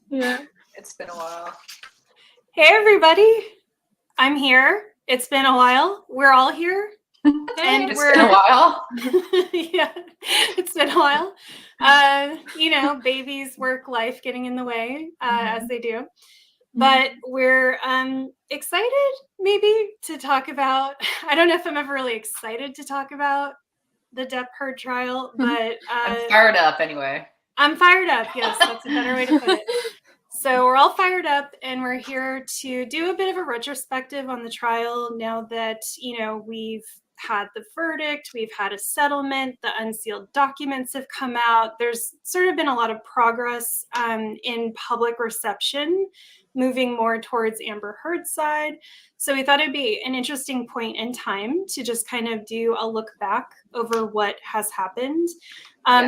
Yeah. It's been a while. Hey, everybody. I'm here. It's been a while. We're all here. And it's been a while. Yeah, it's been a while. Babies, work, life getting in the way, as they do. But we're excited maybe to talk about, I don't know if I'm ever really excited to talk about the Depp Heard trial, but I'm fired up anyway. I'm fired up. Yes, that's a better way to put it. So we're all fired up, and we're here to do a bit of a retrospective on the trial now that, we've had the verdict, we've had a settlement, the unsealed documents have come out. There's sort of been a lot of progress in public reception, moving more towards Amber Heard's side. So we thought it'd be an interesting point in time to just kind of do a look back over what has happened.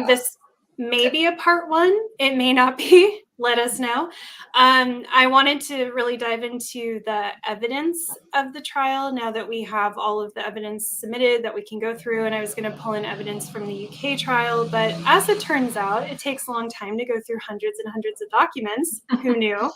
This may be a part one. It may not be. Let us know. I wanted to really dive into the evidence of the trial now that we have all of the evidence submitted that we can go through. And I was going to pull in evidence from the UK trial. But as it turns out, it takes a long time to go through hundreds and hundreds of documents. Who knew?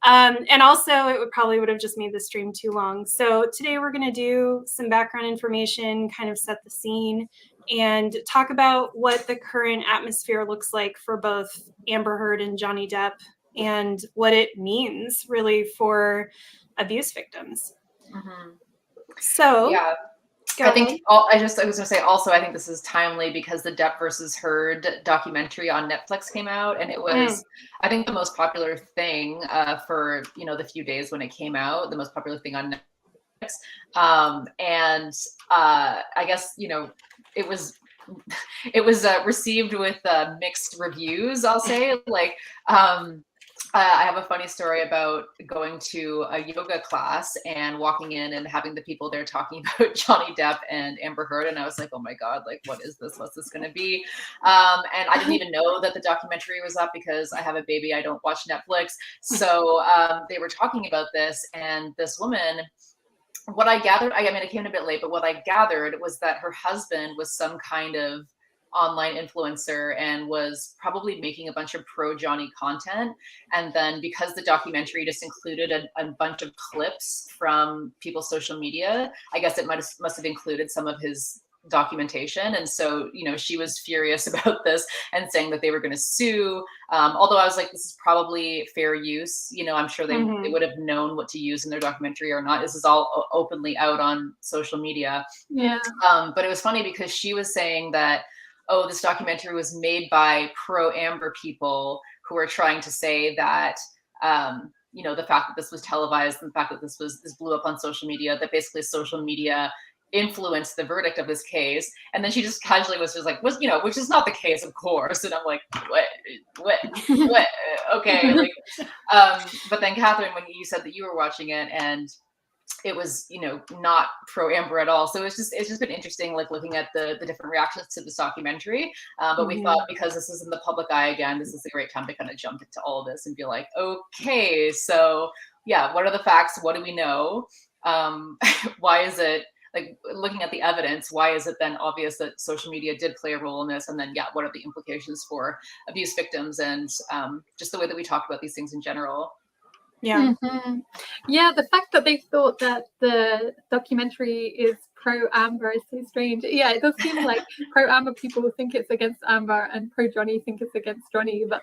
And also, it would have just made the stream too long. So today we're going to do some background information, kind of set the scene, and talk about what the current atmosphere looks like for both Amber Heard and Johnny Depp, and what it means really for abuse victims. Mm-hmm. So, yeah. I was going to say also, I think this is timely because the Depp versus Heard documentary on Netflix came out, and it was, I think, the most popular thing for, the few days when it came out, the most popular thing on Netflix. And I guess, it was received with mixed reviews, I'll say. I have a funny story about going to a yoga class and walking in and having the people there talking about Johnny Depp and Amber Heard. And I was like, oh my God, what is this? What's this going to be? And I didn't even know that the documentary was up because I have a baby. I don't watch Netflix. So they were talking about this, and this woman, what I gathered, I came in a bit late, but what I gathered was that her husband was some kind of online influencer and was probably making a bunch of pro Johnny content. And then because the documentary just included a bunch of clips from people's social media, I guess it must have included some of his documentation. And so, she was furious about this and saying that they were going to sue. Although I was like, this is probably fair use. I'm sure they would have known what to use in their documentary or not. This is all openly out on social media. Yeah. But it was funny because she was saying that, this documentary was made by pro-Amber people who are trying to say that, the fact that this was televised and the fact that this blew up on social media, that basically social media influenced the verdict of this case. And then she just casually was just like, which is not the case, of course. And I'm like, what? Okay. But then Catherine, when you said that you were watching it and it was, not pro Amber at all. So it's just been interesting, looking at the different reactions to this documentary. But we thought, because this is in the public eye again, this is a great time to kind of jump into all of this and be like, okay, so yeah, what are the facts? What do we know? Why is it, looking at the evidence, why is it then obvious that social media did play a role in this? And then, what are the implications for abuse victims and just the way that we talk about these things in general? Yeah. Yeah, the fact that they thought that the documentary is pro-Amber is so strange. Yeah, it does seem like pro-Amber people think it's against Amber and pro-Johnny think it's against Johnny, but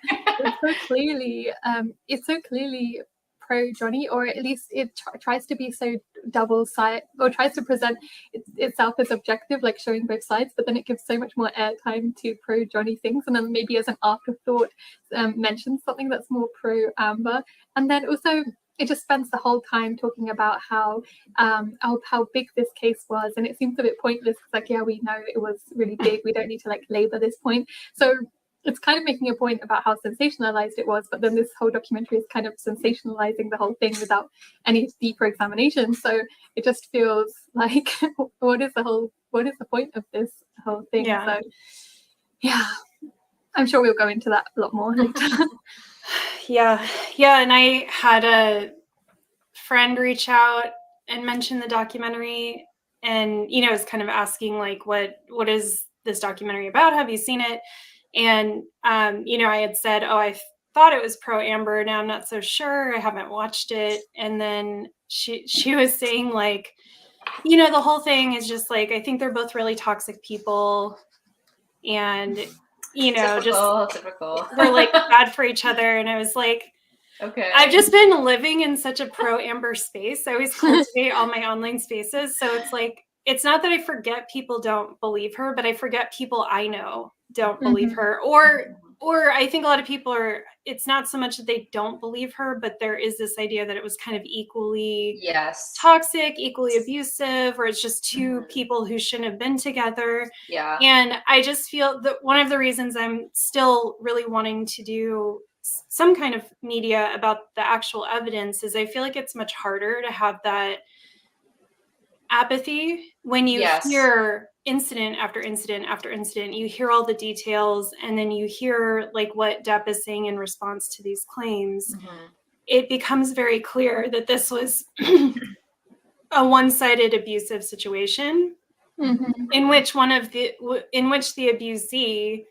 it's so clearly pro-Johnny, or at least it tries to be so double-sided, or tries to present itself as objective, showing both sides, but then it gives so much more airtime to pro-Johnny things, and then maybe as an afterthought mentions something that's more pro-Amber. And then also it just spends the whole time talking about how big this case was, and it seems a bit pointless because we know it was really big, we don't need to labor this point. So it's kind of making a point about how sensationalized it was, but then this whole documentary is kind of sensationalizing the whole thing without any deeper examination. So it just feels like, what is the point of this whole thing? Yeah. So yeah, I'm sure we'll go into that a lot more later. Yeah. And I had a friend reach out and mention the documentary, and was kind of asking what is this documentary about? Have you seen it? And I had said, I thought it was pro Amber. Now I'm not so sure. I haven't watched it. And then she was saying like, you know, the whole thing is just like, I think they're both really toxic people, and you know, typical. we're like bad for each other. And I was like, okay, I've just been living in such a pro Amber space. I always cultivate all my online spaces. So it's like, it's not that I forget people don't believe her, but I forget people I know don't believe her. Or I think a lot of people are, it's not so much that they don't believe her, but there is this idea that it was kind of equally toxic, equally abusive, or it's just two people who shouldn't have been together. Yeah. And I just feel that one of the reasons I'm still really wanting to do some kind of media about the actual evidence is I feel like it's much harder to have that apathy when you hear incident after incident after incident. You hear all the details, and then you hear like what Depp is saying in response to these claims. It becomes very clear that this was a one-sided abusive situation in which the abusee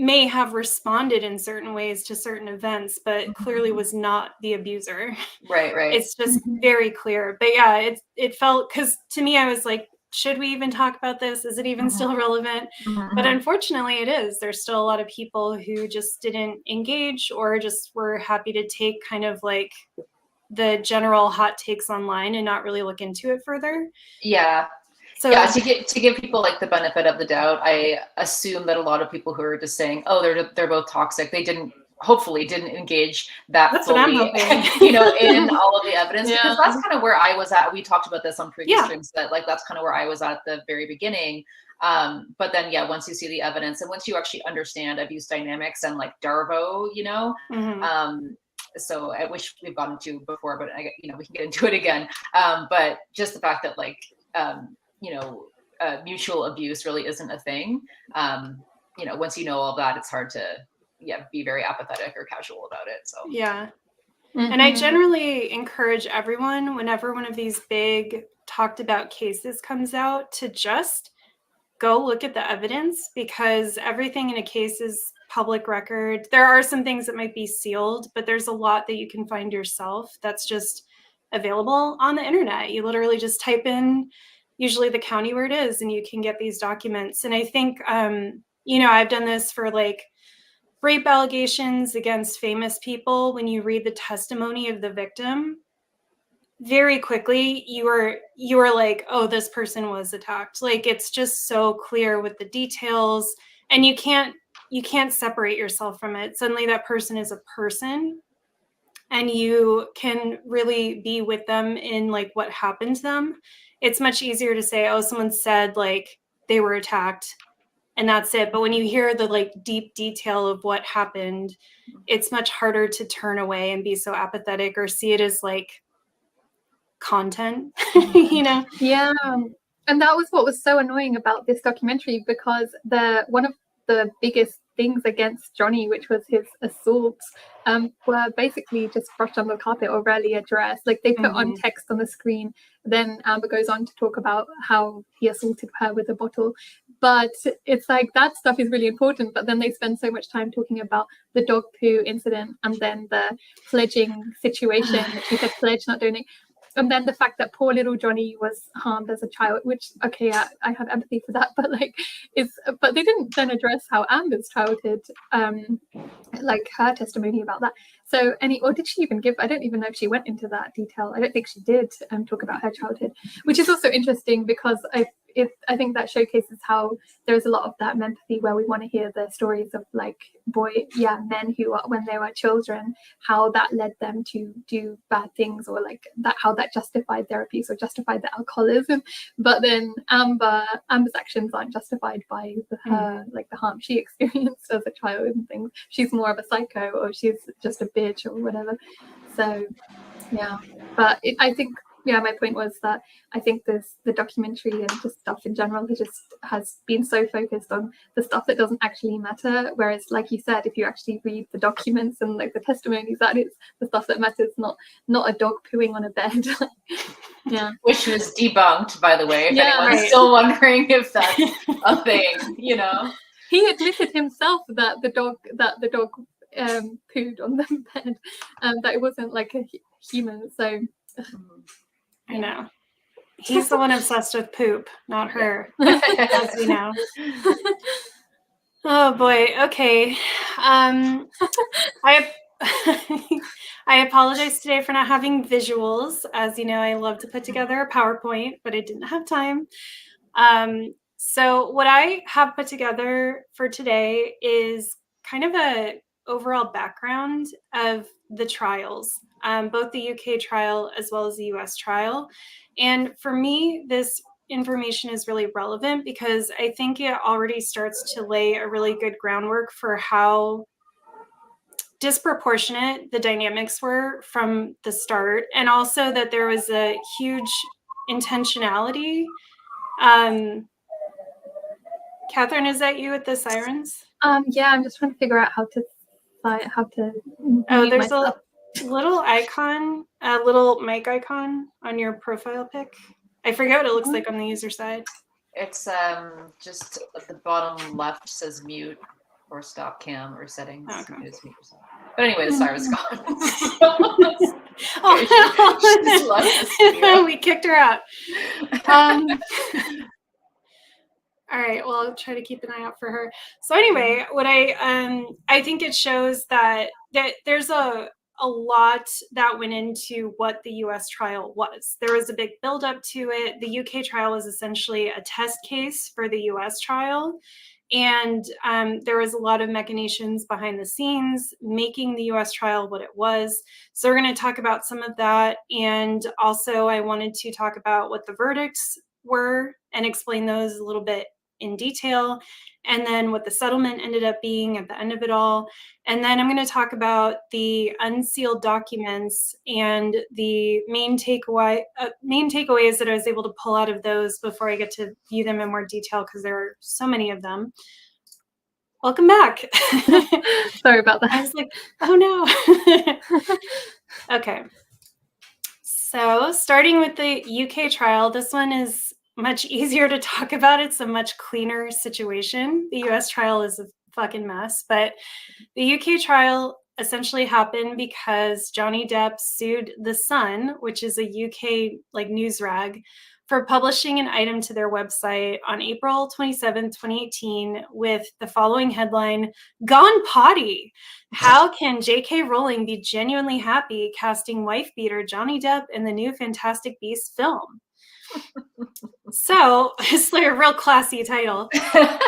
may have responded in certain ways to certain events, but clearly was not the abuser. Right. It's just very clear. But yeah, it felt, because to me, I was like, should we even talk about this? Is it even still relevant? But unfortunately it is. There's still a lot of people who just didn't engage, or just were happy to take kind of like the general hot takes online and not really look into it further. Yeah. So yeah, to give people like the benefit of the doubt, I assume that a lot of people who are just saying, oh, they're both toxic, they hopefully didn't engage that fully, you know, in all of the evidence, because that's kind of where I was at. We talked about this on previous streams, that like that's kind of where I was at the very beginning. But then once you see the evidence, and once you actually understand abuse dynamics and like Darvo, you know, so I wish we've gotten to before, but we can get into it again. But just the fact that like mutual abuse really isn't a thing. Once you know all that, it's hard to be very apathetic or casual about it. So and I generally encourage everyone, whenever one of these big talked about cases comes out, to just go look at the evidence, because everything in a case is public record. There are some things that might be sealed, but there's a lot that you can find yourself that's just available on the internet. You literally just type in usually the county where it is, and you can get these documents. And I think, I've done this for like rape allegations against famous people. When you read the testimony of the victim, very quickly you are like, oh, this person was attacked. Like, it's just so clear with the details, and you can't separate yourself from it. Suddenly that person is a person, and you can really be with them in like what happened to them. It's much easier to say, oh, someone said like they were attacked and that's it. But when you hear the like deep detail of what happened, it's much harder to turn away and be so apathetic or see it as like content, Yeah. And that was what was so annoying about this documentary, because one of the biggest things against Johnny, which was his assaults, were basically just brushed under the carpet or rarely addressed. Like, they put on text on the screen. Then Amber goes on to talk about how he assaulted her with a bottle. But it's like, that stuff is really important. But then they spend so much time talking about the dog poo incident, and then the pledging situation, which he said pledge, not donate. And then the fact that poor little Johnny was harmed as a child, which, okay, I have empathy for that, but but they didn't then address how Amber's childhood, like her testimony about that. So or did she even I don't even know if she went into that detail. I don't think she did talk about her childhood, which is also interesting, because I think that showcases how there's a lot of that empathy, where we want to hear the stories of like men who are, when they were children, how that led them to do bad things, or like that, how that justified their abuse or justified the alcoholism. But then Amber's actions aren't justified by her like the harm she experienced as a child and things. She's more of a psycho, or she's just a bitch or whatever. So but I think my point was that I think the documentary and just stuff in general just has been so focused on the stuff that doesn't actually matter, whereas, like you said, if you actually read the documents and like the testimonies, that is the stuff that matters, not a dog pooing on a bed. Which was debunked, by the way, if anyone's still wondering if that's a thing. He admitted himself that the dog pooed on the bed, that it wasn't like a human. So I know. He's the one obsessed with poop, not her, as we know. Oh boy. Okay. I apologize today for not having visuals. As you know, I love to put together a PowerPoint, but I didn't have time. So what I have put together for today is kind of a overall background of the trials, both the UK trial as well as the US trial. And for me, this information is really relevant because I think it already starts to lay a really good groundwork for how disproportionate the dynamics were from the start, and also that there was a huge intentionality. Catherine, is that you with the sirens? yeah, I'm just trying to figure out how to Oh, there's myself. a little icon, a little mic icon on your profile pic. I forget what it looks like on the user side. It's just at the bottom left says mute or stop cam or settings. Okay. You just mute yourself. But anyway, the siren's gone. Oh, we kicked her out. All right, well, I'll try to keep an eye out for her. So anyway, what I think it shows that there's a lot that went into what the US trial was. There was a big buildup to it. The UK trial was essentially a test case for the US trial. And there was a lot of machinations behind the scenes, making the US trial what it was. So we're going to talk about some of that. And also I wanted to talk about what the verdicts were and explain those a little bit in detail, and then what the settlement ended up being at the end of it all. And then I'm going to talk about the unsealed documents and the main takeaways that I was able to pull out of those before I get to view them in more detail, because there are so many of them. Welcome back. Sorry about that. I was like, oh no. Okay. So starting with the UK trial, this one is much easier to talk about. It's a much cleaner situation. The US trial is a fucking mess, but the UK trial essentially happened because Johnny Depp sued The Sun, which is a UK like news rag, for publishing an item to their website on April 27, 2018 with the following headline: "Gone potty. How can J.K. Rowling be genuinely happy casting wife-beater Johnny Depp in the new Fantastic Beasts film?" So it's like a real classy title. The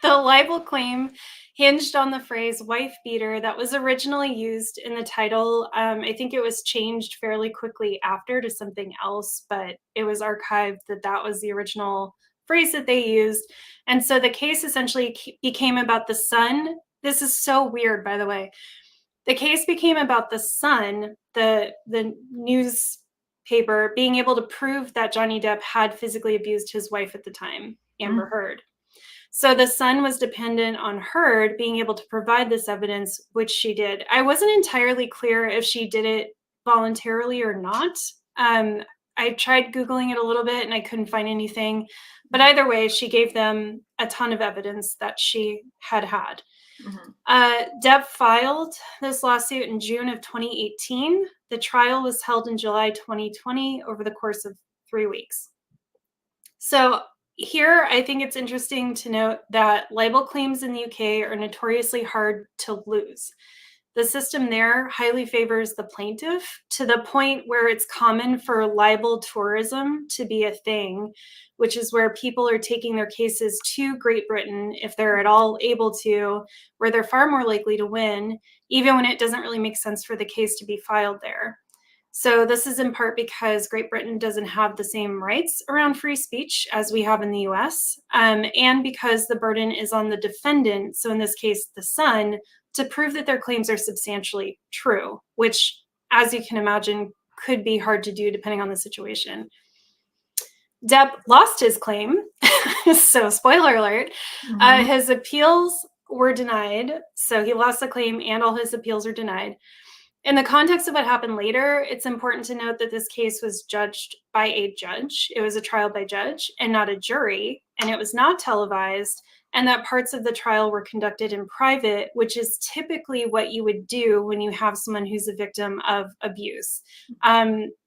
libel claim hinged on the phrase wife beater that was originally used in the title. I think it was changed fairly quickly after to something else, but it was archived that was the original phrase that they used. And so the case essentially became about The Sun. This is so weird, by the way. The case became about The Sun, the newspaper, being able to prove that Johnny Depp had physically abused his wife at the time, Amber Heard. So The Sun was dependent on Heard being able to provide this evidence, which she did. I wasn't entirely clear if she did it voluntarily or not. I tried Googling it a little bit and I couldn't find anything. But either way, she gave them a ton of evidence that she had. Depp filed this lawsuit in June of 2018. The trial was held in July 2020 over the course of 3 weeks. So here, I think it's interesting to note that libel claims in the UK are notoriously hard to lose. The system there highly favors the plaintiff, to the point where it's common for libel tourism to be a thing, which is where people are taking their cases to Great Britain, if they're at all able to, where they're far more likely to win, even when it doesn't really make sense for the case to be filed there. So this is in part because Great Britain doesn't have the same rights around free speech as we have in the US, and because the burden is on the defendant, so in this case, The Sun, to prove that their claims are substantially true, which, as you can imagine, could be hard to do depending on the situation. Depp lost his claim, so spoiler alert, his appeals were denied, so he lost the claim and all his appeals are denied. In the context of what happened later, it's important to note that this case was judged by a judge. It was a trial by judge and not a jury, and it was not televised. and that parts of the trial were conducted in private, which is typically what you would do when you have someone who's a victim of abuse.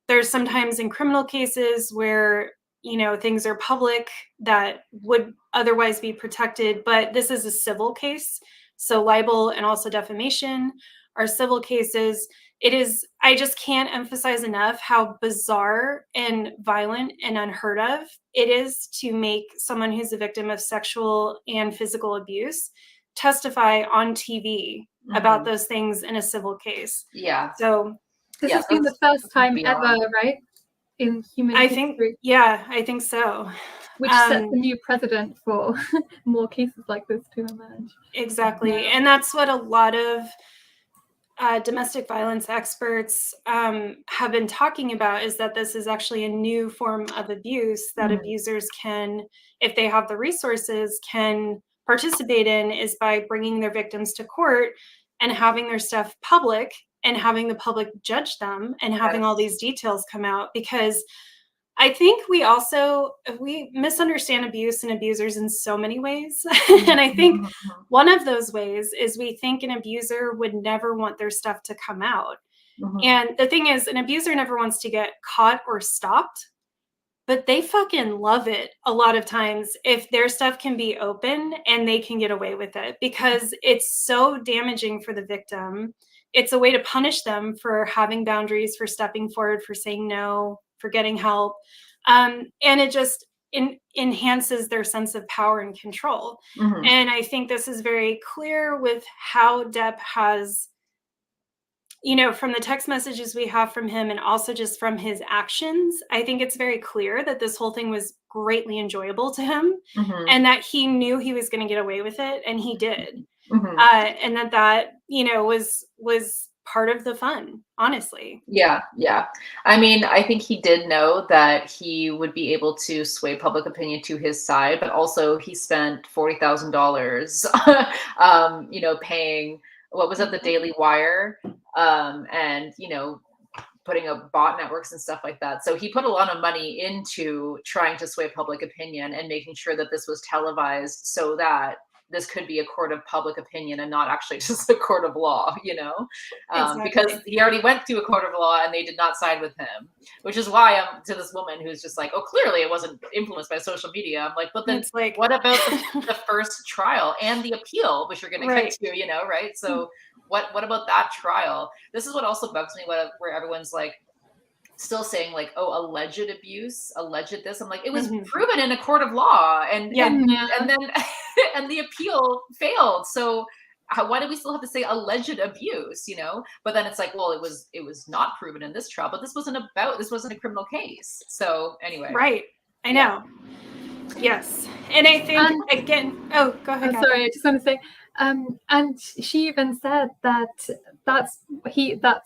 There's sometimes in criminal cases where, you know, things are public that would otherwise be protected, but this is a civil case. So libel and also defamation are civil cases. It is, I just can't emphasize enough how bizarre and violent and unheard of it is to make someone who's a victim of sexual and physical abuse testify on TV about those things in a civil case. Yeah. So this has been the first time ever, right? In human history. I think so. Which sets a new precedent for more cases like this to emerge. Exactly. Yeah. And that's what a lot of domestic violence experts have been talking about, is that this is actually a new form of abuse that abusers can, if they have the resources, can participate in, is by bringing their victims to court and having their stuff public and having the public judge them and having all these details come out. Because I think we misunderstand abuse and abusers in so many ways. And I think one of those ways is we think an abuser would never want their stuff to come out. And the thing is, an abuser never wants to get caught or stopped, but they fucking love it a lot of times if their stuff can be open and they can get away with it, because it's so damaging for the victim. It's a way to punish them for having boundaries, for stepping forward, for saying no, for getting help. And it just enhances their sense of power and control. And I think this is very clear with how Depp has, you know, from the text messages we have from him and also just from his actions, I think it's very clear that this whole thing was greatly enjoyable to him and that he knew he was going to get away with it, and he did. And that, you know, was part of the fun, honestly. Yeah. I mean, I think he did know that he would be able to sway public opinion to his side, but also he spent $40,000, you know, paying, what was it, the Daily Wire, and, you know, putting up bot networks and stuff like that. So he put a lot of money into trying to sway public opinion and making sure that this was televised so that this could be a court of public opinion and not actually just a court of law, you know, because he already went to a court of law and they did not side with him, which is why I'm to this woman who's just like, oh, clearly it wasn't influenced by social media. I'm like, but then it's like, what about the first trial and the appeal, which you're going to get to, you know, right? So what about that trial? This is what also bugs me, where everyone's like, still saying like, oh, alleged abuse, alleged this. I'm like, it was proven in a court of law, and then and the appeal failed. So why do we still have to say alleged abuse, you know? But then it's like, well, it was not proven in this trial, but this wasn't a criminal case. So anyway. Right. I know. Yes. And I think again, oh, go ahead. Sorry, I just want to say, and she even said that that's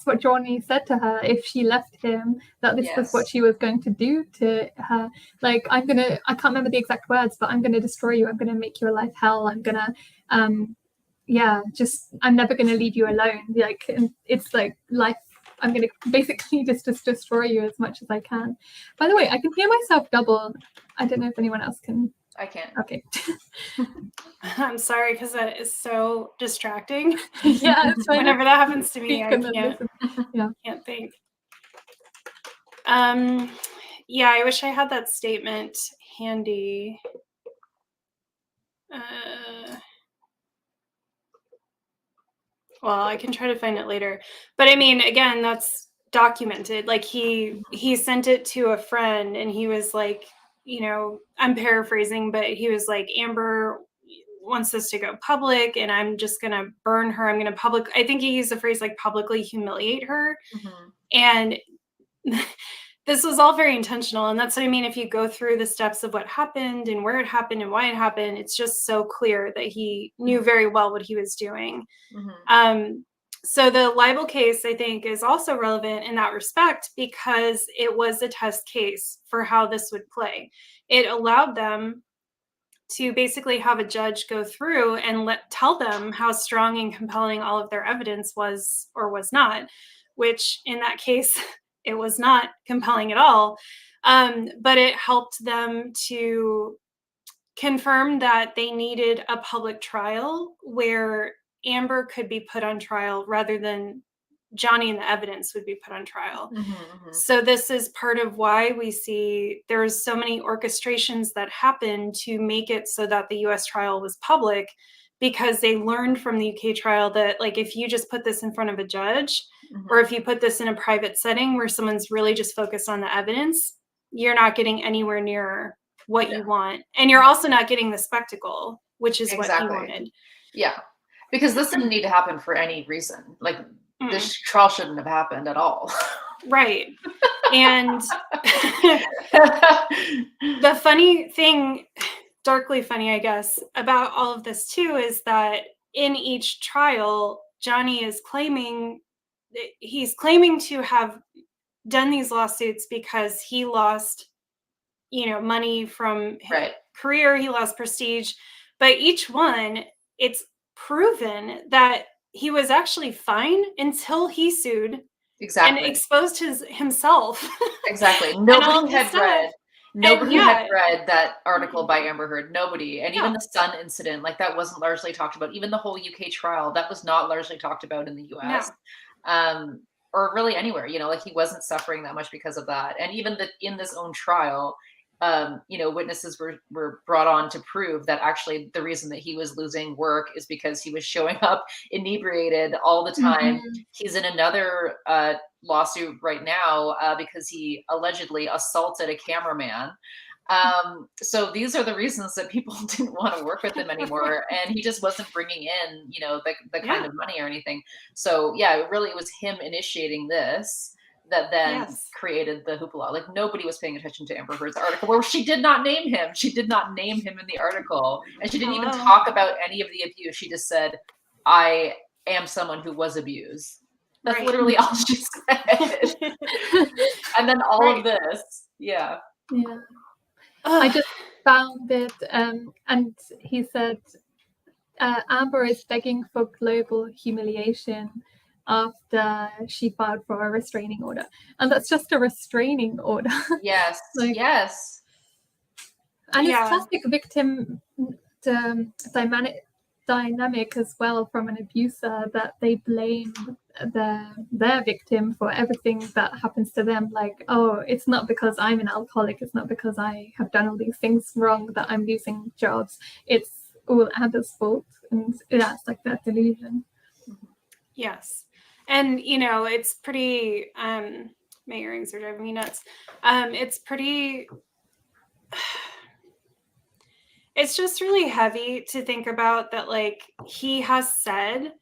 what Johnny said to her if she left him, that this was what she was going to do to her. Like, I can't remember the exact words, but I'm gonna destroy you. I'm gonna make your life hell. I'm gonna, I'm never gonna leave you alone. Like, and it's like life. I'm gonna basically just destroy you as much as I can. By the way, I can hear myself double. I don't know if anyone else can. I can't. Okay. I'm sorry, because that is so distracting. Yeah, it's fine. Whenever that happens to me, I can't think. Yeah, I wish I had that statement handy. Well, I can try to find it later. But I mean, again, that's documented. Like he sent it to a friend and he was like, you know, I'm paraphrasing, but he was like, Amber wants this to go public and I'm just going to burn her. I'm going to I think he used the phrase like publicly humiliate her. And this was all very intentional. And that's what I mean. If you go through the steps of what happened and where it happened and why it happened, it's just so clear that he knew very well what he was doing. So the libel case, I think, is also relevant in that respect because it was a test case for how this would play. It allowed them to basically have a judge go through and tell them how strong and compelling all of their evidence was or was not, which in that case, it was not compelling at all. But it helped them to confirmed that they needed a public trial where Amber could be put on trial rather than Johnny and the evidence would be put on trial. So this is part of why we see there's so many orchestrations that happen to make it so that the US trial was public, because they learned from the UK trial that, like, if you just put this in front of a judge, or if you put this in a private setting where someone's really just focused on the evidence, you're not getting anywhere near what you want. And you're also not getting the spectacle, which is what you wanted. Yeah. Because this didn't need to happen for any reason. Like, this trial shouldn't have happened at all. Right. And the funny thing, darkly funny, I guess, about all of this too, is that in each trial, Johnny is claiming to have done these lawsuits because he lost, money from his career, he lost prestige. But each one, it's proven that he was actually fine until he sued and exposed himself. Exactly. Nobody had read that article by Amber Heard. Nobody. And even the Sun incident, like, that wasn't largely talked about. Even the whole UK trial, that was not largely talked about in the US. Or really anywhere, like, he wasn't suffering that much because of that. And even in this own trial, witnesses were brought on to prove that actually the reason that he was losing work is because he was showing up inebriated all the time. He's in another lawsuit right now because he allegedly assaulted a cameraman. So these are the reasons that people didn't want to work with him anymore, and he just wasn't bringing in, the kind of money or anything. So it was him initiating this that then created the hoopla. Like, nobody was paying attention to Amber Heard's article, where she did not name him. She did not name him in the article, and she didn't even talk about any of the abuse. She just said, "I am someone who was abused." That's literally all she said. And then all of this, I just found it, and he said, Amber is begging for global humiliation after she filed for a restraining order. And that's just a restraining order. Yes, yes. And it's classic victim dynamic as well from an abuser, that they blame their victim for everything that happens to them. Like, oh, it's not because I'm an alcoholic, it's not because I have done all these things wrong that I'm losing jobs, it's all Amber's fault. And it's like that delusion. Yes. And it's pretty my earrings are driving me nuts. It's pretty it's just really heavy to think about that, like, he has said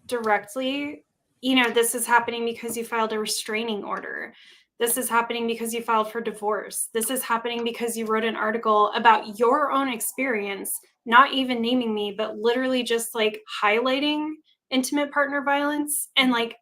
directly, this is happening because you filed a restraining order. This is happening because you filed for divorce. This is happening because you wrote an article about your own experience, not even naming me, but literally just, like, highlighting intimate partner violence and, like,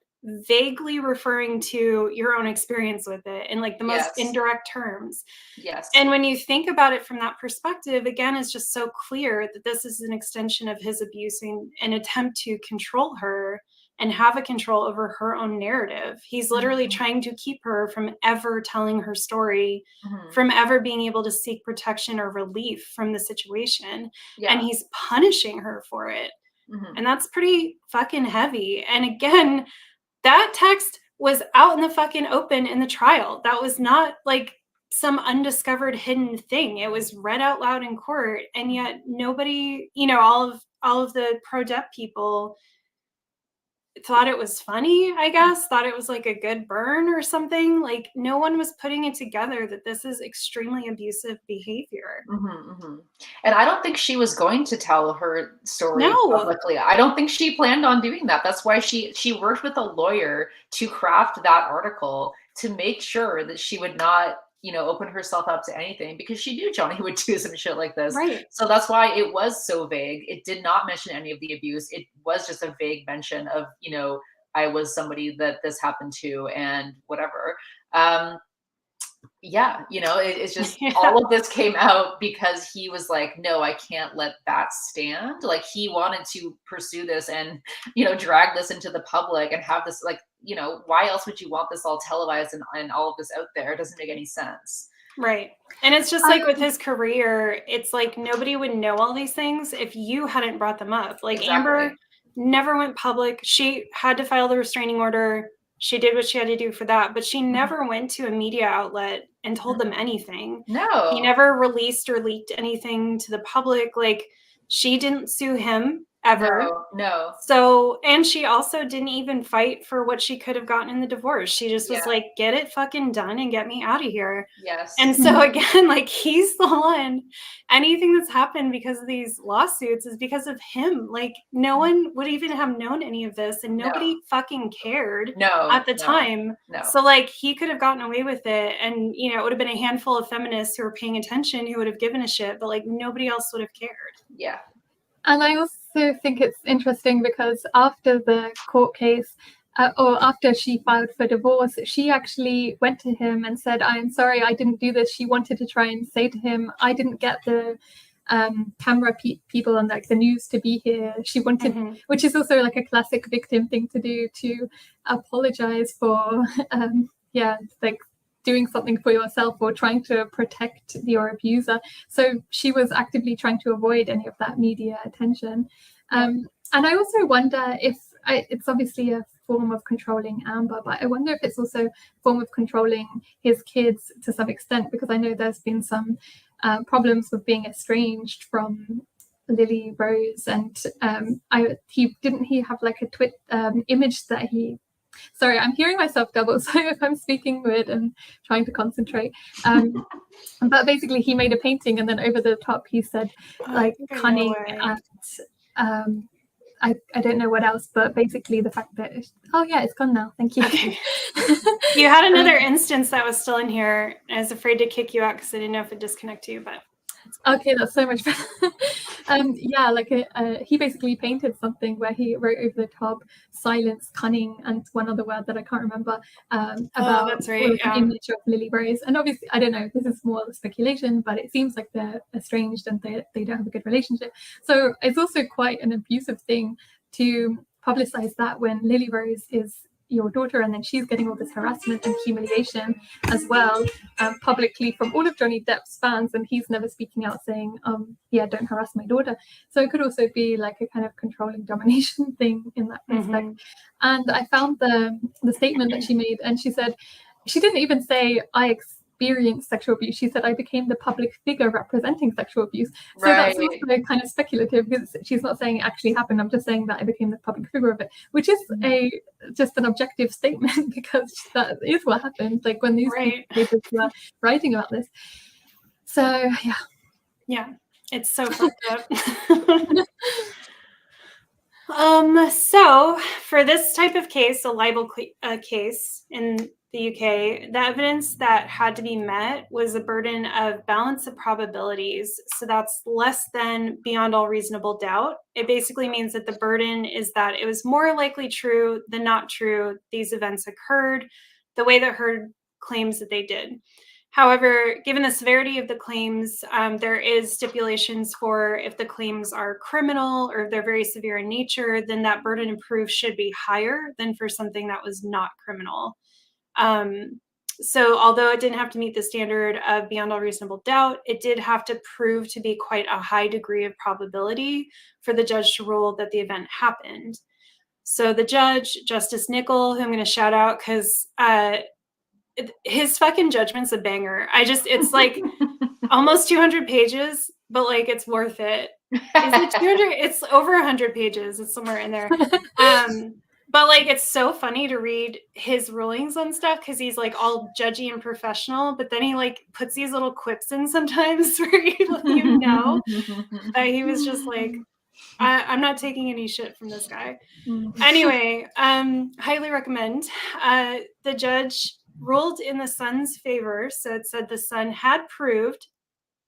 vaguely referring to your own experience with it in, like, the most indirect terms. Yes. And when you think about it from that perspective, again, it's just so clear that this is an extension of his abuse and an attempt to control her and have a control over her own narrative. He's literally trying to keep her from ever telling her story, from ever being able to seek protection or relief from the situation. And he's punishing her for it. And that's pretty fucking heavy. And again, that text was out in the fucking open in the trial. That was not like some undiscovered hidden thing. It was read out loud in court. And yet nobody, all of the pro-Depp people thought it was funny, I guess, thought it was like a good burn or something. Like, no one was putting it together that this is extremely abusive behavior. And I don't think she was going to tell her story publicly. I don't think she planned on doing that. That's why she worked with a lawyer to craft that article, to make sure that she would not, open herself up to anything, because she knew Johnny would do some shit like this. Right. So that's why it was so vague. It did not mention any of the abuse. It was just a vague mention of, I was somebody that this happened to and whatever. It's just all of this came out because he was like, no, I can't let that stand. Like, he wanted to pursue this and, drag this into the public and have this, like, why else would you want this all televised and all of this out there? It doesn't make any sense. Right. And it's just like with his career, it's like nobody would know all these things if you hadn't brought them up. Like Exactly. Amber never went public. She had to file the restraining order. She did what she had to do for that, but she never went to a media outlet and told them anything. No. He never released or leaked anything to the public. Like, she didn't sue him ever. No. So, and she also didn't even fight for what she could have gotten in the divorce. She just was like, get it fucking done and get me out of here. Yes. And so again, like, he's the one. Anything that's happened because of these lawsuits is because of him. Like, no one would even have known any of this, and nobody fucking cared at the time. No. So like, he could have gotten away with it, and you know, it would have been a handful of feminists who were paying attention who would have given a shit, but like nobody else would have cared. Yeah. And I also think it's interesting because after the court case, or after she filed for divorce, she actually went to him and said, I'm sorry, I didn't do this. She wanted to try and say to him, I didn't get the camera people and like the news to be here. She wanted, which is also like a classic victim thing to do, to apologize for, like doing something for yourself or trying to protect your abuser. So she was actively trying to avoid any of that media attention. And I also wonder if it's obviously a form of controlling Amber, but I wonder if it's also a form of controlling his kids to some extent, because I know there's been some problems with being estranged from Lily Rose, and he have like a twit image that he. Sorry, I'm hearing myself double, so if I'm speaking weird and trying to concentrate. But basically, he made a painting, and then over the top, he said, like, cunning and I don't know what else, but basically the fact that, it's gone now. Thank you. Okay. You had another instance that was still in here. I was afraid to kick you out because I didn't know if it'd disconnect you, but. Okay, that's so much better. He basically painted something where he wrote over the top silence, cunning, and one other word that I can't remember about that's right, an image of Lily Rose. And obviously, I don't know, this is more speculation, but it seems like they're estranged and they don't have a good relationship. So it's also quite an abusive thing to publicize that when Lily Rose is your daughter, and then she's getting all this harassment and humiliation as well, publicly from all of Johnny Depp's fans, and he's never speaking out saying, don't harass my daughter. So it could also be like a kind of controlling domination thing in that respect. And I found the statement that she made, and she said, she didn't even say I experienced sexual abuse. She said I became the public figure representing sexual abuse. So that's also kind of speculative, because she's not saying it actually happened. I'm just saying that I became the public figure of it, which is just an objective statement, because that is what happened. Like when these papers were writing about this. So yeah, it's so fucked up. So for this type of case, a libel case in the UK, the evidence that had to be met was a burden of balance of probabilities. So that's less than beyond all reasonable doubt. It basically means that the burden is that it was more likely true than not true these events occurred the way that Heard claims that they did. However, given the severity of the claims, there is stipulations for if the claims are criminal or if they're very severe in nature, then that burden of proof should be higher than for something that was not criminal. So although it didn't have to meet the standard of beyond all reasonable doubt, it did have to prove to be quite a high degree of probability for the judge to rule that the event happened. So the judge, Justice Nickel, who I'm going to shout out because his fucking judgment's a banger. It's like almost 200 pages, but like it's worth it. Is it 200? It's over 100 pages. It's somewhere in there. But like it's so funny to read his rulings on stuff because he's like all judgy and professional, but then he like puts these little quips in sometimes where you know that he was just like, I'm not taking any shit from this guy. Anyway, highly recommend. The judge ruled in the Sun's favor. So it said the Sun had proved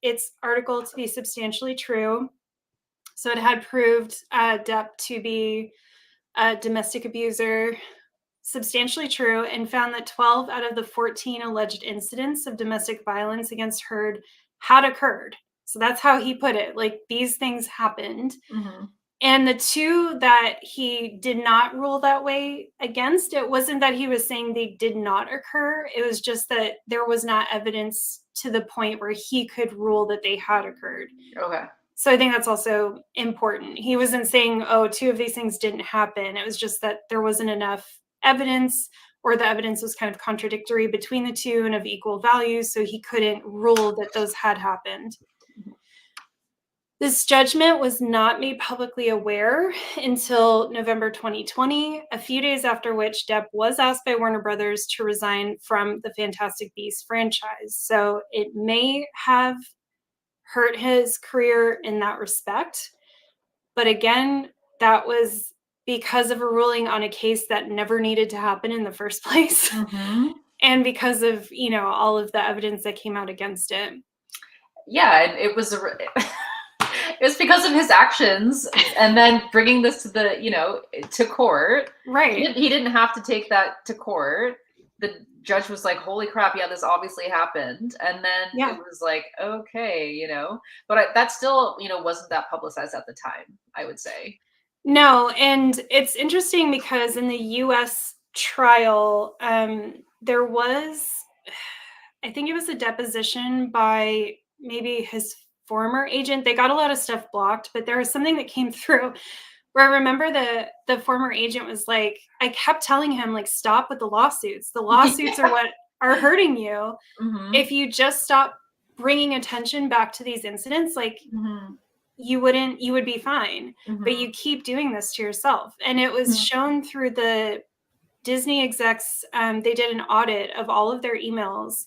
its article to be substantially true. So it had proved Depp to be a domestic abuser, substantially true, and found that 12 out of the 14 alleged incidents of domestic violence against Heard had occurred. So that's how he put it. Like, these things happened. And the two that he did not rule that way against, it wasn't that he was saying they did not occur. It was just that there was not evidence to the point where he could rule that they had occurred. Okay. So I think that's also important. He wasn't saying, oh, two of these things didn't happen. It was just that there wasn't enough evidence, or the evidence was kind of contradictory between the two and of equal value, so he couldn't rule that those had happened. This judgment was not made publicly aware until November 2020, a few days after which Depp was asked by Warner Brothers to resign from the Fantastic Beasts franchise. So it may have hurt his career in that respect. But again, that was because of a ruling on a case that never needed to happen in the first place. Mm-hmm. And because of, all of the evidence that came out against it. Yeah, and it was it was because of his actions, and then bringing this to the to court. Right. He didn't have to take that to court. The judge was like, "Holy crap! Yeah, this obviously happened." And then it was like, okay, but that still wasn't that publicized at the time, I would say. No, and it's interesting because in the U.S. trial, there was, I think it was a deposition by maybe his former agent. They got a lot of stuff blocked, but there was something that came through where I remember the former agent was like, I kept telling him, like, stop with the lawsuits. The lawsuits are what are hurting you. Mm-hmm. If you just stop bringing attention back to these incidents, like, you would be fine. But you keep doing this to yourself. And it was shown through the Disney execs. They did an audit of all of their emails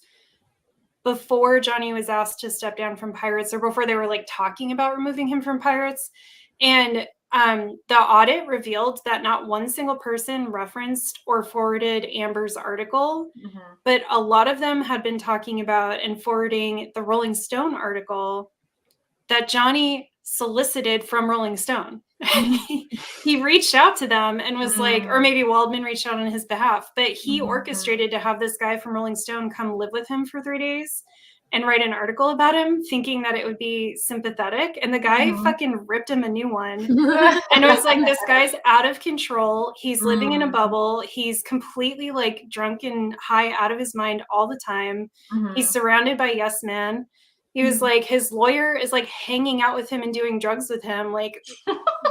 before Johnny was asked to step down from Pirates, or before they were like talking about removing him from Pirates. And the audit revealed that not one single person referenced or forwarded Amber's article, but a lot of them had been talking about and forwarding the Rolling Stone article that Johnny solicited from Rolling Stone. He reached out to them and was like, or maybe Waldman reached out on his behalf, but he orchestrated to have this guy from Rolling Stone come live with him for 3 days and write an article about him, thinking that it would be sympathetic. And the guy fucking ripped him a new one. And it was like, this guy's out of control. He's living in a bubble. He's completely like drunk and high out of his mind all the time. He's surrounded by yes men. He was like, his lawyer is like hanging out with him and doing drugs with him. Like,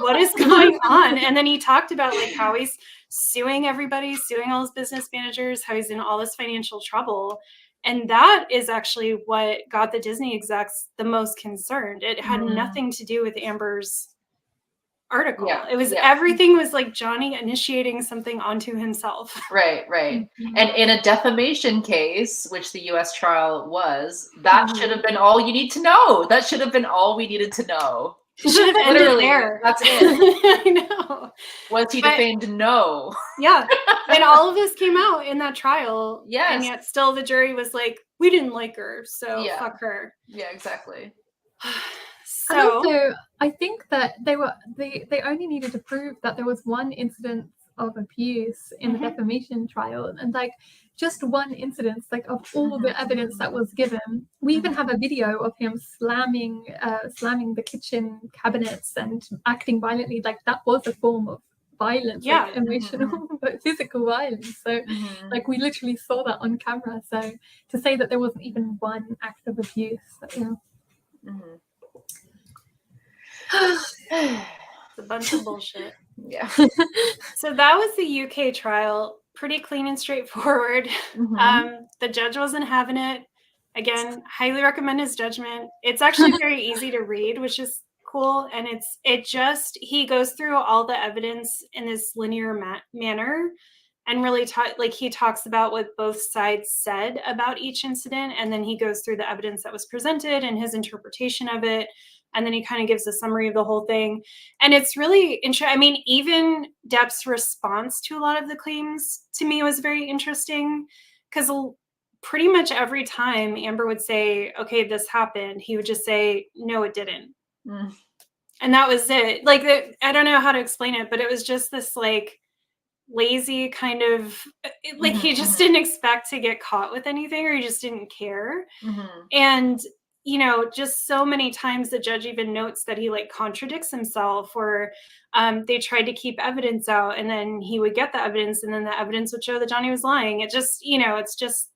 what is going on? And then he talked about like how he's suing everybody, suing all his business managers, how he's in all this financial trouble. And that is actually what got the Disney execs the most concerned. It had nothing to do with Amber's article. It was everything was like Johnny initiating something onto himself. Right. And in a defamation case, which the US trial was, that should have been all you need to know. That should have been all we needed to know. It should have ended there. That's it. I know. Was he defamed? No. Yeah. And all of this came out in that trial. Yes. And yet still the jury was like, we didn't like her, so fuck her. Yeah, exactly. And also, I think that they only needed to prove that there was one incident of abuse in the defamation trial, and like just one incident, like of all the evidence that was given. We even have a video of him slamming the kitchen cabinets and acting violently. Like that was a form of violence, like emotional, but physical violence. So like we literally saw that on camera. So to say that there wasn't even one act of abuse, It's a bunch of bullshit. Yeah. So that was the UK trial. Pretty clean and straightforward. The judge wasn't having it. Again, highly recommend his judgment. It's actually very easy to read, which is cool. And he goes through all the evidence in this linear manner and really he talks about what both sides said about each incident. And then he goes through the evidence that was presented and his interpretation of it. And then he kind of gives a summary of the whole thing. And it's really interesting. I mean, even Depp's response to a lot of the claims to me was very interesting, because pretty much every time Amber would say, okay, this happened, he would just say, no, it didn't. And that was it. Like, I don't know how to explain it, but it was just this like lazy kind of, like he just didn't expect to get caught with anything, or he just didn't care. And just so many times the judge even notes that he like contradicts himself, or they tried to keep evidence out, and then he would get the evidence, and then the evidence would show that Johnny was lying. It just, it's just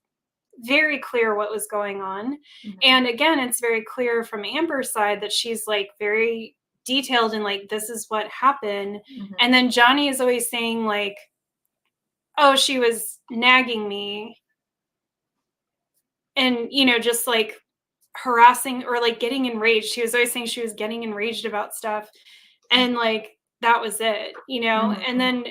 very clear what was going on. Mhm. And again, it's very clear from Amber's side that she's like very detailed and like, this is what happened. Mhm. And then Johnny is always saying like, oh, she was nagging me, and just like harassing or like getting enraged. She was always saying she was getting enraged about stuff, and like that was it, Mhm. and then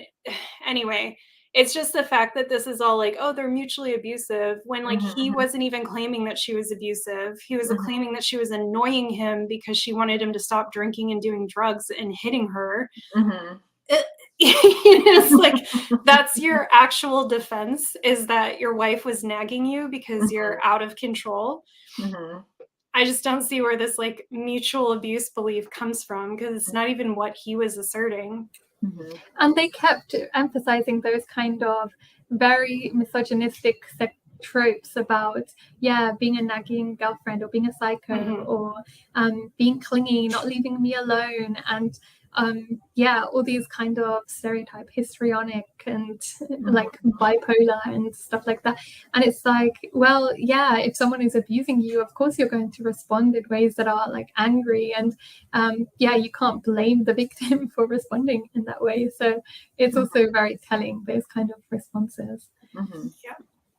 anyway, it's just the fact that this is all like, oh, they're mutually abusive, when like he Mhm. wasn't even claiming that she was abusive. He was Mhm. claiming that she was annoying him because she wanted him to stop drinking and doing drugs and hitting her. Mhm. It's like, that's your actual defense, is that your wife was nagging you because you're out of control. Mhm. I just don't see where this like mutual abuse belief comes from, because it's not even what he was asserting. Mhm. And they kept emphasizing those kind of very misogynistic tropes about, being a nagging girlfriend, or being a psycho, Mhm. or being clingy, not leaving me alone, and all these kind of stereotype, histrionic, and like bipolar and stuff like that. And it's like, well, if someone is abusing you, of course you're going to respond in ways that are like angry, and you can't blame the victim for responding in that way. So it's also very telling, those kind of responses. Mhm.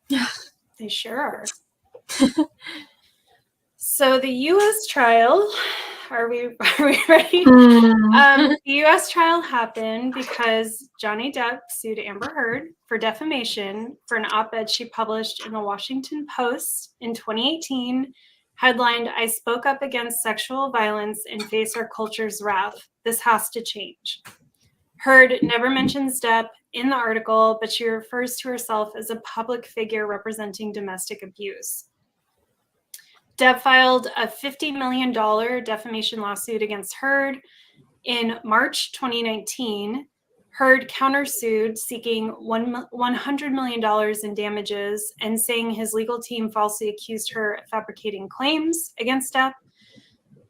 Yeah, they sure are. So the U.S. trial, are we ready? The U.S. trial happened because Johnny Depp sued Amber Heard for defamation for an op-ed she published in the Washington Post in 2018, headlined, "I spoke up against sexual violence and face our culture's wrath. This has to change." Heard never mentions Depp in the article, but she refers to herself as a public figure representing domestic abuse. Depp filed a $50 million defamation lawsuit against Heard in March 2019. Heard countersued, seeking $100 million in damages and saying his legal team falsely accused her of fabricating claims against Depp.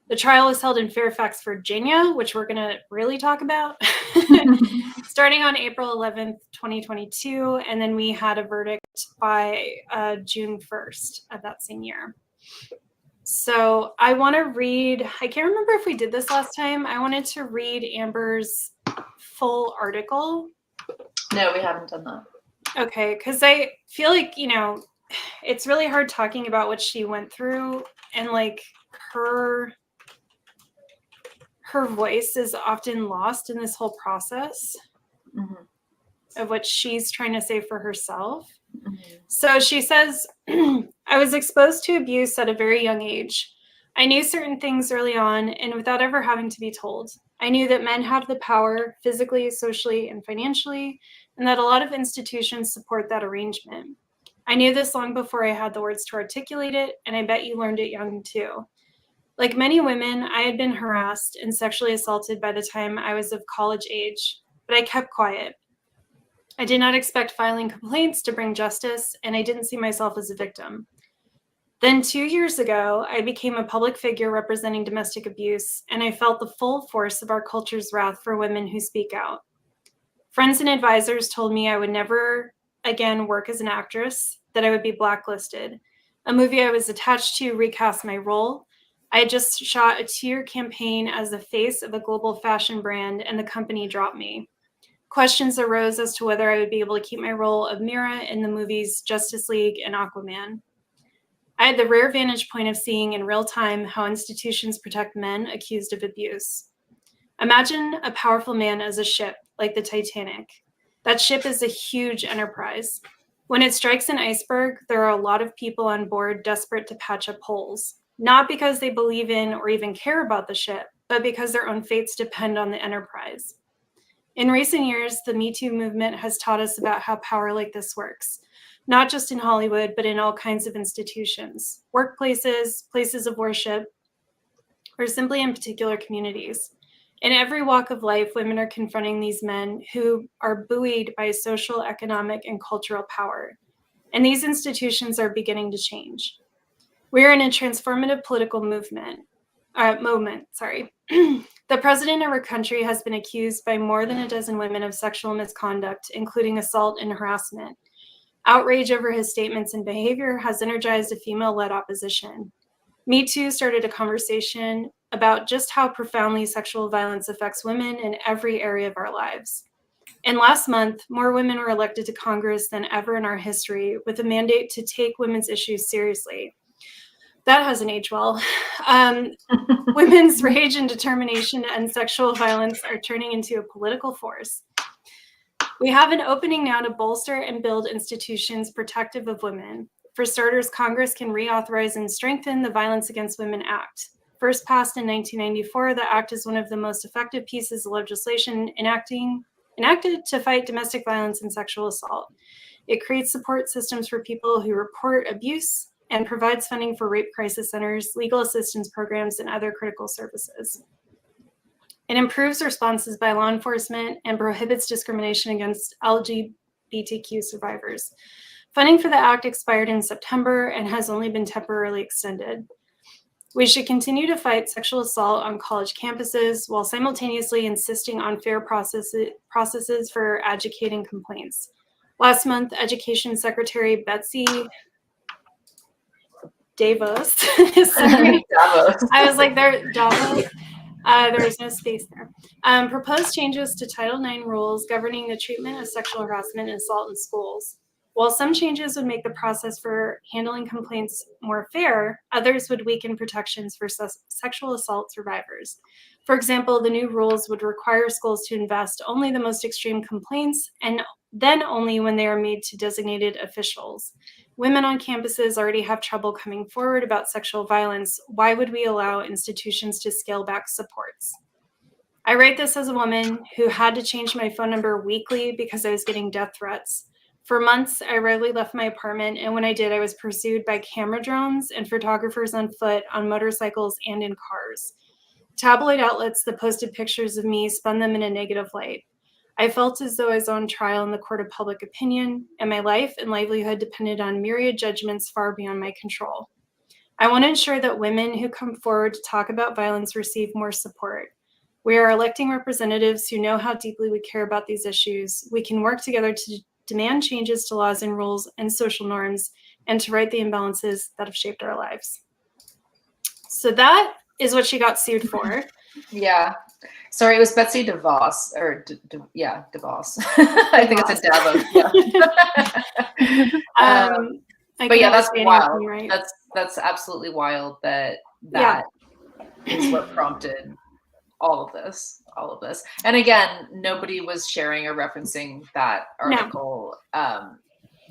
The trial was held in Fairfax, Virginia, which we're going to really talk about, starting on April 11th, 2022. And then we had a verdict by June 1st of that same year. So I want to read, I can't remember if we did this last time. I wanted to read Amber's full article. No, we haven't done that. Okay, because I feel like, it's really hard talking about what she went through, and like her voice is often lost in this whole process of what she's trying to say for herself. So she says, "I was exposed to abuse at a very young age. I knew certain things early on, and without ever having to be told. I knew that men have the power physically, socially, and financially, and that a lot of institutions support that arrangement. I knew this long before I had the words to articulate it, and I bet you learned it young too. Like many women, I had been harassed and sexually assaulted by the time I was of college age, but I kept quiet. I did not expect filing complaints to bring justice, and I didn't see myself as a victim. Then 2 years ago, I became a public figure representing domestic abuse, and I felt the full force of our culture's wrath for women who speak out. Friends and advisors told me I would never again work as an actress, that I would be blacklisted. A movie I was attached to recast my role. I had just shot a 2-year campaign as the face of a global fashion brand, and the company dropped me. Questions arose as to whether I would be able to keep my role of Mira in the movies Justice League and Aquaman. I had the rare vantage point of seeing in real time how institutions protect men accused of abuse. Imagine a powerful man as a ship, like the Titanic. That ship is a huge enterprise. When it strikes an iceberg, there are a lot of people on board desperate to patch up holes, not because they believe in or even care about the ship, but because their own fates depend on the enterprise. In recent years, the Me Too movement has taught us about how power like this works, not just in Hollywood, but in all kinds of institutions, workplaces, places of worship, or simply in particular communities. In every walk of life, women are confronting these men who are buoyed by social, economic, and cultural power. And these institutions are beginning to change. We're in a transformative political moment. The president of our country has been accused by more than a dozen women of sexual misconduct, including assault and harassment. Outrage over his statements and behavior has energized a female-led opposition. Me Too started a conversation about just how profoundly sexual violence affects women in every area of our lives. And last month, more women were elected to Congress than ever in our history, with a mandate to take women's issues seriously. That hasn't aged well. Women's rage and determination to end sexual violence are turning into a political force. We have an opening now to bolster and build institutions protective of women. For starters, Congress can reauthorize and strengthen the Violence Against Women Act. First passed in 1994, the act is one of the most effective pieces of legislation enacted to fight domestic violence and sexual assault. It creates support systems for people who report abuse and provides funding for rape crisis centers, legal assistance programs, and other critical services. It improves responses by law enforcement and prohibits discrimination against LGBTQ survivors. Funding for the act expired in September and has only been temporarily extended. We should continue to fight sexual assault on college campuses while simultaneously insisting on fair processes for adjudicating complaints. Last month, Education Secretary Betsy Davos, sorry, Davos. I was like, Davos. There was no space there. Proposed changes to Title IX rules governing the treatment of sexual harassment and assault in schools. While some changes would make the process for handling complaints more fair, others would weaken protections for sexual assault survivors. For example, the new rules would require schools to invest only the most extreme complaints and then only when they are made to designated officials. Women on campuses already have trouble coming forward about sexual violence. Why would we allow institutions to scale back supports? I write this as a woman who had to change my phone number weekly because I was getting death threats. For months, I rarely left my apartment, and when I did, I was pursued by camera drones and photographers on foot, on motorcycles, and in cars. Tabloid outlets that posted pictures of me spun them in a negative light. I felt as though I was on trial in the court of public opinion, and my life and livelihood depended on myriad judgments far beyond my control. I want to ensure that women who come forward to talk about violence receive more support. We are electing representatives who know how deeply we care about these issues. We can work together to demand changes to laws and rules and social norms, and to right the imbalances that have shaped our lives. So that is what she got sued for. Yeah. Sorry, it was Betsy DeVos, or DeVos. I think it's a Davos. Yeah. But yeah, that's wild. Right. That's absolutely wild that is what prompted all of this. And again, nobody was sharing or referencing that article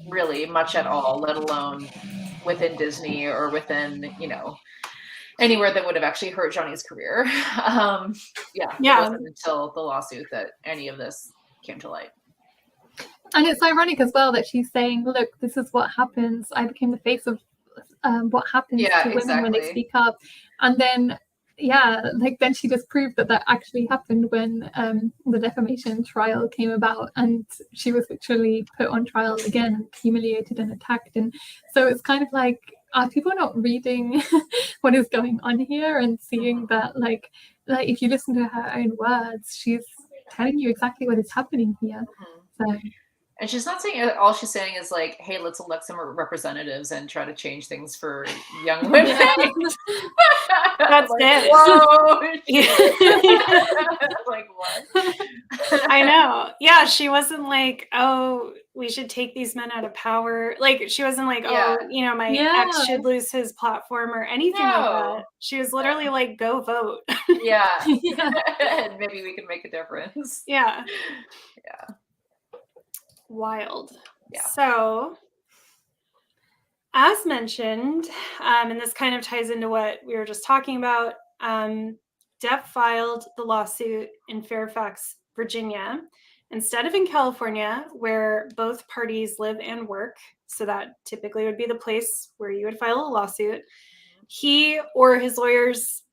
really much at all, let alone within Disney or within, anywhere that would have actually hurt Johnny's career. It wasn't until the lawsuit that any of this came to light. And it's ironic as well that she's saying, look, this is what happens. I became the face of what happens to women when they speak up. And then then she just proved that actually happened when the defamation trial came about, and she was literally put on trial again, humiliated and attacked. And so it's kind of like, are people not reading what is going on here and seeing that like if you listen to her own words, she's telling you exactly what is happening here. So. And she's not saying, all she's saying is like, hey, let's elect some representatives and try to change things for young women. That's like, it. Whoa. Like, what? I know. Yeah, she wasn't like, oh, we should take these men out of power. Like, she wasn't like, my ex should lose his platform or anything like that. She was literally like, go vote. And maybe we can make a difference. Yeah. Wild. So, as mentioned, and this kind of ties into what we were just talking about, Depp filed the lawsuit in Fairfax, Virginia, instead of in California, where both parties live and work. So that typically would be the place where you would file a lawsuit. He or his lawyers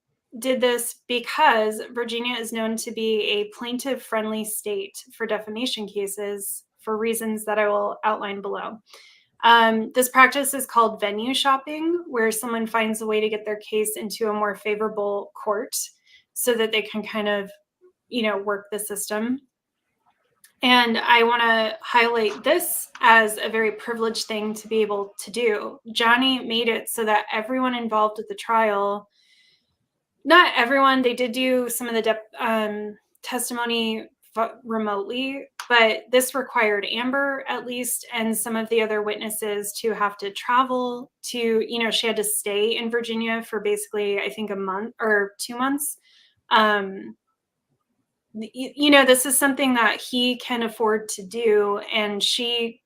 did this because Virginia is known to be a plaintiff-friendly state for defamation cases, for reasons that I will outline below. This practice is called venue shopping, where someone finds a way to get their case into a more favorable court so that they can kind of, work the system. And I want to highlight this as a very privileged thing to be able to do. Johnny made it so that everyone involved with the trial, not everyone, they did do some of the testimony remotely, but this required Amber at least and some of the other witnesses to have to travel to, she had to stay in Virginia for basically, I think, a month or 2 months. This is something that he can afford to do, and she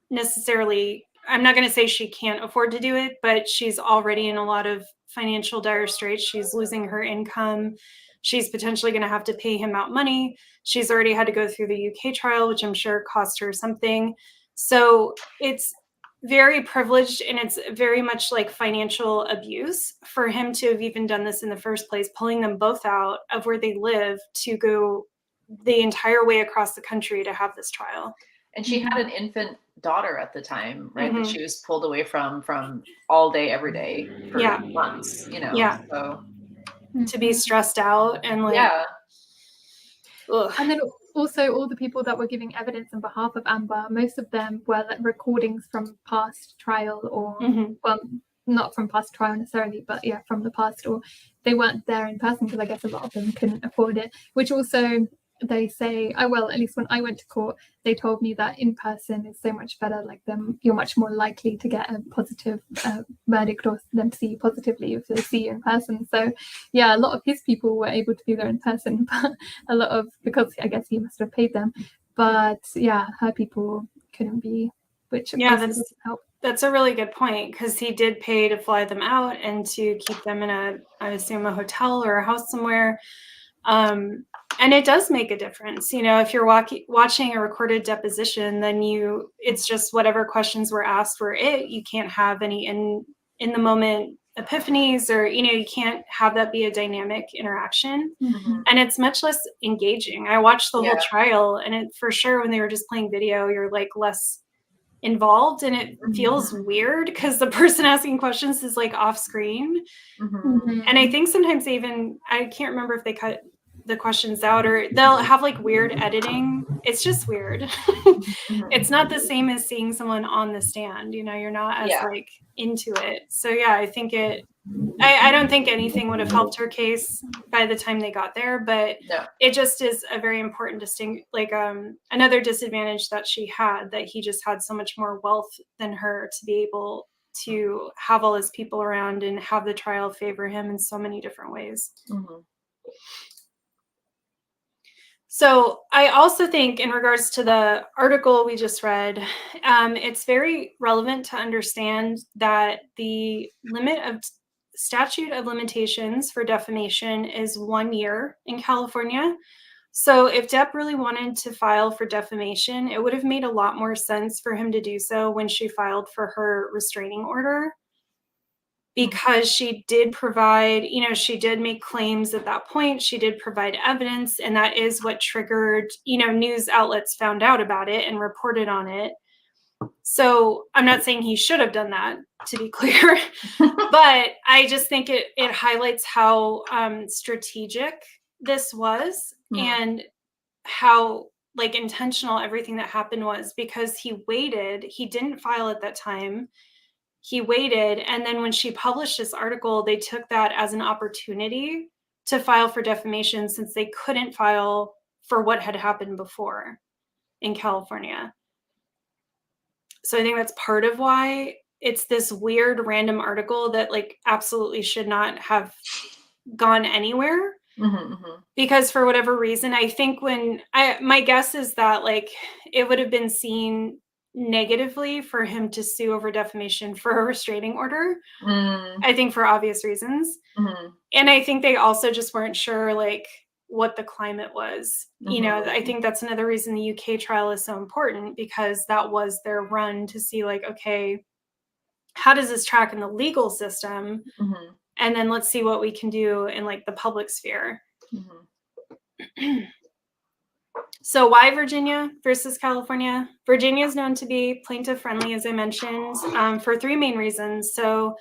necessarily, I'm not going to say she can't afford to do it, but she's already in a lot of financial dire straits. She's losing her income. She's potentially going to have to pay him out money. She's already had to go through the UK trial, which I'm sure cost her something. So it's very privileged, and it's very much like financial abuse for him to have even done this in the first place, pulling them both out of where they live to go the entire way across the country to have this trial. And she had an infant daughter at the time, right? That she was pulled away from all day, every day for months, Yeah. So to be stressed out and like, ugh. And then also all the people that were giving evidence on behalf of Amber, most of them were like recordings from past trial or well, not from past trial necessarily, but yeah, from the past, or they weren't there in person because I guess a lot of them couldn't afford it, which also they say, well, at least when I went to court, they told me that in person is so much better. Like you're much more likely to get a positive verdict or them to see you positively if they see you in person. So yeah, a lot of his people were able to be there in person, but a lot of, because I guess he must have paid them, but yeah, her people couldn't be, which doesn't help. That's a really good point, because he did pay to fly them out and to keep them in I assume a hotel or a house somewhere. And it does make a difference. If you're watching a recorded deposition, then it's just whatever questions were asked were it. You can't have any in the moment epiphanies, or, you can't have that be a dynamic interaction. And it's much less engaging. I watched the whole trial, and it for sure, when they were just playing video, you're like less involved, and it feels weird because the person asking questions is like off screen. And I think sometimes I can't remember if they cut the questions out, or they'll have like weird editing. It's just weird. It's not the same as seeing someone on the stand, you're not as like into it. So yeah, I think I don't think anything would have helped her case by the time they got there, but it just is a very important another disadvantage that she had, that he just had so much more wealth than her to be able to have all his people around and have the trial favor him in so many different ways. So I also think, in regards to the article we just read, it's very relevant to understand that the statute of limitations for defamation is 1 year in California. So if Depp really wanted to file for defamation, it would have made a lot more sense for him to do so when she filed for her restraining order, because she did provide, she did make claims at that point. She did provide evidence, and that is what triggered, news outlets found out about it and reported on it. So I'm not saying he should have done that, to be clear, but I just think it highlights how strategic this was and how intentional everything that happened was, because he waited. He didn't file at that time. He waited, and then when she published this article, they took that as an opportunity to file for defamation, since they couldn't file for what had happened before in California. So I think that's part of why it's this weird random article that absolutely should not have gone anywhere. Because for whatever reason, I think my guess is that it would have been seen negatively for him to sue over defamation for a restraining order. I think for obvious reasons. And I think they also just weren't sure what the climate was. I think that's another reason the UK trial is so important, because that was their run to see okay, how does this track in the legal system? And then let's see what we can do in the public sphere. So why Virginia versus California? Virginia is known to be plaintiff friendly, as I mentioned, for three main reasons. So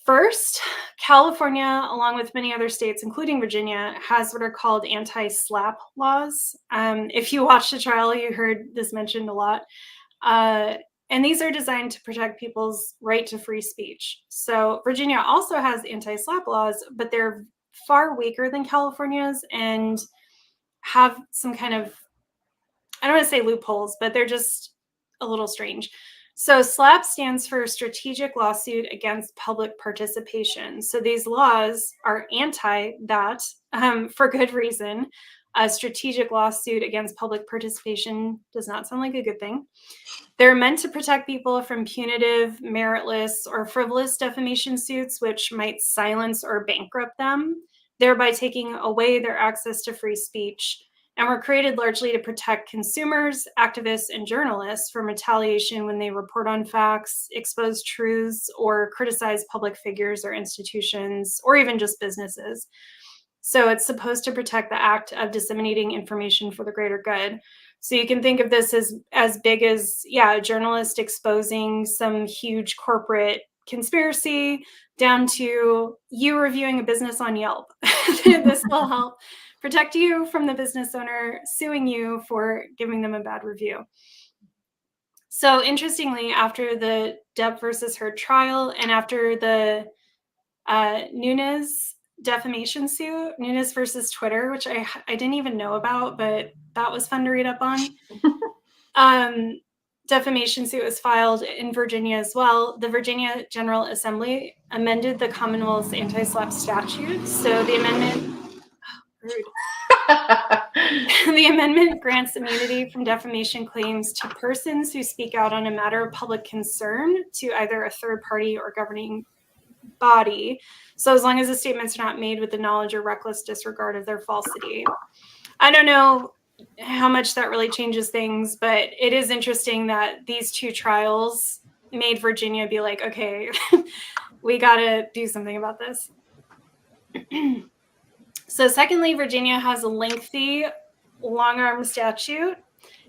first, California, along with many other states, including Virginia, has what are called anti-SLAPP laws. If you watched the trial, you heard this mentioned a lot. And these are designed to protect people's right to free speech. So Virginia also has anti-SLAPP laws, but they're far weaker than California's and have some kind of, I don't want to say loopholes, but they're just a little strange. So SLAPP stands for Strategic Lawsuit Against Public Participation. So these laws are anti that for good reason. A strategic lawsuit against public participation does not sound like a good thing. They're meant to protect people from punitive, meritless, or frivolous defamation suits, which might silence or bankrupt them, thereby taking away their access to free speech, and were created largely to protect consumers, activists, and journalists from retaliation when they report on facts, expose truths, or criticize public figures or institutions, or even just businesses. So it's supposed to protect the act of disseminating information for the greater good. So you can think of this as big as, a journalist exposing some huge corporate conspiracy down to you reviewing a business on Yelp. This will help protect you from the business owner suing you for giving them a bad review. So interestingly, after the Depp versus Heard trial and after the Nunes defamation suit, Nunes versus Twitter, which I didn't even know about, but that was fun to read up on. Defamation suit was filed in Virginia as well. The Virginia General Assembly amended the Commonwealth's anti-SLAPP statute. So the amendment, the amendment grants immunity from defamation claims to persons who speak out on a matter of public concern to either a third party or governing body. So as long as the statements are not made with the knowledge or reckless disregard of their falsity. I don't know how much that really changes things, but it is interesting that these two trials made Virginia be like, okay, we got to do something about this. So secondly, Virginia has a lengthy long-arm statute.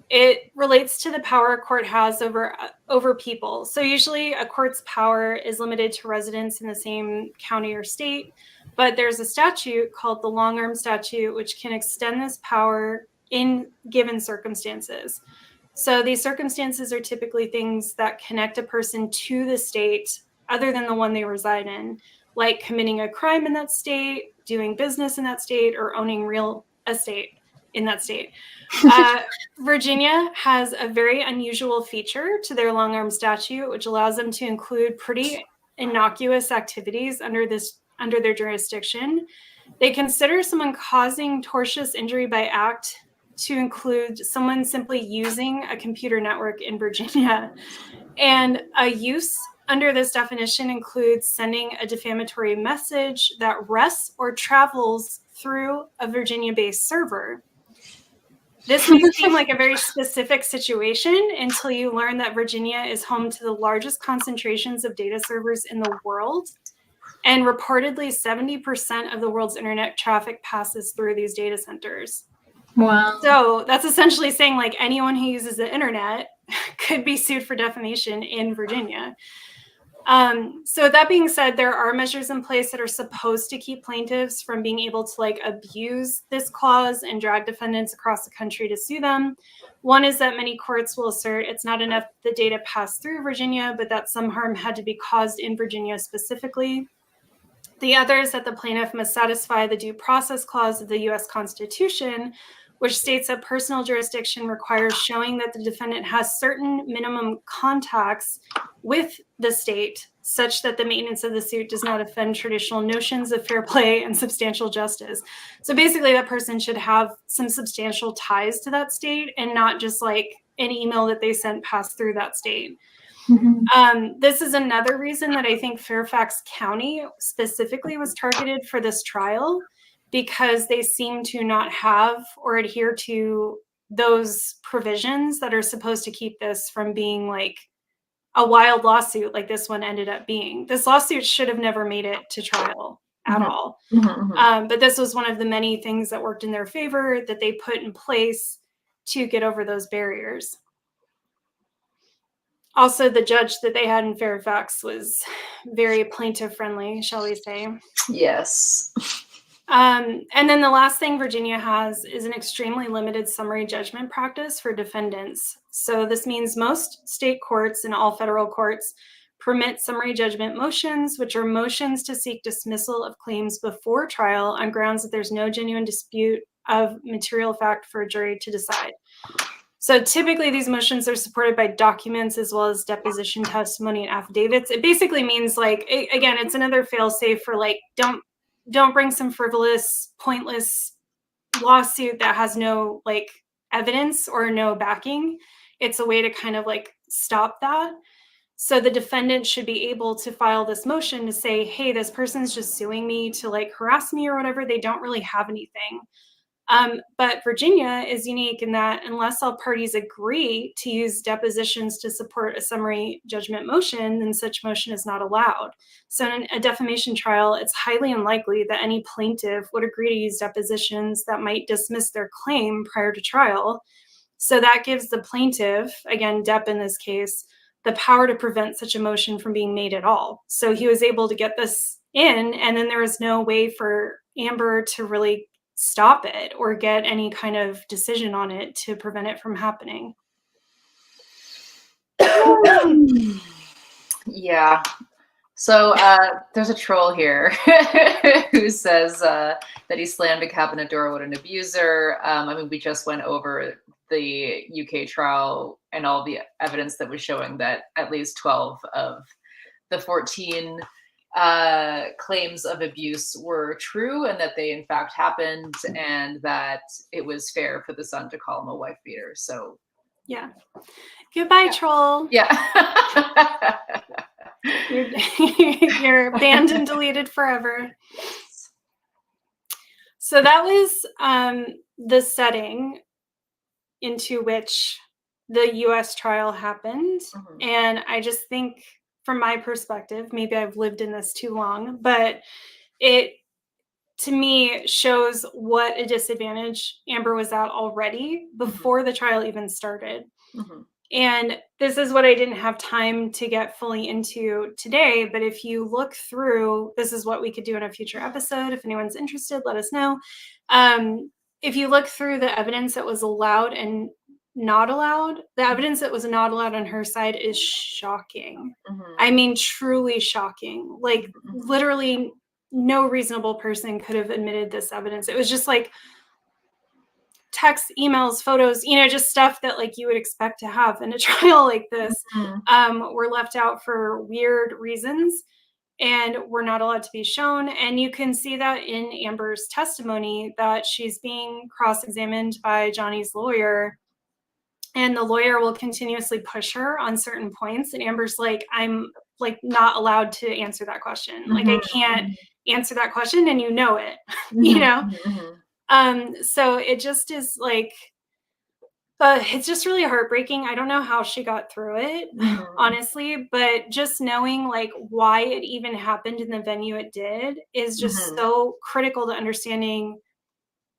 It relates to the power a court has over people. So usually a court's power is limited to residents in the same county or state, but there's a statute called the long-arm statute, which can extend this power in given circumstances. So these circumstances are typically things that connect a person to the state other than the one they reside in, like committing a crime in that state, doing business in that state, or owning real estate in that state. Virginia has a very unusual feature to their long-arm statute, which allows them to include pretty innocuous activities under their jurisdiction. They consider someone causing tortious injury by act to include someone simply using a computer network in Virginia. And a use under this definition includes sending a defamatory message that rests or travels through a Virginia-based server. This may seem like a very specific situation until you learn that Virginia is home to the largest concentrations of data servers in the world. And reportedly 70% of the world's internet traffic passes through these data centers. Wow. So that's essentially saying like anyone who uses the internet could be sued for defamation in Virginia. So with that being said, there are measures in place that are supposed to keep plaintiffs from being able to like abuse this clause and drag defendants across the country to sue them. One is that many courts will assert it's not enough the data passed through Virginia, but that some harm had to be caused in Virginia specifically. The other is that the plaintiff must satisfy the due process clause of the U.S. Constitution, which states that personal jurisdiction requires showing that the defendant has certain minimum contacts with the state, such that the maintenance of the suit does not offend traditional notions of fair play and substantial justice. So basically, that person should have some substantial ties to that state and not just like an email that they sent passed through that state. Mm-hmm. This is another reason that I think Fairfax County specifically was targeted for this trial, because they seem to not have or adhere to those provisions that are supposed to keep this from being like a wild lawsuit like this one ended up being. This lawsuit should have never made it to trial at all. Mm-hmm. But this was one of the many things that worked in their favor that they put in place to get over those barriers. Also, the judge that they had in Fairfax was very plaintiff friendly, shall we say. Yes. And then the last thing Virginia has is an extremely limited summary judgment practice for defendants. So this means most state courts and all federal courts permit summary judgment motions, which are motions to seek dismissal of claims before trial on grounds that there's no genuine dispute of material fact for a jury to decide. So typically these motions are supported by documents as well as deposition testimony and affidavits. It basically means like, again, it's another fail-safe for like, don't bring some frivolous, pointless lawsuit that has no like evidence or no backing. It's a way to kind of like stop that. So the defendant should be able to file this motion to say, hey, this person's just suing me to like harass me or whatever. They don't really have anything. But Virginia is unique in that unless all parties agree to use depositions to support a summary judgment motion, then such motion is not allowed. So in a defamation trial, it's highly unlikely that any plaintiff would agree to use depositions that might dismiss their claim prior to trial. So that gives the plaintiff, again, Depp in this case, the power to prevent such a motion from being made at all. So he was able to get this in, and then there was no way for Amber to really stop it or get any kind of decision on it to prevent it from happening. Yeah. So there's a troll here who says that he slammed a cabinet door with an abuser. I mean, we just went over the UK trial and all the evidence that was showing that at least 12 of the 14 claims of abuse were true and that they in fact happened and that it was fair for the son to call him a wife beater. So yeah. Goodbye, troll. Yeah. You're banned and deleted forever. So that was the setting into which the US trial happened. Mm-hmm. And I just think from my perspective, maybe I've lived in this too long, but it, to me, shows what a disadvantage Amber was at already before the trial even started. Mm-hmm. And this is what I didn't have time to get fully into today, but if you look through, this is what we could do in a future episode. If anyone's interested, let us know. If you look through the evidence that was allowed and not allowed, the evidence that was not allowed on her side is shocking. Mm-hmm. I mean, truly shocking. Like, literally no reasonable person could have admitted this evidence. It was just like texts, emails, photos, you know, just stuff that like you would expect to have in a trial like this, were left out for weird reasons and were not allowed to be shown. And you can see that in Amber's testimony that she's being cross-examined by Johnny's lawyer. And the lawyer will continuously push her on certain points. And Amber's like, I'm like not allowed to answer that question. Mm-hmm. Like I can't answer that question and you know it, you know? Mm-hmm. So it just is like, it's just really heartbreaking. I don't know how she got through it, honestly, but just knowing like why it even happened in the venue it did is just so critical to understanding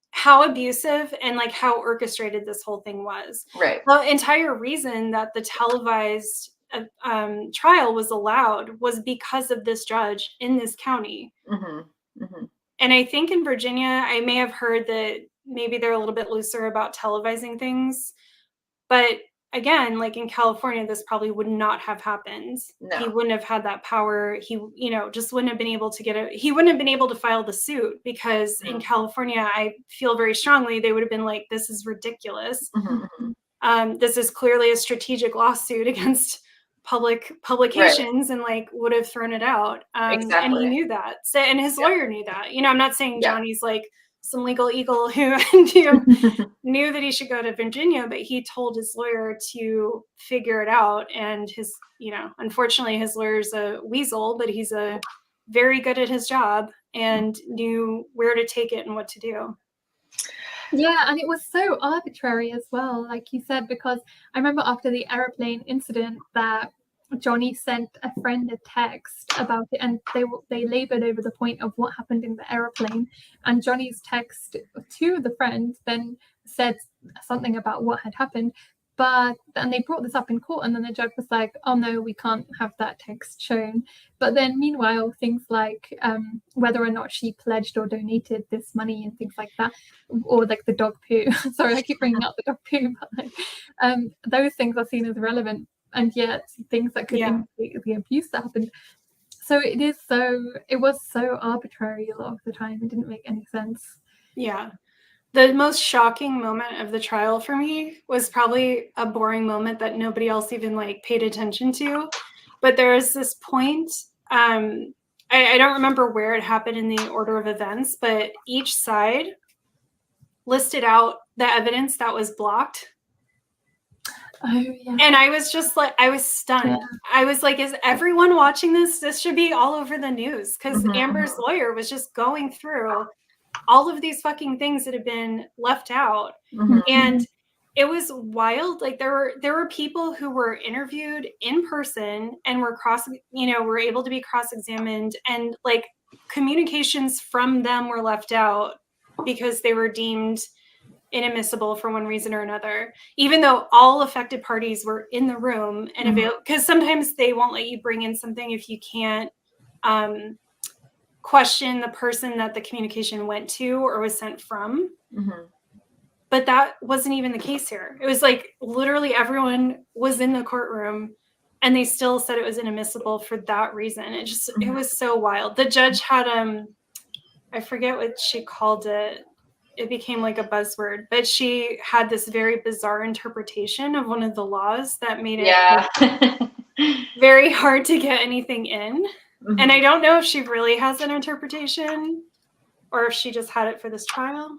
how abusive and like how orchestrated this whole thing was. Right. The entire reason that the televised trial was allowed was because of this judge in this county. And I think in Virginia, I may have heard that maybe they're a little bit looser about televising things. But again, like in California, this probably would not have happened. No. He wouldn't have had that power. He, you know, just wouldn't have been able to he wouldn't have been able to file the suit because in California, I feel very strongly they would have been like, this is ridiculous. This is clearly a strategic lawsuit against public publications, and like would have thrown it out. And he knew that. So, and his lawyer knew that. You know, I'm not saying Johnny's like some legal eagle who knew that he should go to Virginia, but he told his lawyer to figure it out. And his, you know, unfortunately his lawyer's a weasel, but he's very good at his job and knew where to take it and what to do. Yeah, and it was so arbitrary as well, like you said, because I remember after the airplane incident that Johnny sent a friend a text about it, and they labored over the point of what happened in the airplane. And Johnny's text to the friend then said something about what had happened. But then they brought this up in court, and then the judge was like, oh no, we can't have that text shown. But then meanwhile, things like whether or not she pledged or donated this money and things like that, or like the dog poo. Sorry, I keep bringing up the dog poo, but like, those things are seen as relevant, and yet things that could indicate the abuse that happened. So it was so arbitrary a lot of the time. It didn't make any sense. Yeah. The most shocking moment of the trial for me was probably a boring moment that nobody else even like paid attention to. But there was this point, I don't remember where it happened in the order of events, but each side listed out the evidence that was blocked. Oh, yeah. And I was just like, I was stunned. Yeah. I was like, is everyone watching this? This should be all over the news, because Amber's lawyer was just going through all of these fucking things that have been left out. And it was wild. Like there were people who were interviewed in person and were were able to be cross-examined, and like communications from them were left out because they were deemed inadmissible for one reason or another, even though all affected parties were in the room and available, because sometimes they won't let you bring in something if you can't question the person that the communication went to or was sent from. But that wasn't even the case here. It was like literally everyone was in the courtroom and they still said it was inadmissible for that reason. It was so wild. The judge had I forget what she called it. It became like a buzzword, but she had this very bizarre interpretation of one of the laws that made it very hard to get anything in. And I don't know if she really has an interpretation or if she just had it for this trial.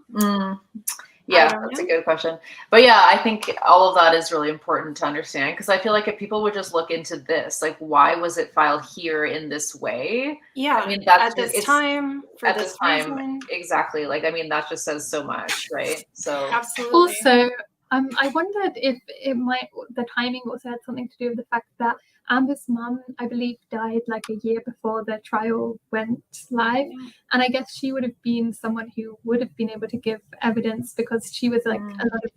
Yeah, that's a good question. But yeah, I think all of that is really important to understand, because I feel like if people would just look into this, like, why was it filed here in this way? Yeah, I mean, that's at this time, for this reason. Exactly. Like, I mean, that just says so much, right? So absolutely. Also, I wondered if the timing also had something to do with the fact that Amber's mum, I believe, died like a year before the trial went live. And I guess she would have been someone who would have been able to give evidence, because she was like a lot of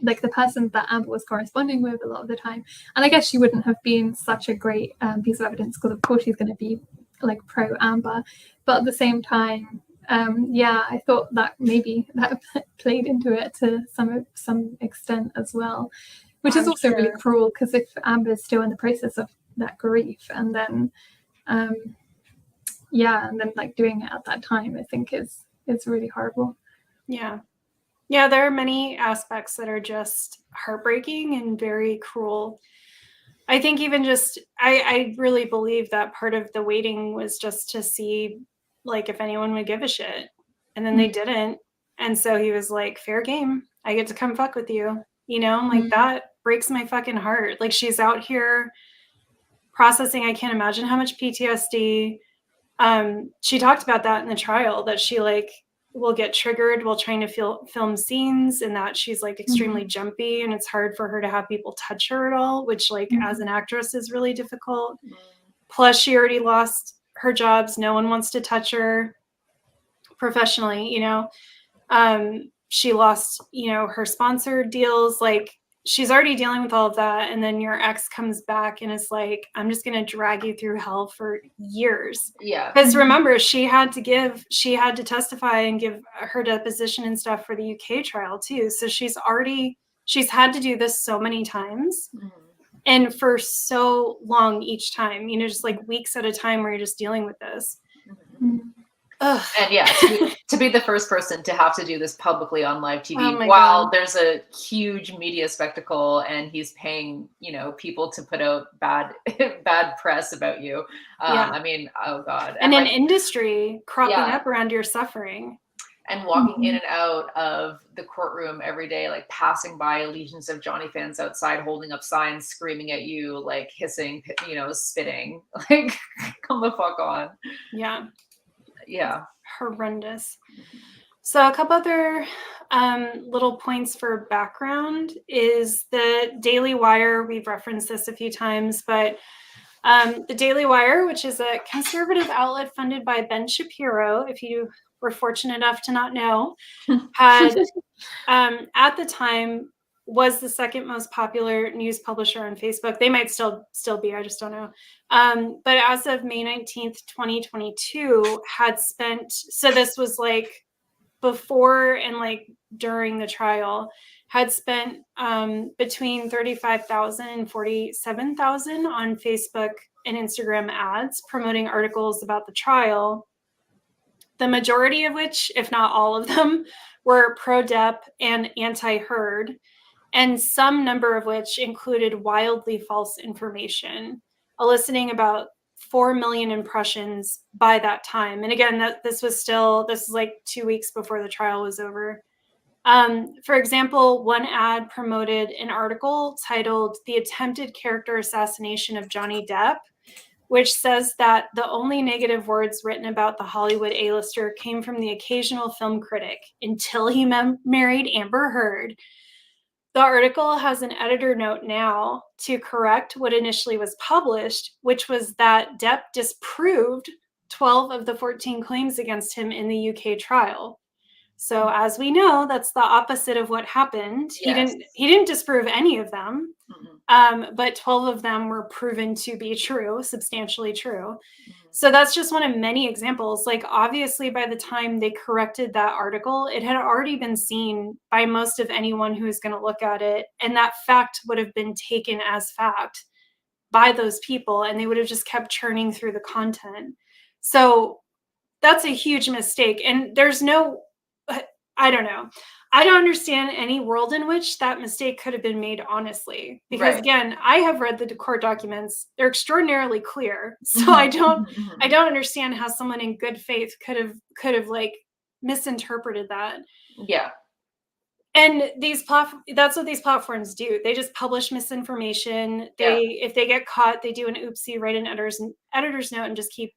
like the person that Amber was corresponding with a lot of the time. And I guess she wouldn't have been such a great piece of evidence, because of course she's going to be like pro Amber. But at the same time, I thought that maybe that played into it to some extent as well, which is also really cruel, because if Amber's still in the process of that grief, and then like doing it at that time, I think is really horrible. Yeah, there are many aspects that are just heartbreaking and very cruel. I think even just I really believe that part of the waiting was just to see like if anyone would give a shit, and then they didn't, and so he was like, fair game, I get to come fuck with you, I'm like, that breaks my fucking heart. Like, she's out here processing, I can't imagine how much PTSD. She talked about that in the trial, that she like will get triggered while trying to film scenes, and that she's like extremely jumpy, and it's hard for her to have people touch her at all, which like as an actress is really difficult. Plus she already lost her jobs. No one wants to touch her professionally, she lost, her sponsored deals. Like, she's already dealing with all of that. And then your ex comes back and is like, I'm just going to drag you through hell for years. Yeah. Because remember, she had to testify and give her deposition and stuff for the UK trial too. So she's had to do this so many times. And for so long each time, just like weeks at a time where you're just dealing with this. And yeah, to be the first person to have to do this publicly on live TV while there's a huge media spectacle, and he's paying, people to put out bad press about you. I mean, oh God. And an industry cropping up around your suffering. And walking in and out of the courtroom every day, like passing by legions of Johnny fans outside, holding up signs, screaming at you, like hissing, spitting, like, come the fuck on. Yeah. Horrendous. So a couple other little points for background is the Daily Wire. We've referenced this a few times, but the Daily Wire, which is a conservative outlet funded by Ben Shapiro, if you we're fortunate enough to not know, had at the time was the second most popular news publisher on Facebook. They might still be, I just don't know. But as of May 19th, 2022, had spent, so this was like before and like during the trial, had spent between 35,000 and 47,000 on Facebook and Instagram ads promoting articles about the trial, the majority of which, if not all of them, were pro-Depp and anti-Heard, and some number of which included wildly false information, eliciting about 4 million impressions by that time. And again, this was like 2 weeks before the trial was over. For example, one ad promoted an article titled "The Attempted Character Assassination of Johnny Depp," which says that the only negative words written about the Hollywood A-lister came from the occasional film critic until he married Amber Heard. The article has an editor note now to correct what initially was published, which was that Depp disproved 12 of the 14 claims against him in the UK trial. So as we know, that's the opposite of what happened. Yes. He didn't disprove any of them, but 12 of them were proven to be true, substantially true. So that's just one of many examples. Like, obviously, by the time they corrected that article, it had already been seen by most of anyone who was going to look at it. And that fact would have been taken as fact by those people, and they would have just kept churning through the content. So that's a huge mistake. And there's no, I don't know. I don't understand any world in which that mistake could have been made honestly. Because again, I have read the court documents. They're extraordinarily clear. So I don't understand how someone in good faith could have like misinterpreted that. Yeah. And that's what these platforms do. They just publish misinformation. If they get caught, they do an oopsie, write an editor's note, and just keep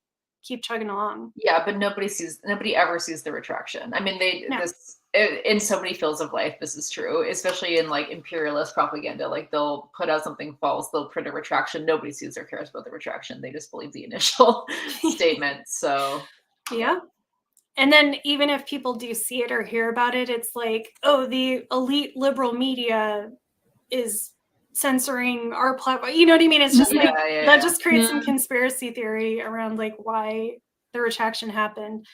chugging along. Yeah, but nobody ever sees the retraction. I mean, in so many fields of life, this is true, especially in like imperialist propaganda. Like, they'll put out something false, they'll print a retraction. Nobody sees or cares about the retraction. They just believe the initial statement. So yeah. And then even if people do see it or hear about it, it's like, oh, the elite liberal media is censoring our platform. You know what I mean? It's just that just creates some conspiracy theory around like why the retraction happened.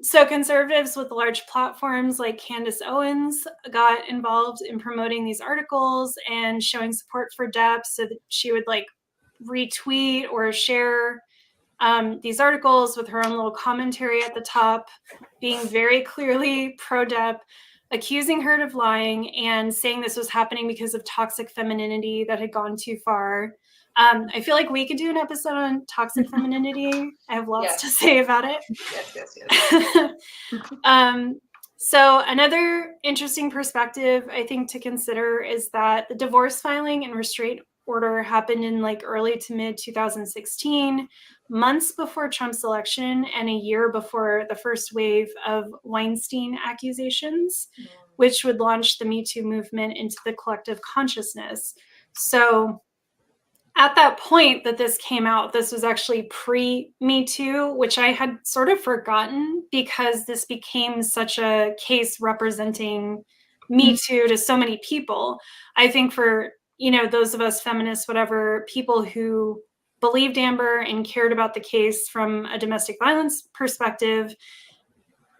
So conservatives with large platforms like Candace Owens got involved in promoting these articles and showing support for Depp, so that she would like retweet or share these articles with her own little commentary at the top, being very clearly pro-Depp, accusing her of lying and saying this was happening because of toxic femininity that had gone too far. I feel like we could do an episode on toxic femininity. I have lots to say about it. Yes. So another interesting perspective I think to consider is that the divorce filing and restraint order happened in like early to mid 2016, months before Trump's election and a year before the first wave of Weinstein accusations, which would launch the Me Too movement into the collective consciousness. So at that point that this came out, this was actually pre-Me Too, which I had sort of forgotten because this became such a case representing Me Too to so many people. I think for, those of us feminists, whatever, people who believed Amber and cared about the case from a domestic violence perspective,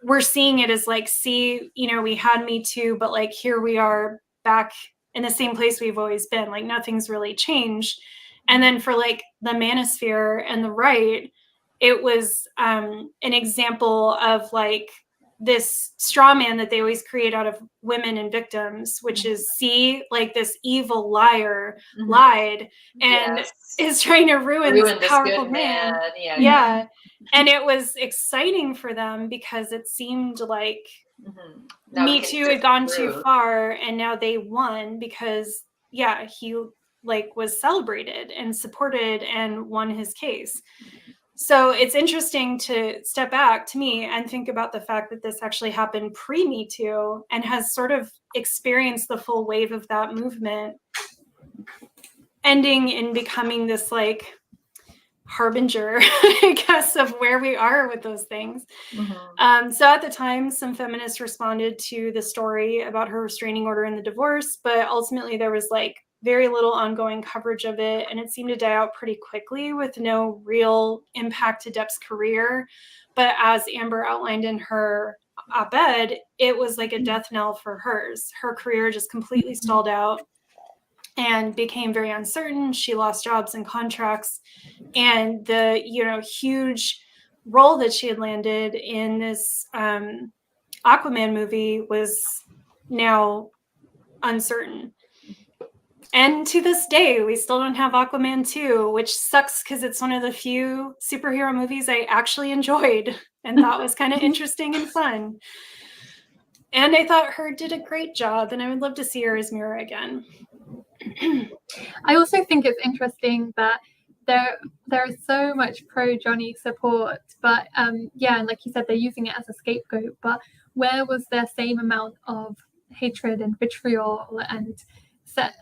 we're seeing it as like, see, we had Me Too, but like here we are back in the same place we've always been. Like nothing's really changed. And then for like the manosphere and the right, it was an example of like this straw man that they always create out of women and victims, which is, see, like this evil liar lied and is trying to ruin this powerful man. Yeah. And it was exciting for them because it seemed like Me Too had gone too far and now they won because, he like was celebrated and supported and won his case. So it's interesting to step back to me and think about the fact that this actually happened pre-Me Too and has sort of experienced the full wave of that movement, ending in becoming this like harbinger, I guess, of where we are with those things. So at the time, some feminists responded to the story about her restraining order and the divorce, but ultimately there was like very little ongoing coverage of it, and it seemed to die out pretty quickly with no real impact to Depp's career. But as Amber outlined in her op-ed, it was like a death knell for hers. Her career just completely stalled out and became very uncertain. She lost jobs and contracts, and the huge role that she had landed in this Aquaman movie was now uncertain. And to this day, we still don't have Aquaman 2, which sucks because it's one of the few superhero movies I actually enjoyed and thought was kind of interesting and fun. And I thought her did a great job, and I would love to see her as Mira again. I also think it's interesting that there is so much pro Johnny support, but yeah, like you said, they're using it as a scapegoat. But where was their same amount of hatred and vitriol and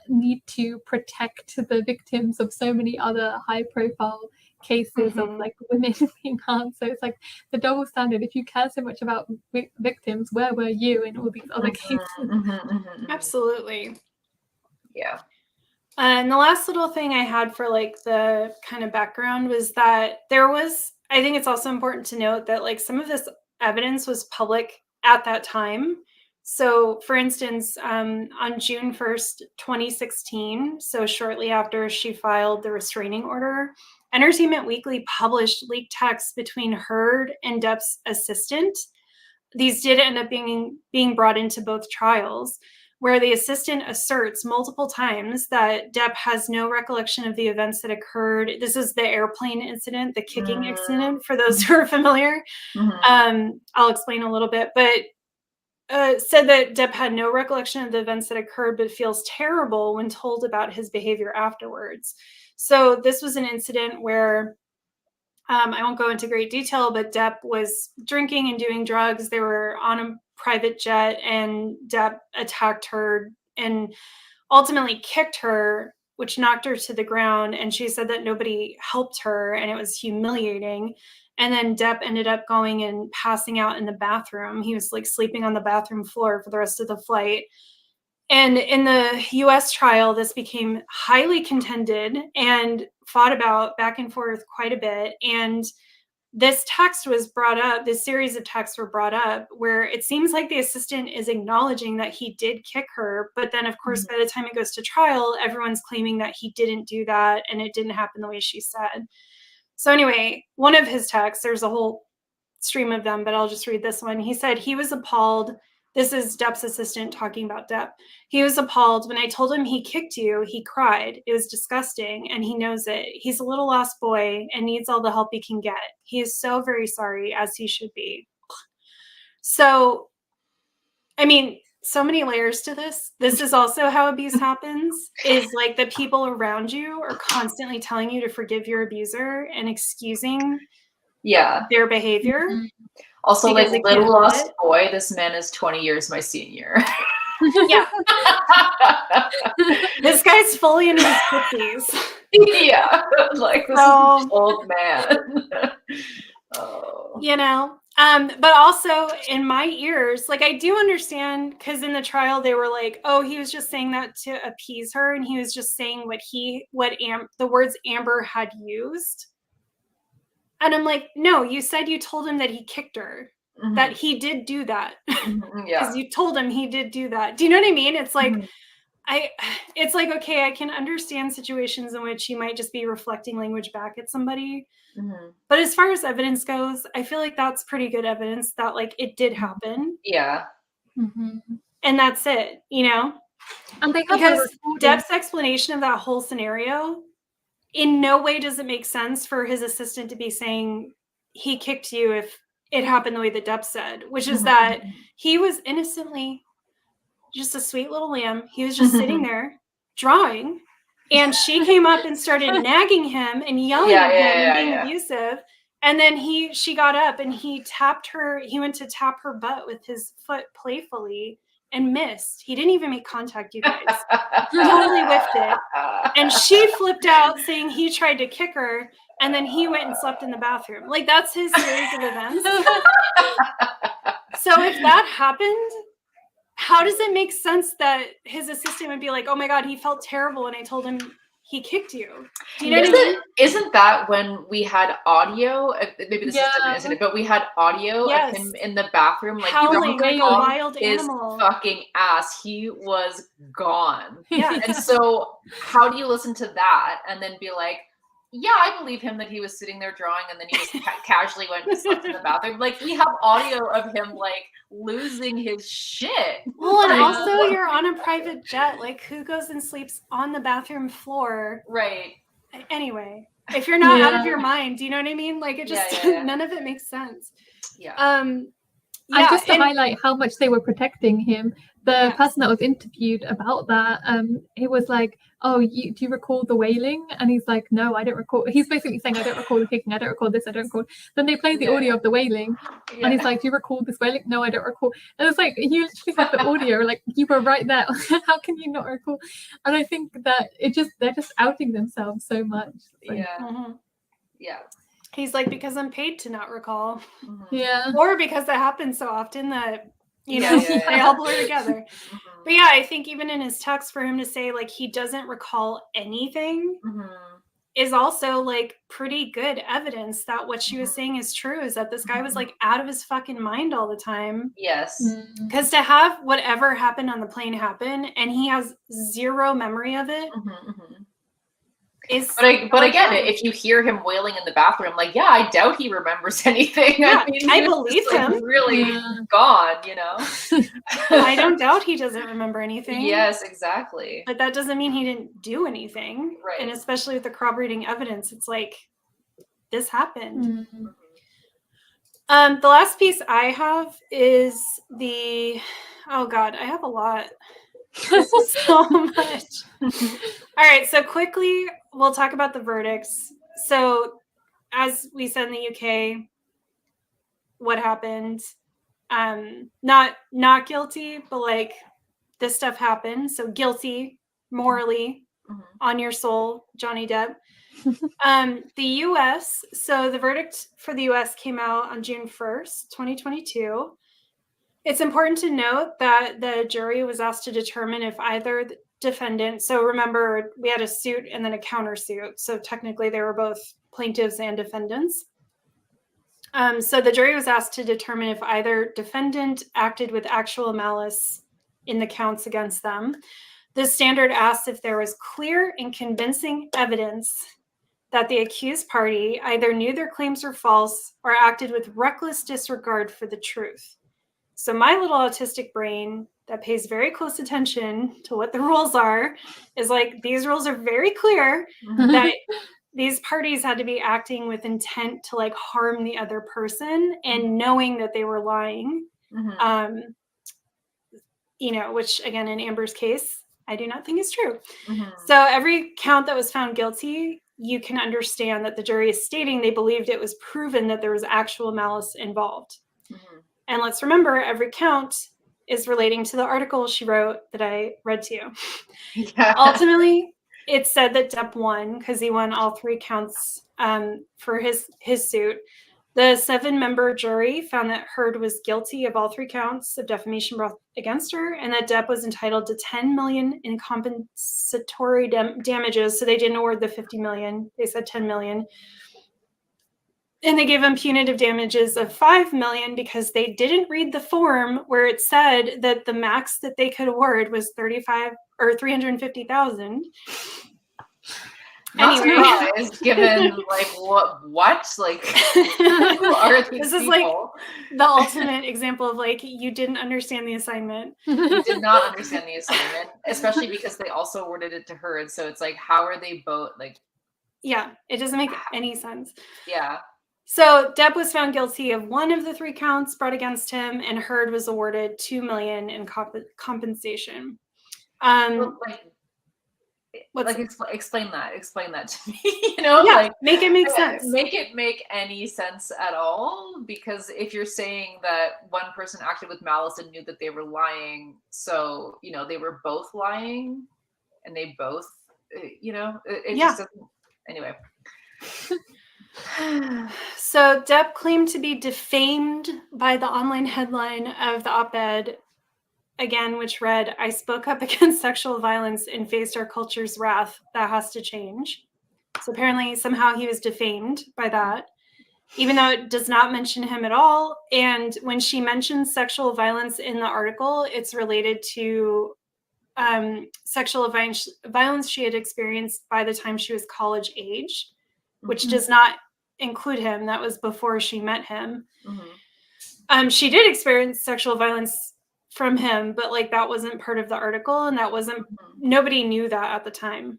need to protect the victims of so many other high-profile cases of like women being harmed? So it's like the double standard. If you care so much about victims, where were you in all these other cases? Absolutely. Yeah. And the last little thing I had for like the kind of background was that I think it's also important to note that like some of this evidence was public at that time. So for instance, on June 1st, 2016, so shortly after she filed the restraining order, Entertainment Weekly published leaked texts between her and Depp's assistant. These did end up being brought into both trials, where the assistant asserts multiple times that Depp has no recollection of the events that occurred. This is the airplane incident, the kicking incident, for those who are familiar. I'll explain a little bit, but said that Depp had no recollection of the events that occurred, but feels terrible when told about his behavior afterwards. So this was an incident where I won't go into great detail, but Depp was drinking and doing drugs. They were on a private jet, and Depp attacked her and ultimately kicked her, which knocked her to the ground. And she said that nobody helped her, and it was humiliating. And then Depp ended up going and passing out in the bathroom. He was like sleeping on the bathroom floor for the rest of the flight. And in the US trial, this became highly contended and fought about back and forth quite a bit. And this text was brought up, this series of texts were brought up, where it seems like the assistant is acknowledging that he did kick her. But then, of course, by the time it goes to trial, everyone's claiming that he didn't do that and it didn't happen the way she said. So anyway, one of his texts, there's a whole stream of them, but I'll just read this one. He said he was appalled. This is Depp's assistant talking about Depp. He was appalled. When I told him he kicked you, he cried. It was disgusting, and he knows it. He's a little lost boy and needs all the help he can get. He is so very sorry, as he should be. So, I mean, so many layers to this. This is also how abuse happens, is like the people around you are constantly telling you to forgive your abuser and excusing their behavior. Also, like, little lost boy, this man is 20 years my senior. Yeah. This guy's fully in his 50s. Yeah. Like, this is an old man. You know, but also in my ears, like, I do understand, because in the trial they were like, oh, he was just saying that to appease her, and he was just saying the words Amber had used. And I'm like, no, you said you told him that he kicked her, that he did do that. Because you told him he did do that. Do you know what I mean? It's like, it's like, okay, I can understand situations in which you might just be reflecting language back at somebody. But as far as evidence goes, I feel like that's pretty good evidence that, like, it did happen. Yeah. And that's it, you know? And because Depp's explanation of that whole scenario, in no way does it make sense for his assistant to be saying he kicked you if it happened the way that Depp said, which is that he was innocently just a sweet little lamb. He was just sitting there drawing, and she came up and started nagging him and yelling at him and being abusive. And then she got up and he went to tap her butt with his foot playfully and missed. He didn't even make contact, you guys. Totally whiffed it. And she flipped out saying he tried to kick her. and then he went and slept in the bathroom. Like, that's his series of events. So if that happened, how does it make sense that his assistant would be like, oh my God, he felt terrible and I told him he kicked you? Do you know what I mean? Isn't that when we had audio? Maybe this Yeah. isn't it? But we had audio Yes. of him in the bathroom, like Howling like a drunk wild his animal. fucking ass. He was gone. Yeah. And so, how do you listen to that and then be like, yeah, I believe him that he was sitting there drawing and then he just casually went and slept in the bathroom. Like, we have audio of him like losing his shit. Well, and Yeah. also you're on a private jet. Like, who goes and sleeps on the bathroom floor? Right. Anyway, if you're not out of Yeah. your mind, do you know what I mean? Like, it just Yeah. none of it makes sense. Yeah. And just to highlight how much they were protecting him, the person that was interviewed about that, he was like, oh, do you recall the wailing? And he's like, no, I don't recall. He's basically saying, I don't recall the kicking, I don't recall this, I don't recall. Then they play the audio of the wailing, and he's like, do you recall this wailing? No, I don't recall. And it's like, you literally have the audio, like, you were right there. How can you not recall? And I think that they're just outing themselves so much. Like, Yeah. He's like, because I'm paid to not recall. Yeah. Or because that happens so often that, you know, they all blur together. But yeah, I think even in his text, for him to say like he doesn't recall anything is also like pretty good evidence that what she was saying is true, is that this guy was like out of his fucking mind all the time. Yes. Because to have whatever happened on the plane happen and he has zero memory of it. But again, if you hear him wailing in the bathroom, like, yeah, I doubt he remembers anything. Yeah, I mean, I he was believe just, like, him. really gone, you know? I don't doubt he doesn't remember anything. Yes, exactly. But that doesn't mean he didn't do anything. Right. And especially with the corroborating evidence, it's like, this happened. The last piece I have is oh God, I have a lot. This is so much. All right, so quickly, we'll talk about the verdicts. So, as we said in the UK, what happened? Not guilty, but like this stuff happened. So guilty, morally, on your soul, Johnny Depp. The US, so the verdict for the US came out on June 1st, 2022. It's important to note that the jury was asked to determine if either defendant, so remember, we had a suit and then a countersuit. So technically they were both plaintiffs and defendants. So the jury was asked to determine if either defendant acted with actual malice in the counts against them. The standard asked if there was clear and convincing evidence that the accused party either knew their claims were false or acted with reckless disregard for the truth. So my little autistic brain that pays very close attention to what the rules are is like, these rules are very clear that these parties had to be acting with intent to like harm the other person and knowing that they were lying. You know, which again, in Amber's case, I do not think is true. So every count that was found guilty, you can understand that the jury is stating they believed it was proven that there was actual malice involved. And let's remember, every count is relating to the article she wrote that I read to you. Ultimately, it said that Depp won because he won all three counts for his suit. The 7-member jury found that Heard was guilty of all three counts of defamation brought against her, and that Depp was entitled to $10 million in compensatory damages. So they didn't award the $50 million; they said $10 million. And they gave him punitive damages of $5 million because they didn't read the form where it said that the max that they could award was $350,000. Not Anyway. surprised, given like what like who are these This is people? like the ultimate example of like, you didn't understand the assignment. You did not understand the assignment, especially because they also awarded it to her, and so it's like, how are they both like? Yeah, it doesn't make any sense. Yeah. So Depp was found guilty of one of the three counts brought against him, and Heard was awarded $2 million in compensation. Explain that to me. You know, yeah, like make it make sense. Make it make any sense at all. Because if you're saying that one person acted with malice and knew that they were lying, so you know they were both lying, and they both, you know, it just doesn't. Anyway. So Depp claimed to be defamed by the online headline of the op-ed, again, which read, "I spoke up against sexual violence and faced our culture's wrath. That has to change." So apparently somehow he was defamed by that, even though it does not mention him at all. And when she mentions sexual violence in the article, it's related to sexual violence she had experienced by the time she was college age, which does not include him. That was before she met him. She did experience sexual violence from him, but like that wasn't part of the article, and that wasn't, nobody knew that at the time.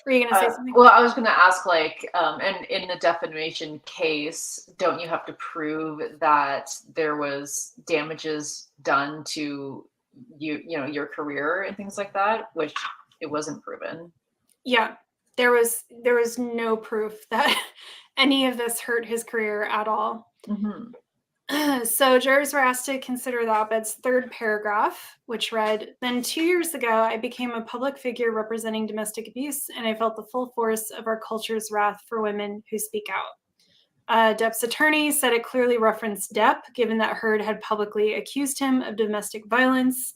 Were you gonna say something? Well, I was gonna ask, like, and in the defamation case, don't you have to prove that there was damages done to you know, your career and things like that, which it wasn't proven. Yeah, there was no proof that any of this hurt his career at all. So jurors were asked to consider the op-ed's third paragraph, which read, "Then 2 years ago, I became a public figure representing domestic abuse, and I felt the full force of our culture's wrath for women who speak out." Depp's attorney said it clearly referenced Depp, given that Heard had publicly accused him of domestic violence.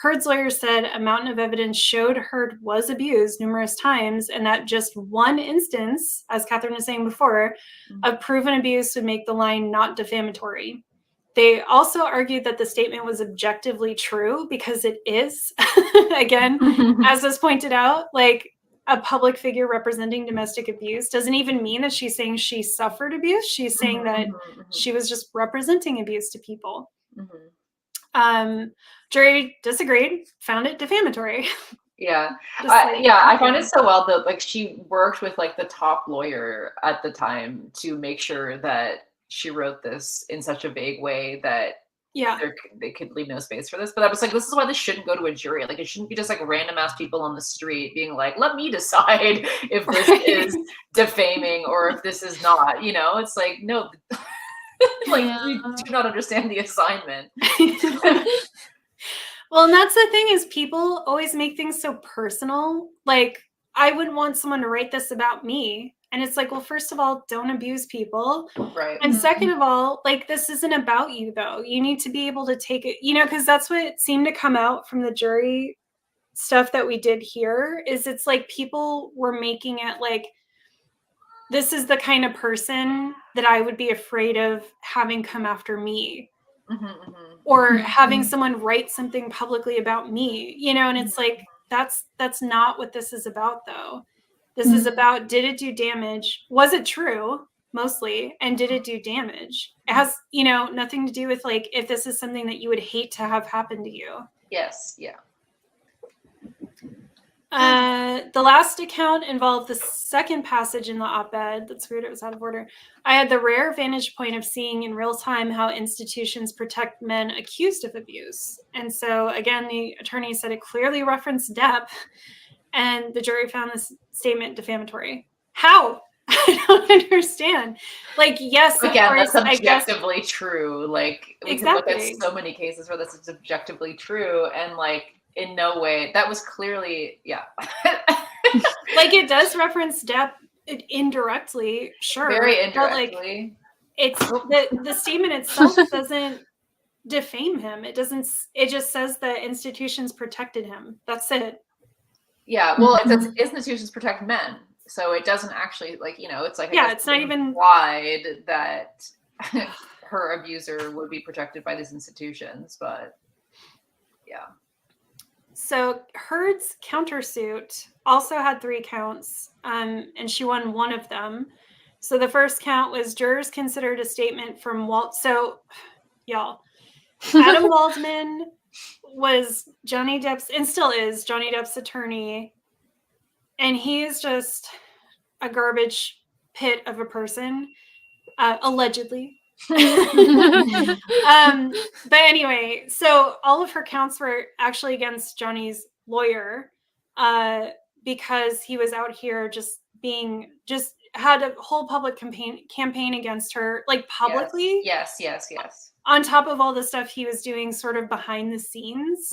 Heard's lawyer said a mountain of evidence showed Heard was abused numerous times, and that just one instance, as Catherine was saying before, of proven abuse would make the line not defamatory. They also argued that the statement was objectively true, because it is. Again, as was pointed out, like, a public figure representing domestic abuse doesn't even mean that she's saying she suffered abuse. She's saying that she was just representing abuse to people. Jury disagreed, found it defamatory. Yeah. Like, I find it so well that, like, she worked with, like, the top lawyer at the time to make sure that she wrote this in such a vague way that they could leave no space for this. But I was like, this is why this shouldn't go to a jury. Like, it shouldn't be just like random ass people on the street being like, let me decide if this is defaming or if this is not, you know? It's like, no, like, we do not understand the assignment. Well, and that's the thing, is people always make things so personal. Like, I wouldn't want someone to write this about me. And it's like, well, first of all, don't abuse people. Right. And second of all, like, this isn't about you, though. You need to be able to take it, you know, because that's what seemed to come out from the jury stuff that we did here, is it's like people were making it like, this is the kind of person that I would be afraid of having come after me. Or having someone write something publicly about me, you know, and it's like, that's not what this is about, though. This is about, did it do damage? Was it true? Mostly. And did it do damage? It has, you know, nothing to do with, like, if this is something that you would hate to have happen to you. Yes. Yeah. The last account involved the second passage in the op-ed. That's weird, it was out of order. I had the rare vantage point of seeing in real time how institutions protect men accused of abuse. And so, again, the attorney said it clearly referenced Depp, and the jury found this statement defamatory. How? I don't understand. Like, yes, again, of course, that's objectively true. Like, we can look at Exactly. so many cases where this is objectively true, and, like, in no way, that was clearly, like, it does reference Depp indirectly, sure. Very But, like, indirectly. it's the statement itself doesn't defame him. It doesn't. It just says that institutions protected him. That's it. Yeah, well, it says institutions protect men, so it doesn't actually, like, you know, it's like, Yeah, it's not even implied that her abuser would be protected by these institutions, but yeah. So Heard's countersuit also had 3 counts, and she won one of them. So the first count was jurors considered a statement from So, y'all, Adam Waldman was Johnny Depp's, and still is, Johnny Depp's attorney, and he is just a garbage pit of a person, allegedly. But anyway, so all of her counts were actually against Johnny's lawyer, because he was out here just had a whole public campaign against her, like, publicly. Yes. On top of all the stuff he was doing sort of behind the scenes,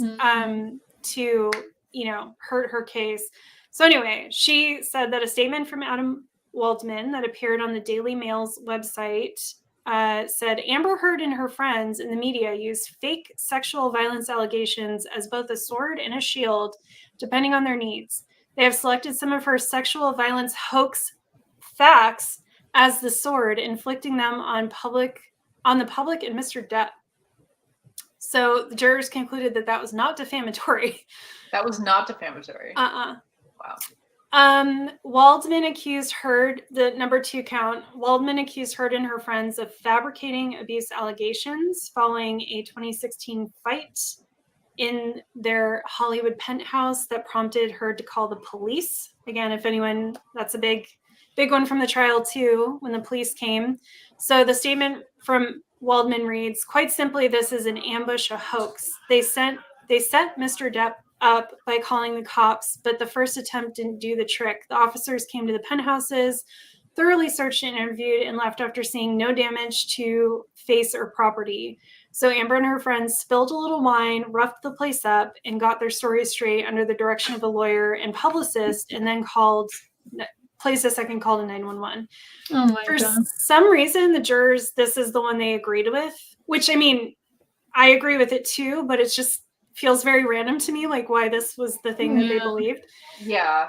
to, you know, hurt her case. So anyway, she said that a statement from Adam Waldman that appeared on the Daily Mail's website said Amber Heard and her friends in the media used fake sexual violence allegations as both a sword and a shield, depending on their needs. They have selected some of her sexual violence hoax facts as the sword, inflicting them on the public and Mr. Depp. So the jurors concluded that that was not defamatory. That was not defamatory. Wow. Waldman accused Heard, the number 2 count, Waldman accused Heard and her friends of fabricating abuse allegations following a 2016 fight in their Hollywood penthouse that prompted Heard to call the police. Again, if anyone, that's a big one from the trial too, when the police came. So the statement from Waldman reads, quite simply, this is an ambush, a hoax. They set Mr. Depp up by calling the cops, but the first attempt didn't do the trick. The officers came to the penthouses, thoroughly searched and interviewed, and left after seeing no damage to face or property. So Amber and her friends spilled a little wine, roughed the place up, and got their story straight under the direction of a lawyer and publicist, and then placed a second call to 911. Oh my For God. some reason, the jurors, this is the one they agreed with, which, I mean, I agree with it too, but it just feels very random to me, like why this was the thing that they believed. Yeah.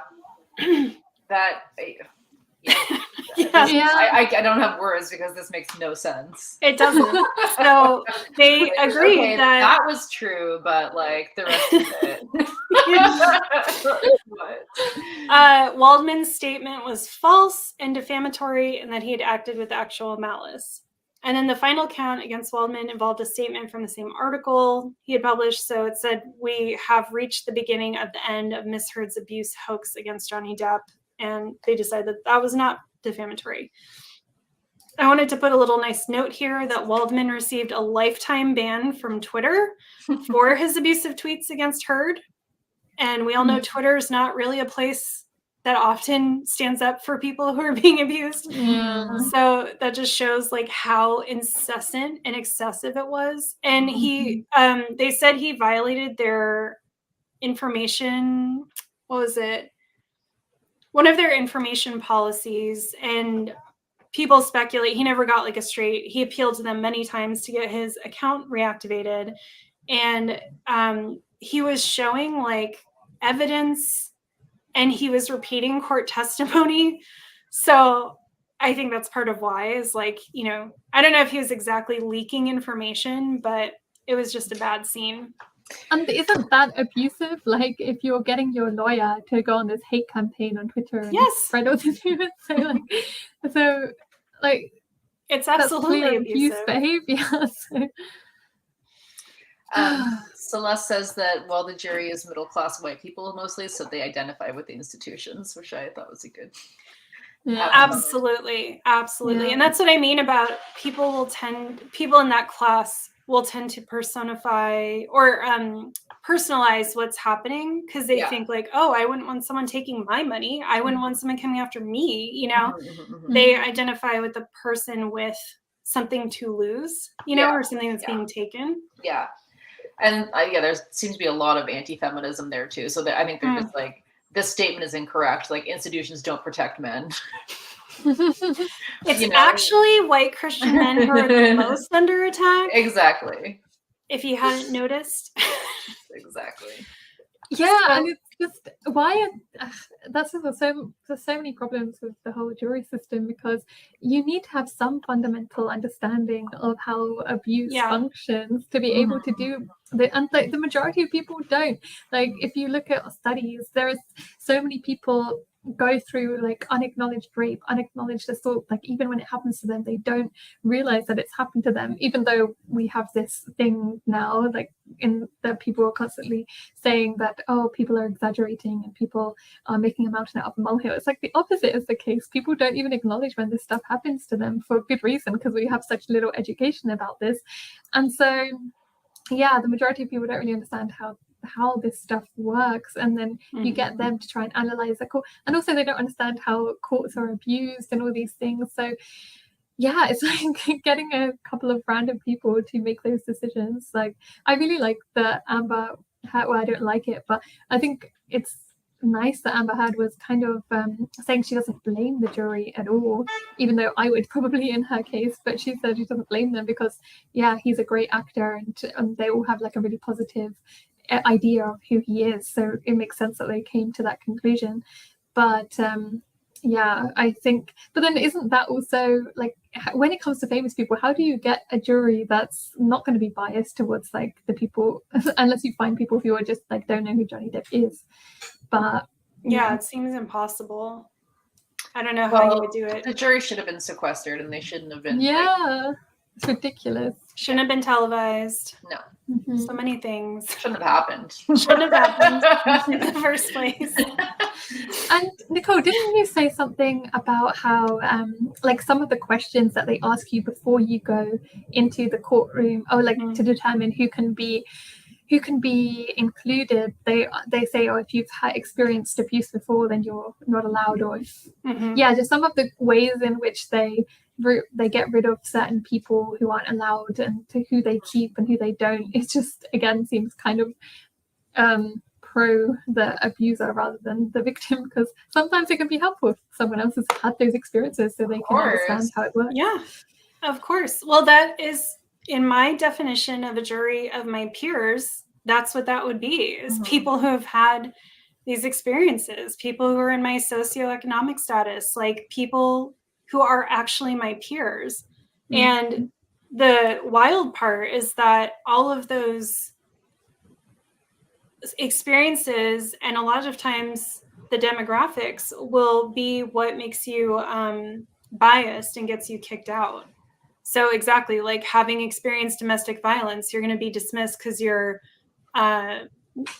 That... Yeah. I don't have words because this makes no sense. It doesn't. So they agreed that was true, but like the rest of it. What? Waldman's statement was false and defamatory, and that he had acted with actual malice. And then the final count against Waldman involved a statement from the same article he had published. So it said, we have reached the beginning of the end of Miss Heard's abuse hoax against Johnny Depp. And they decided that that was not defamatory. I wanted to put a little nice note here that Waldman received a lifetime ban from Twitter for his abusive tweets against Heard. And we all know Twitter is not really a place that often stands up for people who are being abused. Yeah. So that just shows like how incessant and excessive it was. And they said he violated their information. What was it? One of their information policies, and people speculate he never got like he appealed to them many times to get his account reactivated. And he was showing like evidence and he was repeating court testimony. So I think that's part of why is like, you know, I don't know if he was exactly leaking information, but it was just a bad scene. And isn't that abusive? Like, if you're getting your lawyer to go on this hate campaign on Twitter and spread all these rumors, so it's absolutely abuse behavior. Celeste says that the jury is middle-class white people mostly, so they identify with the institutions, which I thought was a good. Yeah, absolutely. Yeah. And that's what I mean about people in that class will tend to personify or personalize what's happening because they think like, oh, I wouldn't want someone taking my money. I wouldn't want someone coming after me. You know, they identify with the person with something to lose, you know, or something that's being taken. Yeah. And there seems to be a lot of anti-feminism there too. So I think they're just like, this statement is incorrect. Like institutions don't protect men. It's actually white Christian men who are the most under attack. Exactly. If you hadn't noticed. Exactly. Yeah, and it's just why there's so many problems with the whole jury system because you need to have some fundamental understanding of how abuse functions to be able to do the majority of people don't. Like if you look at studies, there is so many people go through like unacknowledged rape, unacknowledged assault, like even when it happens to them they don't realize that it's happened to them, even though we have this thing now like in that people are constantly saying that people are exaggerating and people are making a mountain out of a molehill. It's like the opposite is the case. People don't even acknowledge when this stuff happens to them for good reason because we have such little education about this. And so the majority of people don't really understand how this stuff works, and then you get them to try and analyze the court, and also they don't understand how courts are abused and all these things. So it's like getting a couple of random people to make those decisions. Like I really like the Amber I don't like it, but I think it's nice that Amber Heard was kind of saying she doesn't blame the jury at all, even though I would probably in her case, but she said she doesn't blame them because, yeah, he's a great actor and they all have like a really positive idea of who he is. So it makes sense that they came to that conclusion. But yeah, I think, but then isn't that also like, when it comes to famous people, how do you get a jury that's not going to be biased towards like the people, unless you find people who are just like don't know who Johnny Depp is? But yeah, it seems impossible. I don't know how you would do it. The jury should have been sequestered, and they shouldn't have been. Yeah, it's ridiculous. Shouldn't have been televised. No. Mm-hmm. So many things. Shouldn't have happened. Shouldn't have happened in the first place. And Nicole, didn't you say something about how like some of the questions that they ask you before you go into the courtroom, or like to determine who can be included, they say, oh, if you've experienced abuse before, then you're not allowed, or yeah, just some of the ways in which they get rid of certain people who aren't allowed, and to who they keep and who they don't. It just again seems kind of pro the abuser rather than the victim, because sometimes it can be helpful if someone else has had those experiences so they can understand how it works. Yeah, of course. Well, that is, in my definition of a jury of my peers, that's what that would be, is people who have had these experiences, people who are in my socioeconomic status, like people who are actually my peers. And the wild part is that all of those experiences, and a lot of times the demographics, will be what makes you biased and gets you kicked out. So exactly, like having experienced domestic violence, you're going to be dismissed because you're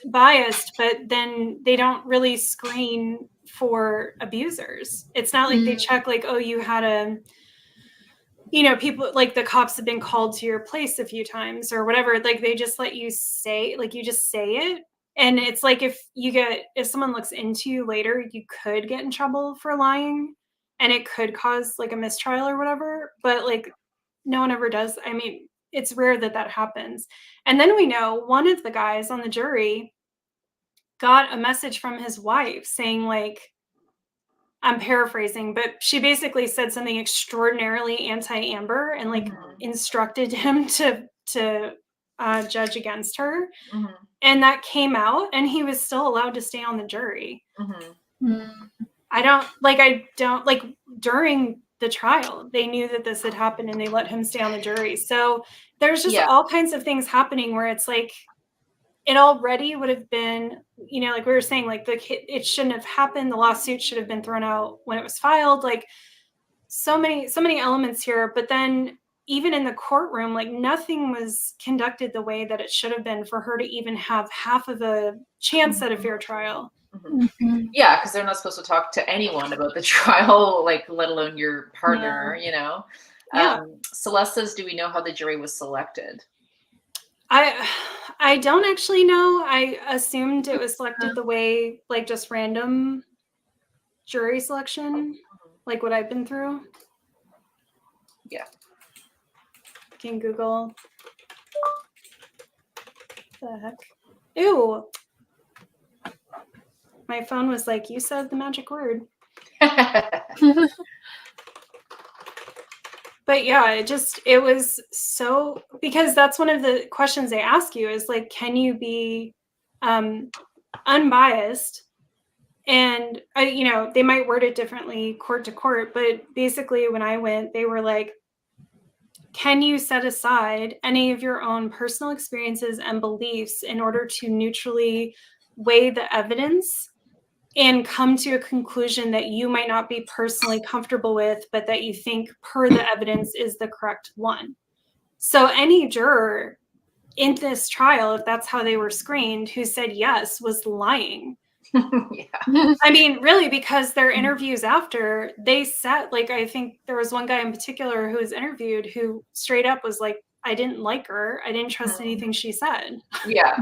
biased, but then they don't really screen for abusers. It's not like they check like, oh, you had a, you know, people like the cops have been called to your place a few times or whatever. Like they just let you say, like you just say it. And it's like if someone looks into you later, you could get in trouble for lying, and it could cause like a mistrial or whatever. But like no one ever does. I mean, it's rare that happens. And then we know one of the guys on the jury got a message from his wife saying, like, I'm paraphrasing, but she basically said something extraordinarily anti-Amber and like instructed him to judge against her. And that came out, and he was still allowed to stay on the jury. I don't like during the trial, they knew that this had happened and they let him stay on the jury. So there's just all kinds of things happening where it's like, it already would have been, you know, like we were saying, like it shouldn't have happened. The lawsuit should have been thrown out when it was filed. Like so many elements here. But then even in the courtroom, like nothing was conducted the way that it should have been for her to even have half of a chance at a fair trial. Yeah, because they're not supposed to talk to anyone about the trial, like let alone your partner, you know. Celeste says, do we know how the jury was selected? I don't actually know. I assumed it was selected the way, like just random jury selection, like what I've been through. Yeah. Can Google. The heck? Ew. My phone was like, you said the magic word. But yeah, it was so, because that's one of the questions they ask you is like, can you be unbiased? And, you know, they might word it differently court to court, but basically when I went, they were like, can you set aside any of your own personal experiences and beliefs in order to neutrally weigh the evidence and come to a conclusion that you might not be personally comfortable with, but that you think per the evidence is the correct one? So any juror in this trial, if that's how they were screened, who said yes, was lying. I mean, really, because their interviews after, they said, like, I think there was one guy in particular who was interviewed who straight up was like, I didn't like her. I didn't trust anything she said. Yeah.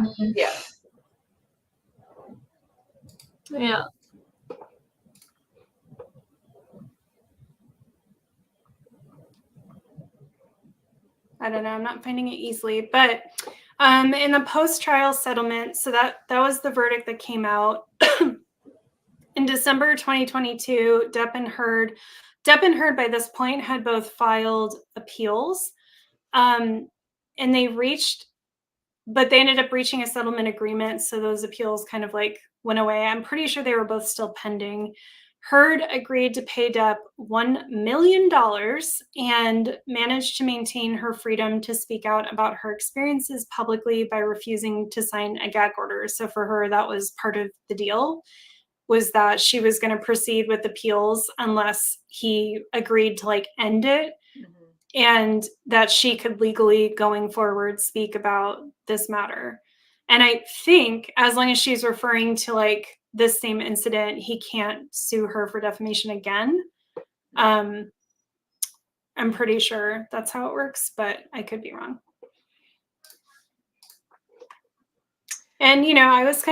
I don't know. I'm not finding it easily, but in the post-trial settlement, so that was the verdict that came out. December 2022, Depp and Heard by this point had both filed appeals, and they ended up reaching a settlement agreement. So those appeals kind of like went away. I'm pretty sure they were both still pending. Heard agreed to pay Depp $1 million and managed to maintain her freedom to speak out about her experiences publicly by refusing to sign a gag order. So for her, that was part of the deal, was that she was going to proceed with appeals unless he agreed to like end it, and that she could legally going forward speak about this matter. And I think as long as she's referring to like this same incident, he can't sue her for defamation again. I'm pretty sure that's how it works, but I could be wrong. And, you know, I was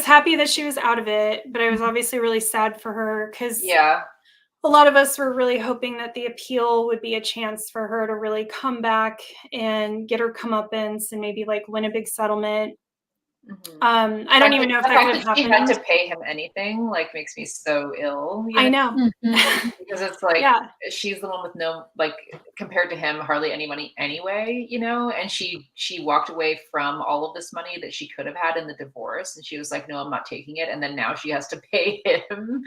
happy that she was out of it, but I was obviously really sad for her because a lot of us were really hoping that the appeal would be a chance for her to really come back and get her comeuppance and maybe like win a big settlement. I don't even know if that could have happened. She had to pay him anything, like, makes me so ill. I know. Because it's like, she's the one with no, like, compared to him, hardly any money anyway, you know? And she walked away from all of this money that she could have had in the divorce. And she was like, no, I'm not taking it. And then now she has to pay him,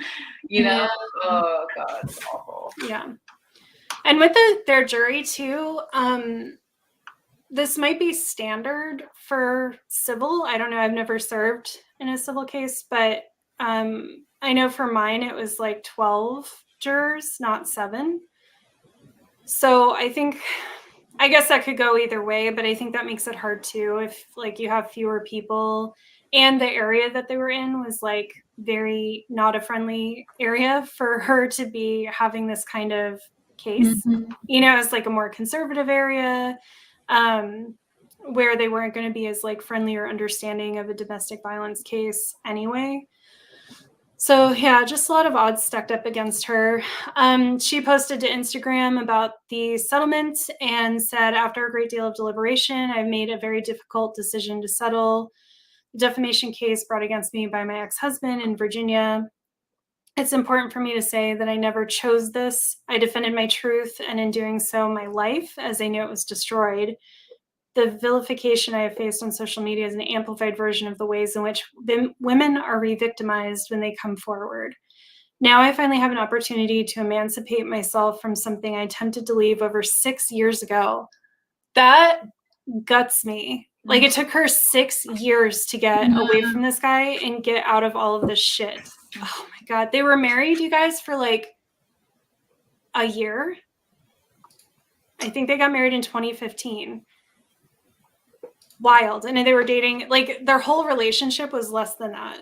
you know? Oh, God, it's awful. Yeah. And with their jury, too, this might be standard for civil. I don't know. I've never served in a civil case, but I know for mine, it was like 12 jurors, not 7. So I guess that could go either way, but I think that makes it hard too. If like you have fewer people and the area that they were in was like very not a friendly area for her to be having this kind of case, you know, it's like a more conservative area. Where they weren't going to be as like friendly or understanding of a domestic violence case anyway. So yeah, just a lot of odds stacked up against her. She posted to Instagram about the settlement and said, after a great deal of deliberation, I've made a very difficult decision to settle the defamation case brought against me by my ex-husband in Virginia. It's important for me to say that I never chose this. I defended my truth, and in doing so, my life, as I knew it was destroyed. The vilification I have faced on social media is an amplified version of the ways in which women are re-victimized when they come forward. Now I finally have an opportunity to emancipate myself from something I attempted to leave over 6 years ago. That guts me. Like, it took her 6 years to get away from this guy and get out of all of this shit. Oh my God. They were married, you guys, for like a year. I think they got married in 2015. Wild. And they were dating, like, their whole relationship was less than that.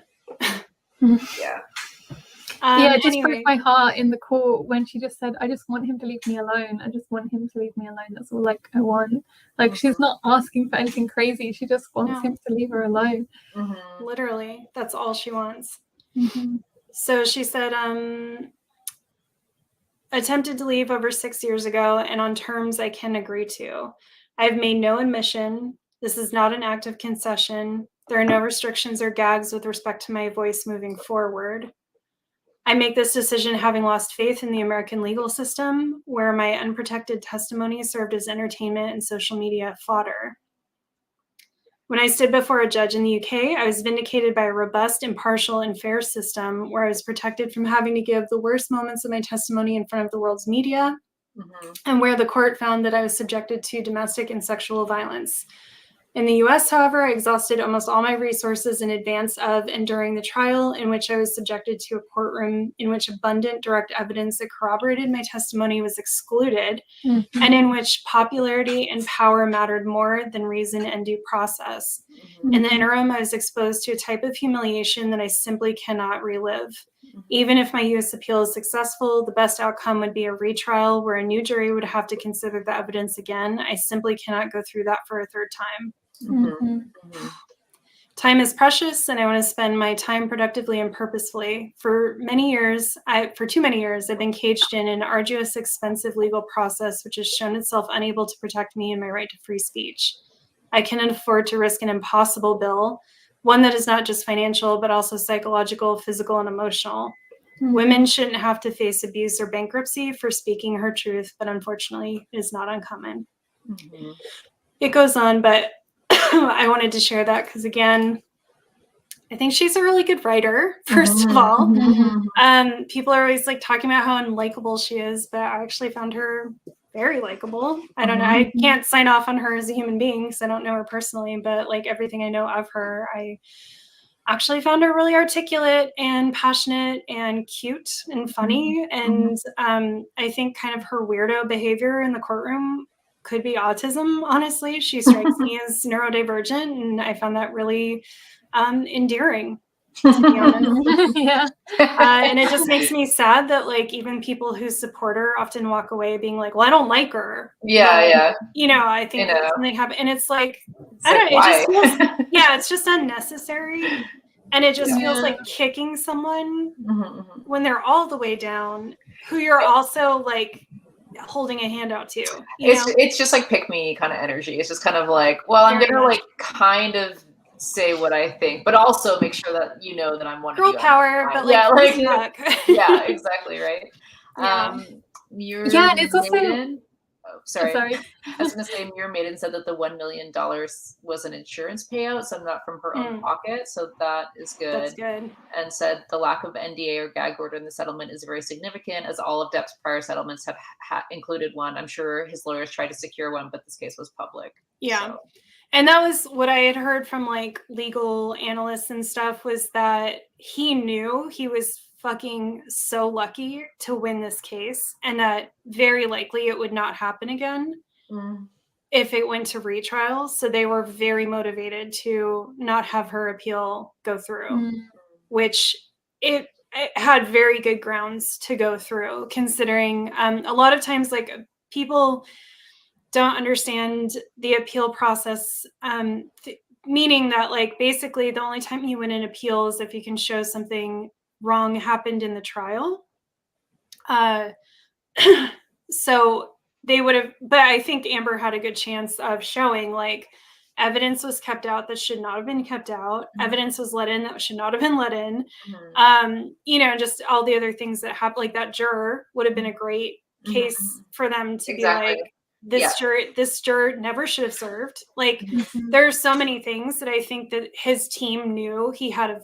It just broke my heart in the court when she just said, I just want him to leave me alone. I just want him to leave me alone. That's all like I want. Like, she's not asking for anything crazy. She just wants him to leave her alone. Literally. That's all she wants. So she said, attempted to leave over 6 years ago and on terms I can agree to. I've made no admission. This is not an act of concession. There are no restrictions or gags with respect to my voice moving forward. I make this decision having lost faith in the American legal system, where my unprotected testimony served as entertainment and social media fodder. When I stood before a judge in the UK, I was vindicated by a robust, impartial, and fair system where I was protected from having to give the worst moments of my testimony in front of the world's media, and where the court found that I was subjected to domestic and sexual violence. In the US, however, I exhausted almost all my resources in advance of and during the trial, in which I was subjected to a courtroom in which abundant direct evidence that corroborated my testimony was excluded, and in which popularity and power mattered more than reason and due process. In the interim, I was exposed to a type of humiliation that I simply cannot relive. Even if my US appeal is successful, the best outcome would be a retrial where a new jury would have to consider the evidence again. I simply cannot go through that for a third time. Time is precious, and I want to spend my time productively and purposefully. For too many years, I've been caged in an arduous, expensive legal process which has shown itself unable to protect me and my right to free speech. I cannot afford to risk an impossible bill, one that is not just financial, but also psychological, physical, and emotional. Women shouldn't have to face abuse or bankruptcy for speaking her truth, but unfortunately it is not uncommon. It goes on, but I wanted to share that because, again, I think she's a really good writer, first of all. People are always like talking about how unlikable she is, but I actually found her very likable. I don't know. I can't sign off on her as a human being because I don't know her personally, but like everything I know of her, I actually found her really articulate and passionate and cute and funny. And I think kind of her weirdo behavior in the courtroom could be autism, honestly. She strikes me as neurodivergent, and I found that really endearing, to be honest. Yeah. And it just makes me sad that like even people who support her often walk away being like, well, I don't like her. Yeah. You know, I think You know. something happened. And it's like, It's I don't know, like, it just feels, yeah, it's just unnecessary. And it just feels Yeah. like kicking someone when they're all the way down, who you're also like holding a hand out to. You know? It's just like pick me kind of energy. It's just kind of like, well, I'm Very gonna much. like kind of say what I think, but also make sure that you know that I'm one Girl of you. power, but like, Yeah, like yeah, exactly, right. Yeah. Your Yeah, and it's also maiden, sorry. sorry. I was gonna say Muir Maiden said that the $1 million was an insurance payout, so not from her own pocket. So that is good. That's good. And said the lack of NDA or gag order in the settlement is very significant, as all of Depp's prior settlements have included one. I'm sure his lawyers tried to secure one, but this case was public. Yeah. So. And that was what I had heard from like legal analysts and stuff, was that he knew he was fucking so lucky to win this case, and that very likely it would not happen again if it went to retrial. So they were very motivated to not have her appeal go through, which it had very good grounds to go through, considering a lot of times like people don't understand the appeal process, meaning that like basically the only time you win an appeal is if you can show something wrong happened in the trial. So they would have, but I think Amber had a good chance of showing like evidence was kept out that should not have been kept out. Evidence was let in that should not have been let in. You know, just all the other things that happened, like that juror would have been a great case for them to be like, this juror never should have served. Like there are so many things that I think that his team knew he had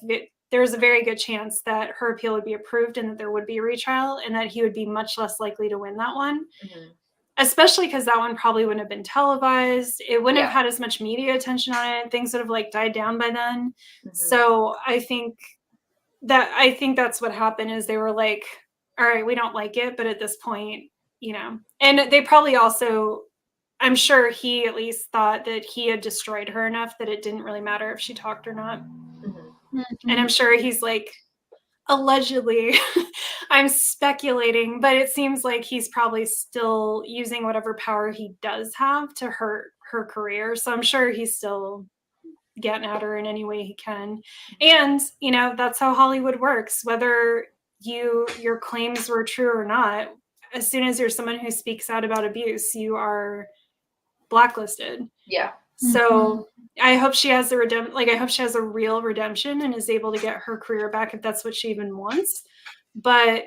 there was a very good chance that her appeal would be approved and that there would be a retrial, and that he would be much less likely to win that one. Especially because that one probably wouldn't have been televised. It wouldn't have had as much media attention on it. Things would have like died down by then. So I think that's what happened, is they were like, all right, we don't like it, but at this point, you know, and they probably also, I'm sure he at least thought that he had destroyed her enough that it didn't really matter if she talked or not. And I'm sure he's like, allegedly, I'm speculating, but it seems like he's probably still using whatever power he does have to hurt her career. So I'm sure he's still getting at her in any way he can. And, you know, that's how Hollywood works. Whether your claims were true or not, as soon as you're someone who speaks out about abuse, you are blacklisted. Yeah. So I hope she has I hope she has a real redemption and is able to get her career back if that's what she even wants. But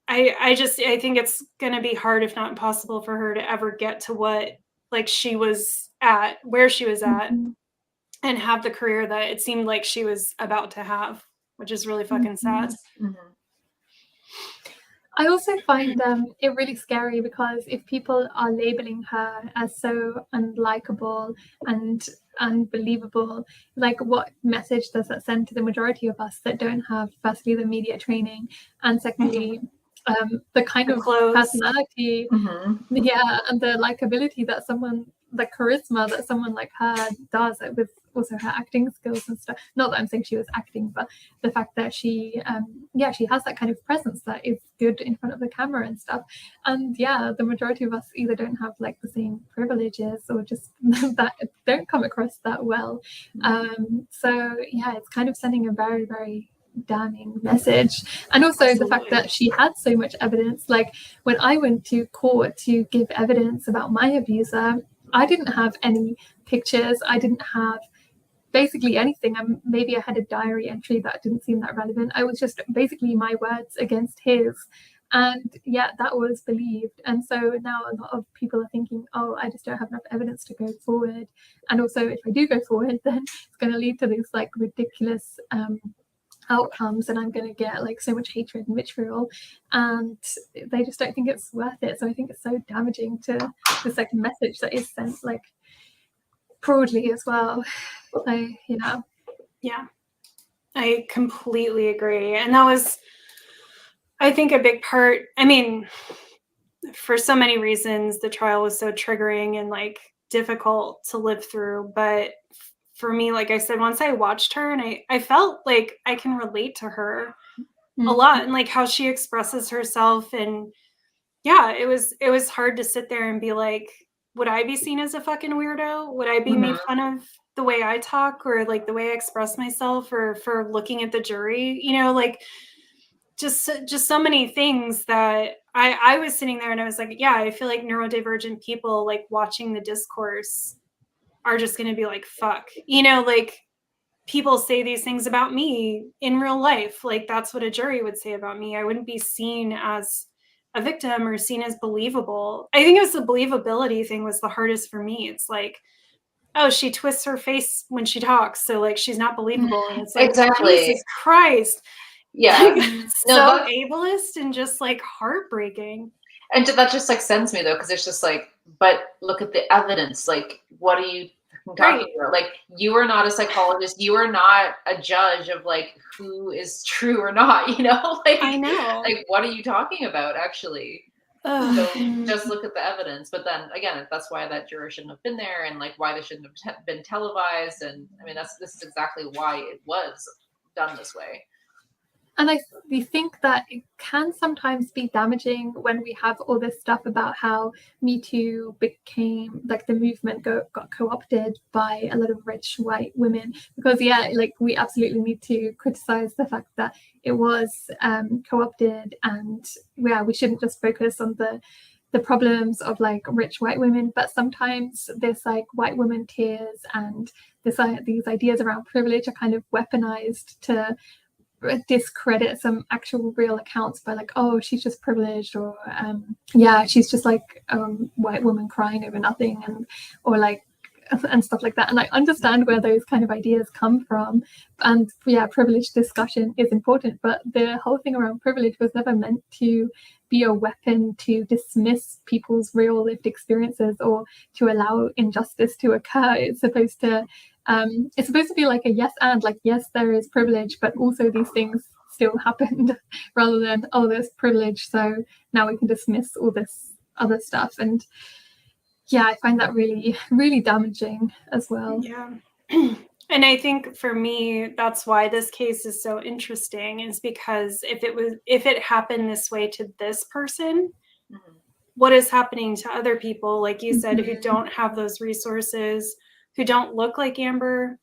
I think it's going to be hard, if not impossible, for her to ever get to what like she was at, where she was at, and have the career that it seemed like she was about to have, which is really fucking sad. I also find it really scary, because if people are labeling her as so unlikable and unbelievable, like what message does that send to the majority of us that don't have, firstly, the media training, and secondly, the kind of personality, and the likability that the charisma that someone like her does, with also her acting skills and stuff. Not that I'm saying she was acting, but the fact that she has that kind of presence that is good in front of the camera and stuff. And the majority of us either don't have like the same privileges, or just that don't come across that well. So it's kind of sending a very, very damning message. And also the fact that she had so much evidence. Like when I went to court to give evidence about my abuser, I didn't have any pictures. I didn't have basically anything. Maybe I had a diary entry that didn't seem that relevant. I was just basically my words against his. And yeah, that was believed. And so now a lot of people are thinking, oh, I just don't have enough evidence to go forward. And also, if I do go forward, then it's going to lead to these like ridiculous outcomes, and I'm going to get like so much hatred and vitriol, and they just don't think it's worth it. So I think it's so damaging to this like message that is sent like broadly as well. So, you know. Yeah, I completely agree. And that was, I think, a big part. I mean, for so many reasons, the trial was so triggering and like difficult to live through. But for me, like I said, once I watched her, and I felt like I can relate to her a lot, and like how she expresses herself. And yeah, it was hard to sit there and be like, would I be seen as a fucking weirdo? Would I be made fun of the way I talk, or like the way I express myself, or for looking at the jury, you know, like just so many things that I was sitting there and I was like, yeah, I feel like neurodivergent people like watching the discourse are just going to be like, fuck, you know, like people say these things about me in real life. Like that's what a jury would say about me. I wouldn't be seen as a victim or seen as believable. I think it was the believability thing was the hardest for me. It's like, oh, she twists her face when she talks, so like she's not believable. And it's like, Exactly. Jesus Christ. Yeah. So ableist and just like heartbreaking. And that just like sends me though, because it's just like, but look at the evidence. Like, what are you talking about? Like, you are not a psychologist. You are not a judge of like who is true or not. You know, like I know. Like, what are you talking about, actually? So just look at the evidence. But then again, that's why that juror shouldn't have been there, and like why they shouldn't have been televised. And I mean, this is exactly why it was done this way. And we think that it can sometimes be damaging when we have all this stuff about how Me Too became, like the movement got co-opted by a lot of rich white women. Because yeah, like we absolutely need to criticize the fact that it was co-opted, and yeah, we shouldn't just focus on the problems of like rich white women, but sometimes this like white woman tears and these ideas around privilege are kind of weaponized to discredit some actual real accounts by like, oh, she's just privileged, or yeah, she's just like white woman crying over nothing, and or like and stuff like that. And I understand where those kind of ideas come from, and yeah, privilege discussion is important, but the whole thing around privilege was never meant to be a weapon to dismiss people's real lived experiences or to allow injustice to occur. It's supposed to be like a yes and, like, yes, there is privilege, but also these things still happened, rather than, oh, there's privilege, so now we can dismiss all this other stuff. And yeah, I find that really, really damaging as well. Yeah. And I think for me, that's why this case is so interesting, is because if it happened this way to this person, what is happening to other people, like you said, who don't have those resources, who don't look like Amber,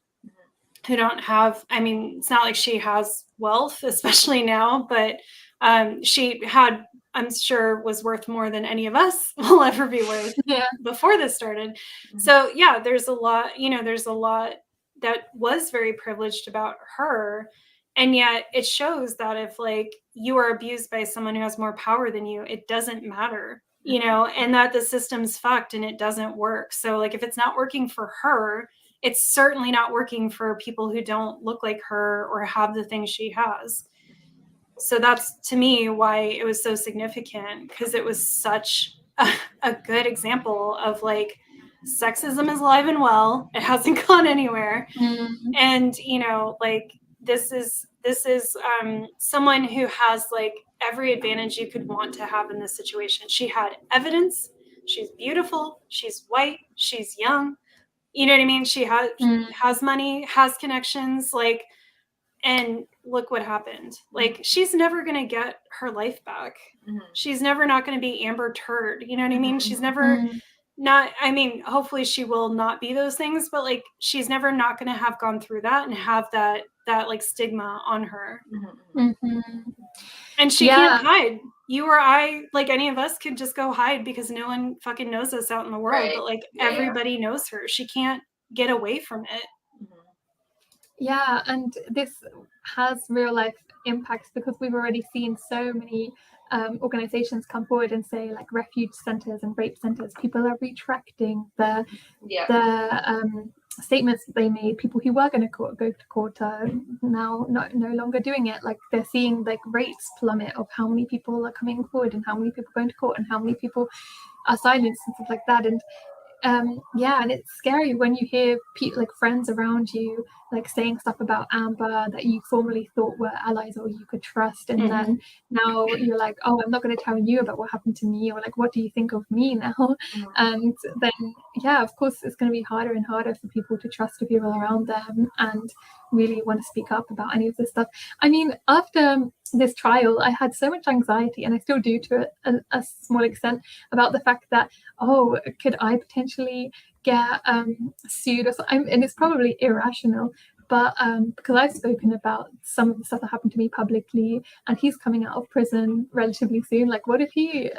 who don't have, I mean, it's not like she has wealth, especially now, but she had, I'm sure, was worth more than any of us will ever be worth before this started. So yeah, there's a lot that was very privileged about her. And yet it shows that if like you are abused by someone who has more power than you, it doesn't matter, you know, and that the system's fucked and it doesn't work. So like if it's not working for her, it's certainly not working for people who don't look like her or have the things she has. So that's, to me, why it was so significant, because it was such a good example of like sexism is alive and well. It hasn't gone anywhere. And, you know, like this is someone who has like every advantage you could want to have in this situation. She had evidence. She's beautiful. She's white. She's young. You know what I mean? She has money, has connections, like, and look what happened. Like, she's never going to get her life back. She's never not going to be Amber Turd. You know what I mean? She's never not, I mean, hopefully she will not be those things, but like, she's never not going to have gone through that and have that like stigma on her. And she can't hide. You or I, like any of us, could just go hide because no one fucking knows us out in the world. But like everybody knows her. She can't get away from it. Yeah, and this has real life impacts because we've already seen so many organizations come forward and say, like, refuge centers and rape centers, people are retracting the statements that they made. People who were going to go to court are now no longer doing it. Like, they're seeing like rates plummet of how many people are coming forward and how many people are going to court and how many people are silenced and stuff like that. And and it's scary when you hear people, like friends around you, like saying stuff about Amber that you formerly thought were allies or you could trust, and then now you're like, oh, I'm not going to tell you about what happened to me, or like, what do you think of me now? And then of course it's going to be harder and harder for people to trust the people around them and really want to speak up about any of this stuff. I mean, after this trial, I had so much anxiety, and I still do to a small extent, about the fact that, oh, could I potentially get sued or something? And it's probably irrational, but because I've spoken about some of the stuff that happened to me publicly, and he's coming out of prison relatively soon. Like, what if he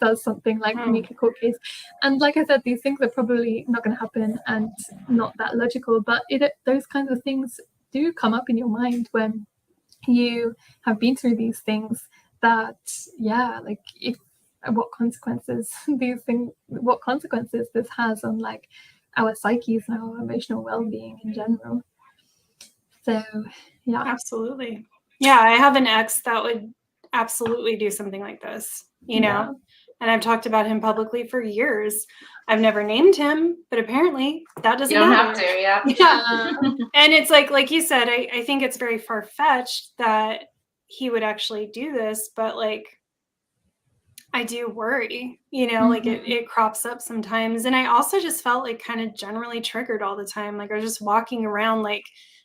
does something like make a court case? And like I said, these things are probably not going to happen and not that logical, but those kinds of things do come up in your mind when you have been through these things, that like, if what consequences this has on like our psyches and our emotional well-being in general. So absolutely. I have an ex that would absolutely do something like this, you know, and I've talked about him publicly for years. I've never named him, but apparently that doesn't matter. Have to. And it's like you said, I think it's very far-fetched that he would actually do this, but like, I do worry, you know, like it crops up sometimes. And I also just felt like kind of generally triggered all the time. Like, I was just walking around like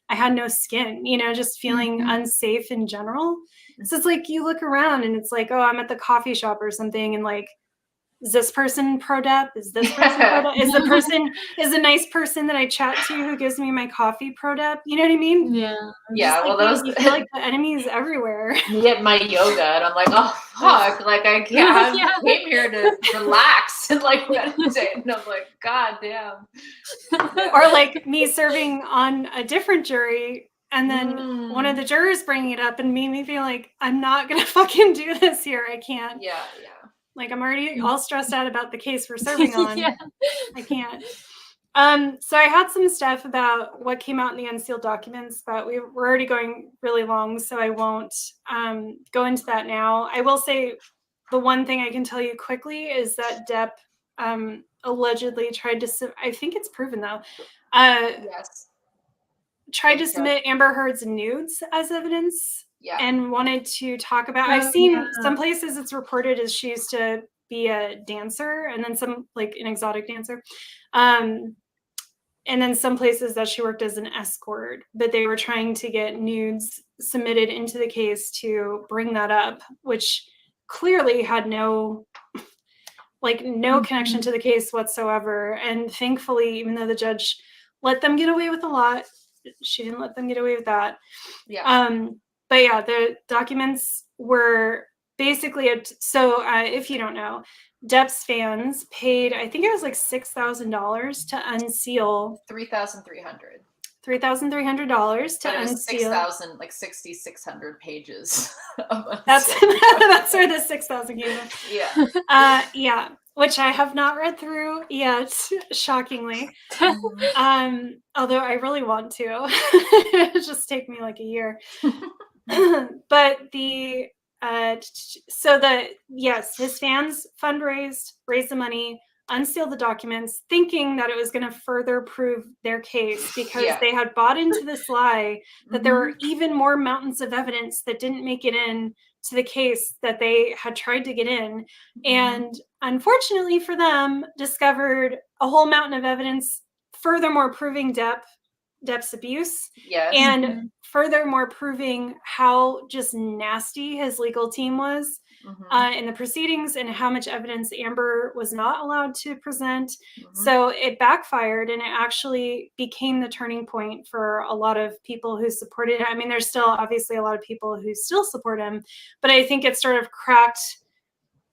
I had no skin, you know, just feeling unsafe in general. So it's like, you look around and it's like, oh, I'm at the coffee shop or something, and like, is this person pro-Depp? Is this person pro-Depp? Is the nice person that I chat to who gives me my coffee pro-Depp? You know what I mean? Yeah. Well, like, you feel like the enemy is everywhere. You get my yoga, and I'm like, oh fuck! Like, I can't. I came here to relax and like meditate, and I'm like, god damn. Or like me serving on a different jury, and then one of the jurors bringing it up and made me feel like, I'm not gonna fucking do this here. I can't. Yeah. Like, I'm already all stressed out about the case we're serving on. I can't. So I had some stuff about what came out in the Unsealed documents, but we're already going really long, so I won't go into that now. I will say the one thing I can tell you quickly is that Depp allegedly tried to, I think it's proven though, tried to submit Amber Heard's nudes as evidence. And wanted to talk about, I've seen some places it's reported as she used to be a dancer, and then some, like an exotic dancer. And then some places that she worked as an escort, but they were trying to get nudes submitted into the case to bring that up, which clearly had no connection to the case whatsoever. And thankfully, even though the judge let them get away with a lot, she didn't let them get away with that. But yeah, the documents were basically if you don't know, Depp's fans paid, I think it was like $6,000 to unseal. $3,300. $3,300 to unseal. 6,000, like 6,600 pages. That's where the 6,000 came from. Yeah. Which I have not read through yet, shockingly. Although I really want to. It'll just take me like a year. But his fans raised the money, unsealed the documents, thinking that it was going to further prove their case, because they had bought into this lie that there were even more mountains of evidence that didn't make it in to the case that they had tried to get in. And unfortunately for them, discovered a whole mountain of evidence, furthermore proving Depp's abuse, and furthermore proving how just nasty his legal team was in the proceedings, and how much evidence Amber was not allowed to present. So it backfired, and it actually became the turning point for a lot of people who supported him. I mean, there's still obviously a lot of people who still support him, but I think it sort of cracked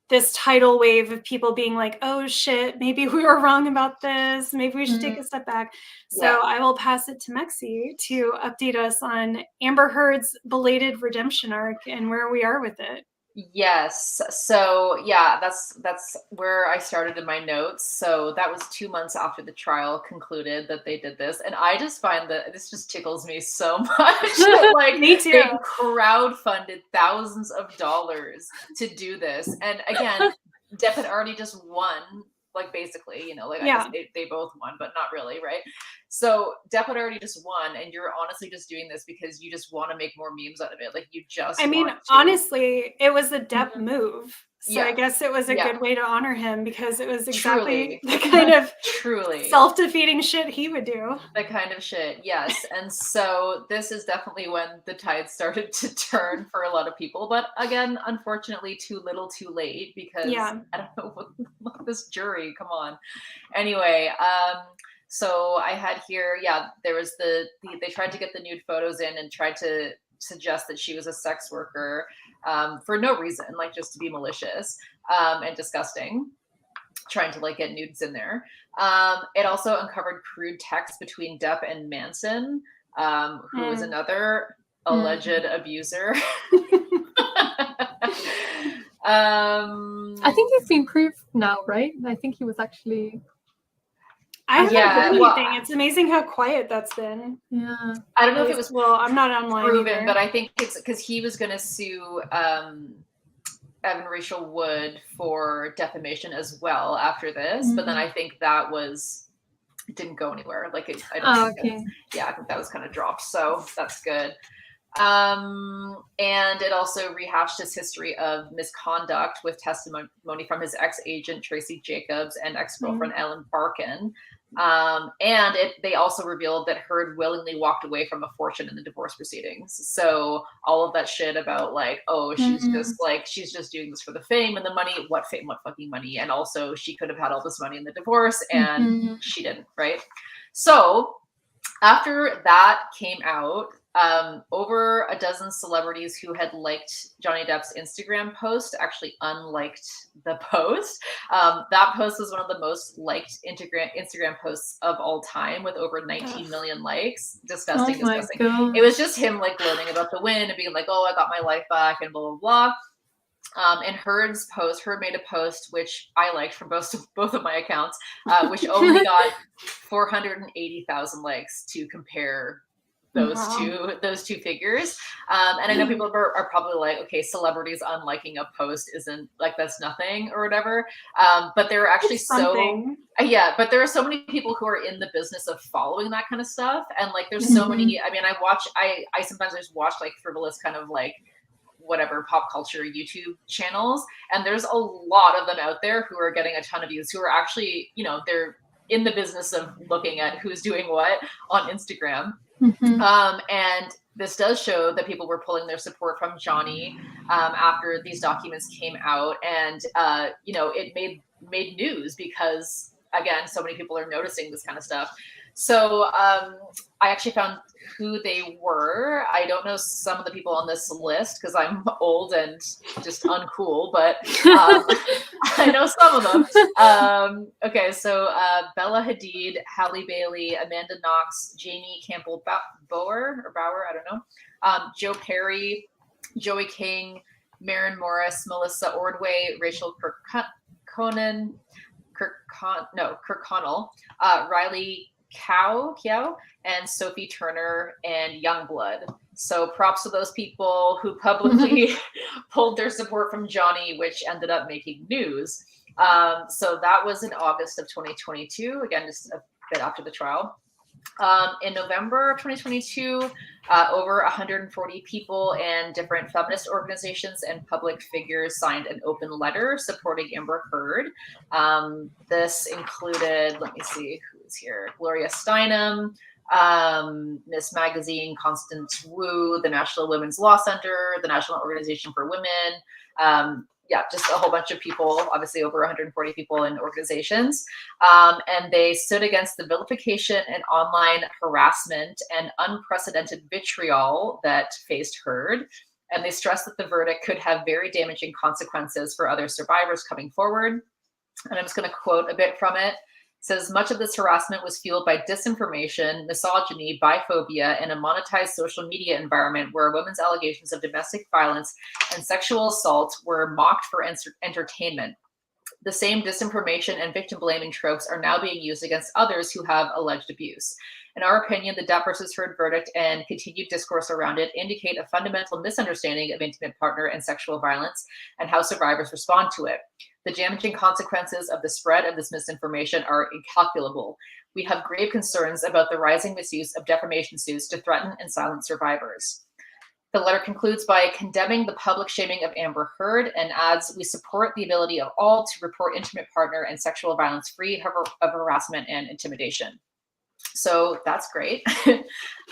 this tidal wave of people being like, oh shit, maybe we were wrong about this. Maybe we should take a step back. So I will pass it to Mexi to update us on Amber Heard's belated redemption arc and where we are with it. Yes. So yeah, that's where I started in my notes. So that was 2 months after the trial concluded that they did this. And I just find that this just tickles me so much. Like Me too. they crowdfunded thousands of dollars to do this. And again, Depp had already just won, like basically, you know, like I guess they both won, but not really, right? So Depp had already just won, and you're honestly just doing this because you just want to make more memes out of it. Like you just honestly, it was a Depp move. So I guess it was a good way to honor him because it was exactly the kind of self-defeating shit he would do. The kind of shit, yes. And so this is definitely when the tide started to turn for a lot of people. But again, unfortunately, too little too late because I don't know, look at this jury, come on. Anyway, so I had here, there was they tried to get the nude photos in and tried to suggest that she was a sex worker for no reason, like just to be malicious and disgusting, trying to like get nudes in there. It also uncovered crude text between Depp and Manson, who is another alleged abuser. I think he's been proved now, right? I think he was actually... I haven't heard anything. It's amazing how quiet that's been. Yeah. I don't know if it was I'm not online proven, either. but I think it's because he was going to sue Evan Rachel Wood for defamation as well after this. But then I think that it didn't go anywhere. Like I think that was kind of dropped. So that's good. And it also rehashed his history of misconduct with testimony from his ex-agent Tracy Jacobs and ex-girlfriend Ellen Barkin. And they also revealed that Heard willingly walked away from a fortune in the divorce proceedings. So all of that shit about like, oh, she's just doing this for the fame and the money. What fame? What fucking money? And also she could have had all this money in the divorce and she didn't, right? So after that came out, over a dozen celebrities who had liked Johnny Depp's Instagram post actually unliked the post. That post was one of the most liked Instagram posts of all time with over 19 million likes. Disgusting. God. It was just him like gloating about the win and being like, oh, I got my life back and blah, blah, blah. And Heard made a post, which I liked from both of my accounts, which only got 480,000 likes to compare those two figures. And I know people are probably like, okay, celebrities unliking a post isn't like, that's nothing or whatever. But there are actually but there are so many people who are in the business of following that kind of stuff. And like, there's so many, I mean, I sometimes just watch like frivolous kind of like whatever pop culture YouTube channels. And there's a lot of them out there who are getting a ton of views, who are actually, you know, they're in the business of looking at who's doing what on Instagram. And this does show that people were pulling their support from Johnny after these documents came out, and you know, it made news because again, so many people are noticing this kind of stuff. So I actually found who they were. I don't know some of the people on this list because I'm old and just uncool, but I know some of them. Okay, so Bella Hadid, Halle Bailey, Amanda Knox, Jamie Campbell Bower, I don't know, Joe Perry, Joey King, Maren Morris, Melissa Ordway, Rachel Kirkconnell, Riley Kiao, and Sophie Turner and Youngblood. So props to those people who publicly pulled their support from Johnny, which ended up making news. So that was in August of 2022, again, just a bit after the trial. In November of 2022, over 140 people and different feminist organizations and public figures signed an open letter supporting Amber Heard. This included, let me see who's here, Gloria Steinem, Miss Magazine, Constance Wu, the National Women's Law Center, the National Organization for Women, just a whole bunch of people, obviously over 140 people and organizations. And they stood against the vilification and online harassment and unprecedented vitriol that faced Heard. And they stressed that the verdict could have very damaging consequences for other survivors coming forward. And I'm just going to quote a bit from it. It says, much of this harassment was fueled by disinformation, misogyny, biphobia, and a monetized social media environment where women's allegations of domestic violence and sexual assault were mocked for entertainment. The same disinformation and victim blaming tropes are now being used against others who have alleged abuse. In our opinion, the Depp versus Heard verdict and continued discourse around it indicate a fundamental misunderstanding of intimate partner and sexual violence and how survivors respond to it. The damaging consequences of the spread of this misinformation are incalculable. We have grave concerns about the rising misuse of defamation suits to threaten and silence survivors. The letter concludes by condemning the public shaming of Amber Heard and adds, we support the ability of all to report intimate partner and sexual violence free of harassment and intimidation. So that's great.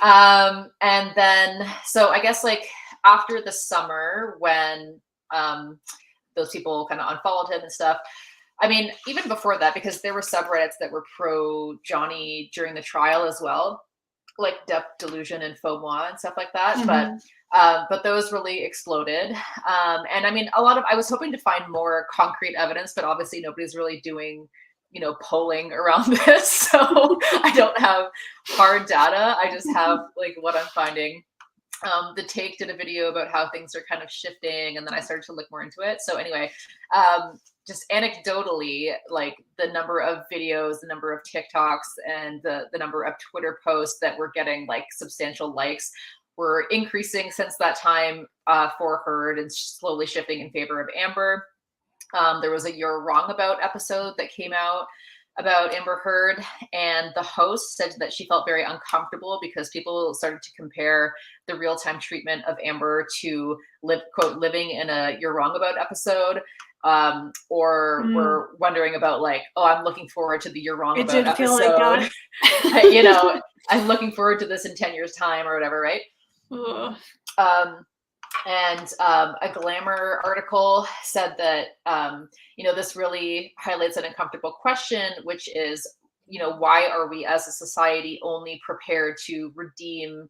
And then, so I guess like after the summer when those people kind of unfollowed him and stuff, I mean, even before that, because there were subreddits that were pro Johnny during the trial as well, like Depp Delusion and FOMO and stuff like that. But those really exploded. And I mean, I was hoping to find more concrete evidence, but obviously nobody's really doing, polling around this. So I don't have hard data. I just have like what I'm finding. The Take did a video about how things are kind of shifting, and then I started to look more into it. So anyway, just anecdotally, like the number of videos, the number of TikToks, and the number of Twitter posts that were getting like substantial likes were increasing since that time for Heard and slowly shifting in favor of Amber. There was a You're Wrong About episode that came out about Amber Heard, and the host said that she felt very uncomfortable because people started to compare the real-time treatment of Amber to quote, living in a You're Wrong About episode, or were wondering about like, oh, I'm looking forward to the You're Wrong About episode. It did feel like that. I'm looking forward to this in 10 years time or whatever, right? And a Glamour article said that, this really highlights an uncomfortable question, which is, why are we as a society only prepared to redeem,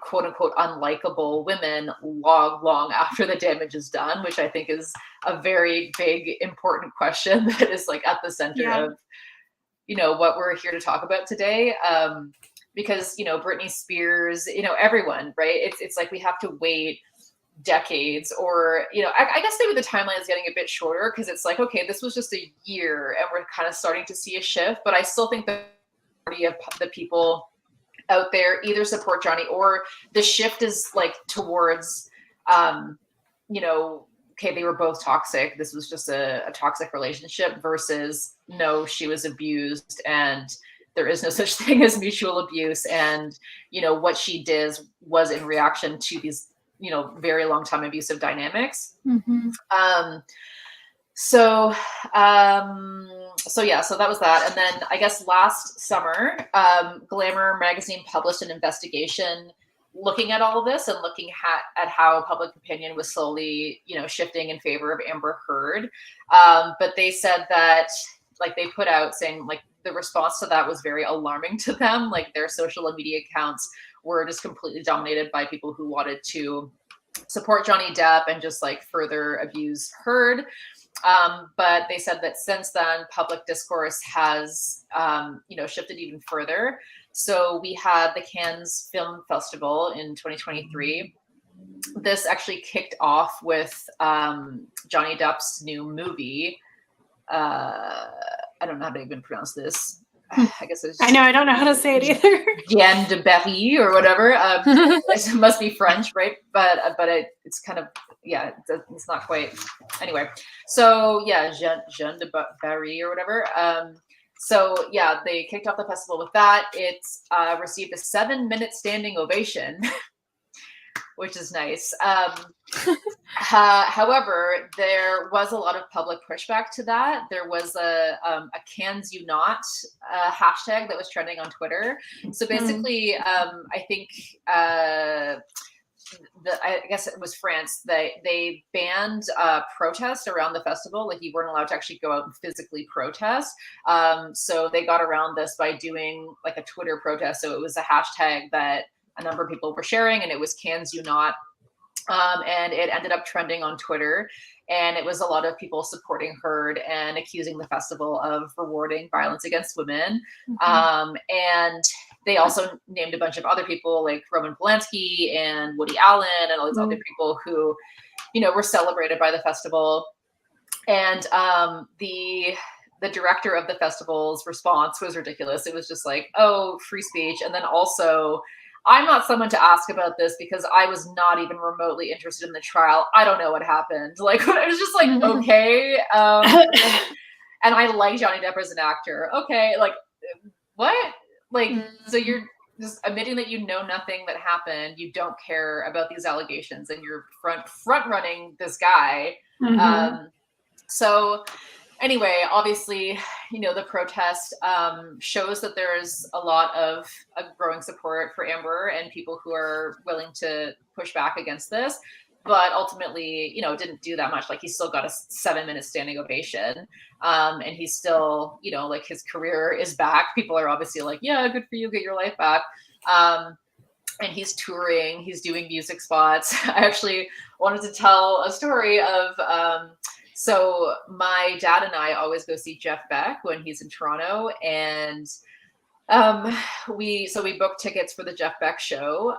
quote unquote, unlikable women long after the damage is done, which I think is a very big, important question that is like at the center of, what we're here to talk about today. Because, Britney Spears, everyone, right? It's like we have to wait decades or, I guess maybe the timeline is getting a bit shorter because it's like, okay, this was just a year and we're kind of starting to see a shift. But I still think the majority of the people out there either support Johnny or the shift is like towards, okay, they were both toxic. This was just a toxic relationship versus no, she was abused and there is no such thing as mutual abuse. And, what she did was in reaction to these, very long time abusive dynamics. So that was that. And then I guess last summer, Glamour magazine published an investigation looking at all of this and looking at how public opinion was slowly, shifting in favor of Amber Heard. But they said that, like, they put out saying, like, the response to that was very alarming to them. Like, their social media accounts were just completely dominated by people who wanted to support Johnny Depp and just like further abuse Heard. But they said that since then, public discourse has, shifted even further. So we had the Cannes Film Festival in 2023. This actually kicked off with Johnny Depp's new movie. I don't know how to even pronounce this. I guess it's I know, I don't know how to say it either. Jeanne de Berry or whatever. It must be French, right? But it's kind of, it's not quite. Anyway, so yeah, Jeanne de Berry or whatever. So yeah, they kicked off the festival with that. It's received a 7-minute standing ovation, which is nice. However, there was a lot of public pushback to that. There was a Cans You Not hashtag that was trending on Twitter. So basically, I think I guess it was France. They banned protest around the festival. Like, you weren't allowed to actually go out and physically protest. So they got around this by doing like a Twitter protest. So it was a hashtag that a number of people were sharing, and it was Cans You Not. And it ended up trending on Twitter. And it was a lot of people supporting her and accusing the festival of rewarding violence against women. And they also named a bunch of other people like Roman Polanski and Woody Allen and all these other people who, you know, were celebrated by the festival. And the director of the festival's response was ridiculous. It was just like, oh, free speech. And then also, I'm not someone to ask about this because I was not even remotely interested in the trial. I don't know what happened. Like, it was just like, okay. And I like Johnny Depp as an actor. Okay, like, what? Like, so you're just admitting that you know nothing that happened. You don't care about these allegations, and you're front running this guy. So anyway, obviously, you know, the protest shows that there's a lot of growing support for Amber and people who are willing to push back against this. But ultimately, you know, it didn't do that much. Like, he still got a 7-minute standing ovation. And he's still, you know, like, his career is back. People are obviously like, yeah, good for you, get your life back. And he's touring, he's doing music spots. I actually wanted to tell a story of, so my dad and I always go see Jeff Beck when he's in Toronto. And we booked tickets for the Jeff Beck show.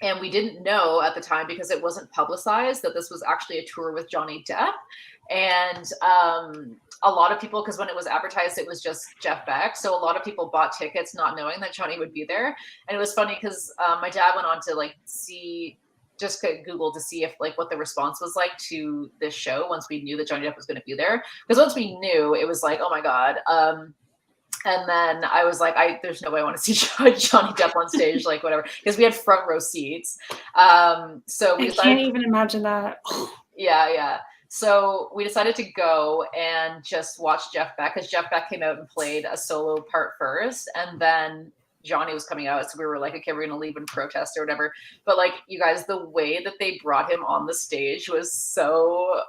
And we didn't know at the time, because it wasn't publicized, that this was actually a tour with Johnny Depp. And a lot of people, because when it was advertised, it was just Jeff Beck. So a lot of people bought tickets not knowing that Johnny would be there. And it was funny because my dad went on to like just Google to see if like what the response was like to this show once we knew that Johnny Depp was going to be there. Because once we knew, it was like, oh my God. And then I was like, there's no way I want to see Johnny Depp on stage, like whatever, because we had front row seats. So we can't even imagine that. Yeah. So we decided to go and just watch Jeff Beck, because Jeff Beck came out and played a solo part first, and then Johnny was coming out. So we were like, okay, we're going to leave in protest or whatever. But like, you guys, the way that they brought him on the stage was so,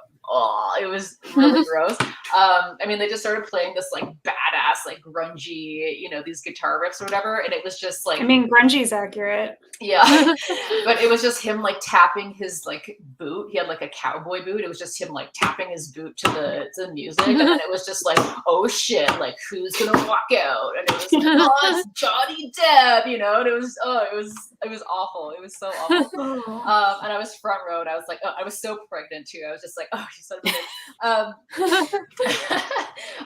it was really gross. I mean, they just started playing this like badass, like grungy, you know, these guitar riffs or whatever. And it was just like, I mean, grungy's accurate. Yeah. But it was just him like tapping his like boot. He had like a cowboy boot. It was just him like tapping his boot to the music. And then it was just like, oh shit, like who's gonna walk out? And it was like, oh, it's Johnny Depp, you know? And it was awful. It was so awful. And I was front row, and I was like, I was so pregnant too. I was just like, oh, you son of a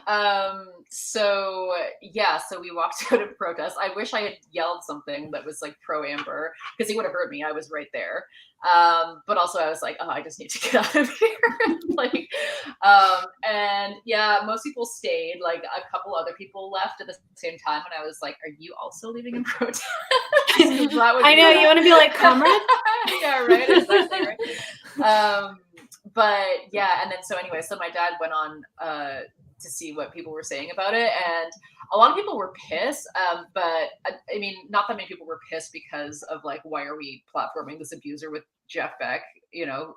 bitch. So yeah, so we walked out in protest. I wish I had yelled something that was like pro Amber, because he would have heard me. I was right there. But also I was like, oh, I just need to get out of here. Like, and yeah, most people stayed. Like a couple other people left at the same time, and I was like, are you also leaving in protest? I know, you want to be like, comrade? Yeah, right. Exactly, right. But yeah, and then so anyway, so my dad went on to see what people were saying about it, and a lot of people were pissed, but I mean, not that many people were pissed because of like, why are we platforming this abuser with Jeff Beck, you know,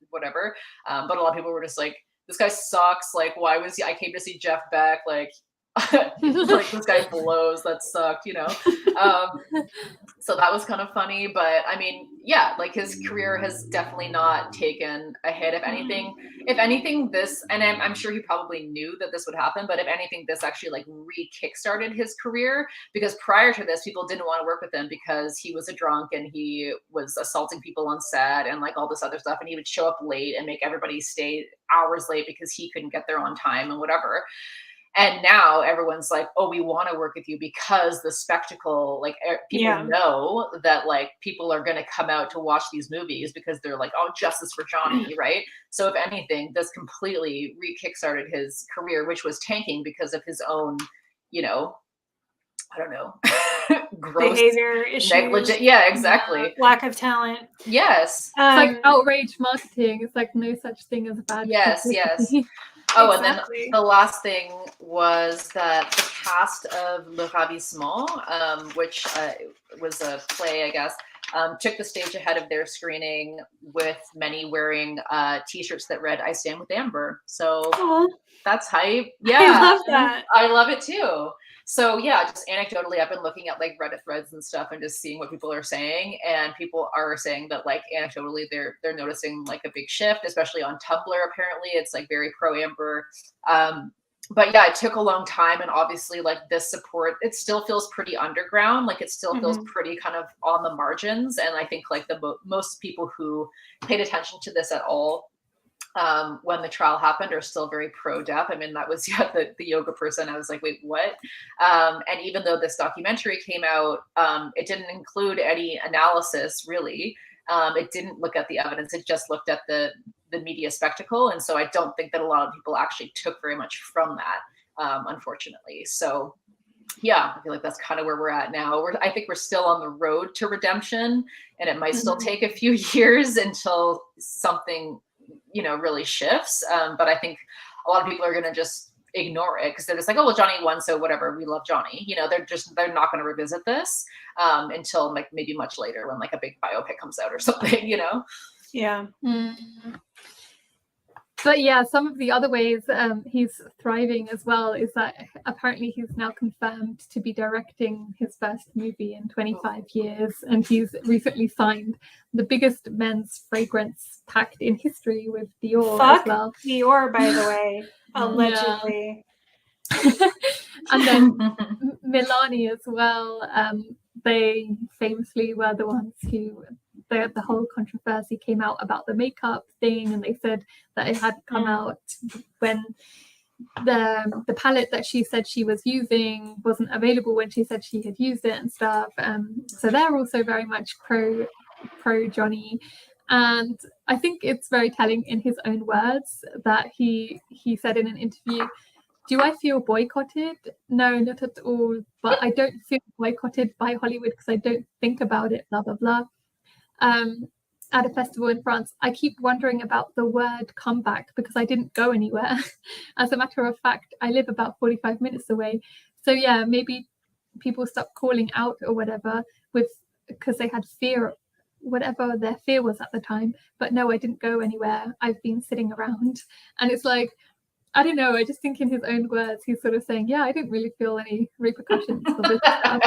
whatever, but a lot of people were just like, this guy sucks, like why was I came to see Jeff Beck, like like this guy blows, that sucked, you know. So that was kind of funny, but I mean, yeah, like his career has definitely not taken a hit. If anything, this, and I'm sure he probably knew that this would happen, but if anything, this actually like re-kickstarted his career, because prior to this, people didn't want to work with him because he was a drunk and he was assaulting people on set and like all this other stuff, and he would show up late and make everybody stay hours late because he couldn't get there on time and whatever. And now everyone's like, oh, we want to work with you because the spectacle, like people know that like people are going to come out to watch these movies because they're like, oh, justice for Johnny, right? So if anything, this completely re-kickstarted his career, which was tanking because of his own, you know, I don't know, gross behavior issues, negligent. Yeah, exactly. Lack of talent. Yes. It's like outrage marketing. It's like no such thing as bad. Yes. Oh, exactly. And then the last thing was that the cast of Le Ravissement, which was a play, I guess, took the stage ahead of their screening, with many wearing T-shirts that read, "I stand with Amber." So that's hype. Yeah, I love that. I love it too. So yeah, just anecdotally, I've been looking at like Reddit threads and stuff and just seeing what people are saying. And people are saying that like anecdotally, they're noticing like a big shift, especially on Tumblr. Apparently, it's like very pro Amber. But yeah, it took a long time, and obviously like this support, it still feels pretty underground. Like it still feels pretty kind of on the margins. And I think like the most people who paid attention to this at all when the trial happened are still very pro Depp. I mean, that was the yoga person. I was like, wait, what? And even though this documentary came out, it didn't include any analysis really. It didn't look at the evidence. It just looked at the media spectacle. And so I don't think that a lot of people actually took very much from that, unfortunately. So yeah, I feel like that's kind of where we're at now. I think we're still on the road to redemption, and it might still take a few years until something, really shifts. But I think a lot of people are going to just ignore it because they're just like, oh, well, Johnny won, so whatever, we love Johnny. They're not going to revisit this until like maybe much later when like a big biopic comes out or something, Yeah. But yeah, some of the other ways he's thriving as well is that apparently he's now confirmed to be directing his first movie in 25 years. And he's recently signed the biggest men's fragrance pact in history with Dior as well. Dior, by the way, allegedly. And then Milani as well. They famously were the ones who... The whole controversy came out about the makeup thing, and they said that it had come out when the palette that she said she was using wasn't available when she said she had used it and stuff. So they're also very much pro Johnny, and I think it's very telling in his own words that he said in an interview, "Do I feel boycotted? No, not at all. But I don't feel boycotted by Hollywood because I don't think about it, blah, blah, blah." At a festival in France, I keep wondering about the word comeback because I didn't go anywhere. As a matter of fact, I live about 45 minutes away. So yeah, maybe people stopped calling out or whatever because they had fear, whatever their fear was at the time. But no, I didn't go anywhere. I've been sitting around. And it's like, I don't know, I just think in his own words, he's sort of saying, yeah, I didn't really feel any repercussions for this stuff.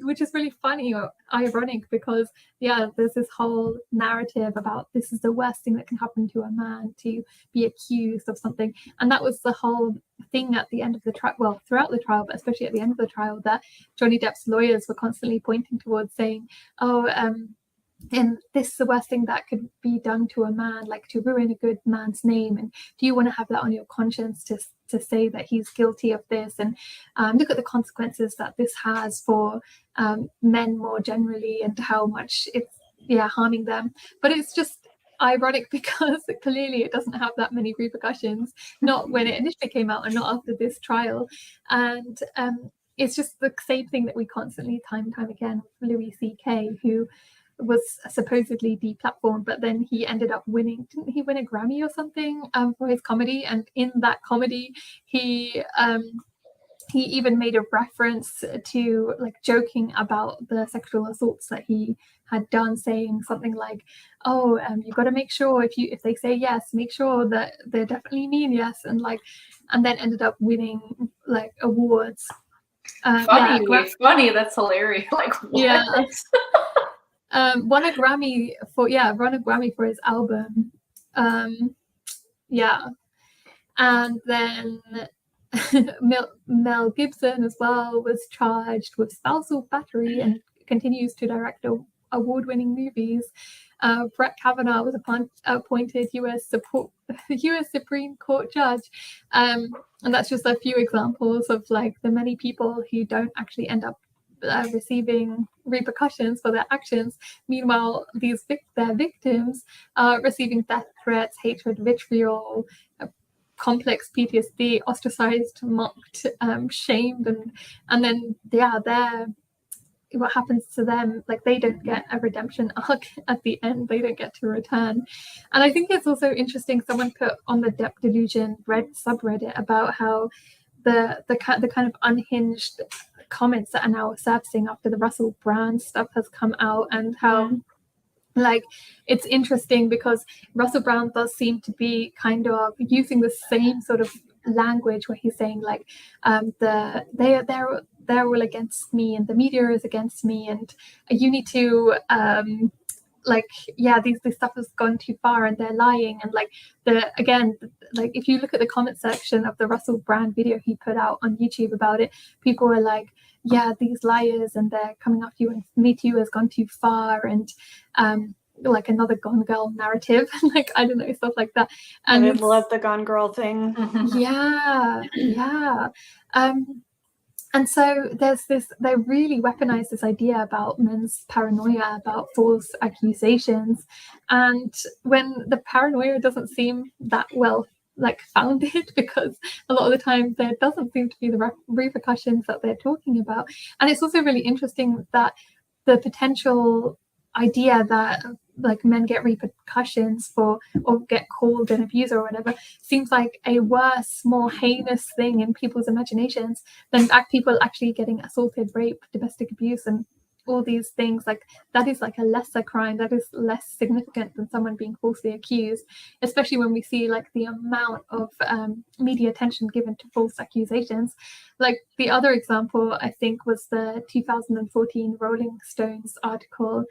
Which is really funny or ironic because, yeah, there's this whole narrative about this is the worst thing that can happen to a man, to be accused of something. And that was the whole thing at the end of the trial, well, throughout the trial, but especially at the end of the trial, that Johnny Depp's lawyers were constantly pointing towards saying, and this is the worst thing that could be done to a man, like to ruin a good man's name. And do you want to have that on your conscience to say that he's guilty of this? And look at the consequences that this has for men more generally and how much it's harming them. But it's just ironic because clearly it doesn't have that many repercussions, not when it initially came out and not after this trial. And it's just the same thing that we constantly time and time again with Louis C.K., who was supposedly deplatformed, but then he ended up winning. Didn't he win a Grammy or something for his comedy? And in that comedy, he even made a reference to like joking about the sexual assaults that he had done, saying something like, "Oh, you got to make sure if they say yes, make sure that they definitely mean yes," and then ended up winning like awards. Funny. That's hilarious. Like what? Yeah. Won a Grammy for his album. And then Mel Gibson as well was charged with spousal battery and continues to direct award-winning movies. Brett Kavanaugh was appointed U.S. Supreme Court judge. And that's just a few examples of like the many people who don't actually end up receiving repercussions for their actions. Meanwhile, their victims are receiving death threats, hatred, vitriol, complex PTSD, ostracized, mocked, shamed, and then what happens to them, like they don't get a redemption arc at the end, they don't get to return. And I think it's also interesting, someone put on the Depp Delusion subreddit about how the kind of unhinged comments that are now surfacing after the Russell Brand stuff has come out, and how like it's interesting because Russell Brand does seem to be kind of using the same sort of language where he's saying like they're all against me and the media is against me and you need to like this stuff has gone too far and they're lying, and like like if you look at the comment section of the Russell Brand video he put out on YouTube about it, people were like, yeah, these liars and they're coming after you and Me Too has gone too far, and like another Gone Girl narrative, like I don't know, stuff like that. And I love the Gone Girl thing. yeah. And so there's this, they really weaponize this idea about men's paranoia, about false accusations. And when the paranoia doesn't seem that well like founded, because a lot of the time there doesn't seem to be the repercussions that they're talking about. And it's also really interesting that the potential idea that like men get repercussions for or get called an abuser or whatever seems like a worse, more heinous thing in people's imaginations than people actually getting assaulted, raped, domestic abuse, and all these things. Like that is like a lesser crime, that is less significant than someone being falsely accused, especially when we see like the amount of media attention given to false accusations. Like the other example I think was the 2014 Rolling Stones article,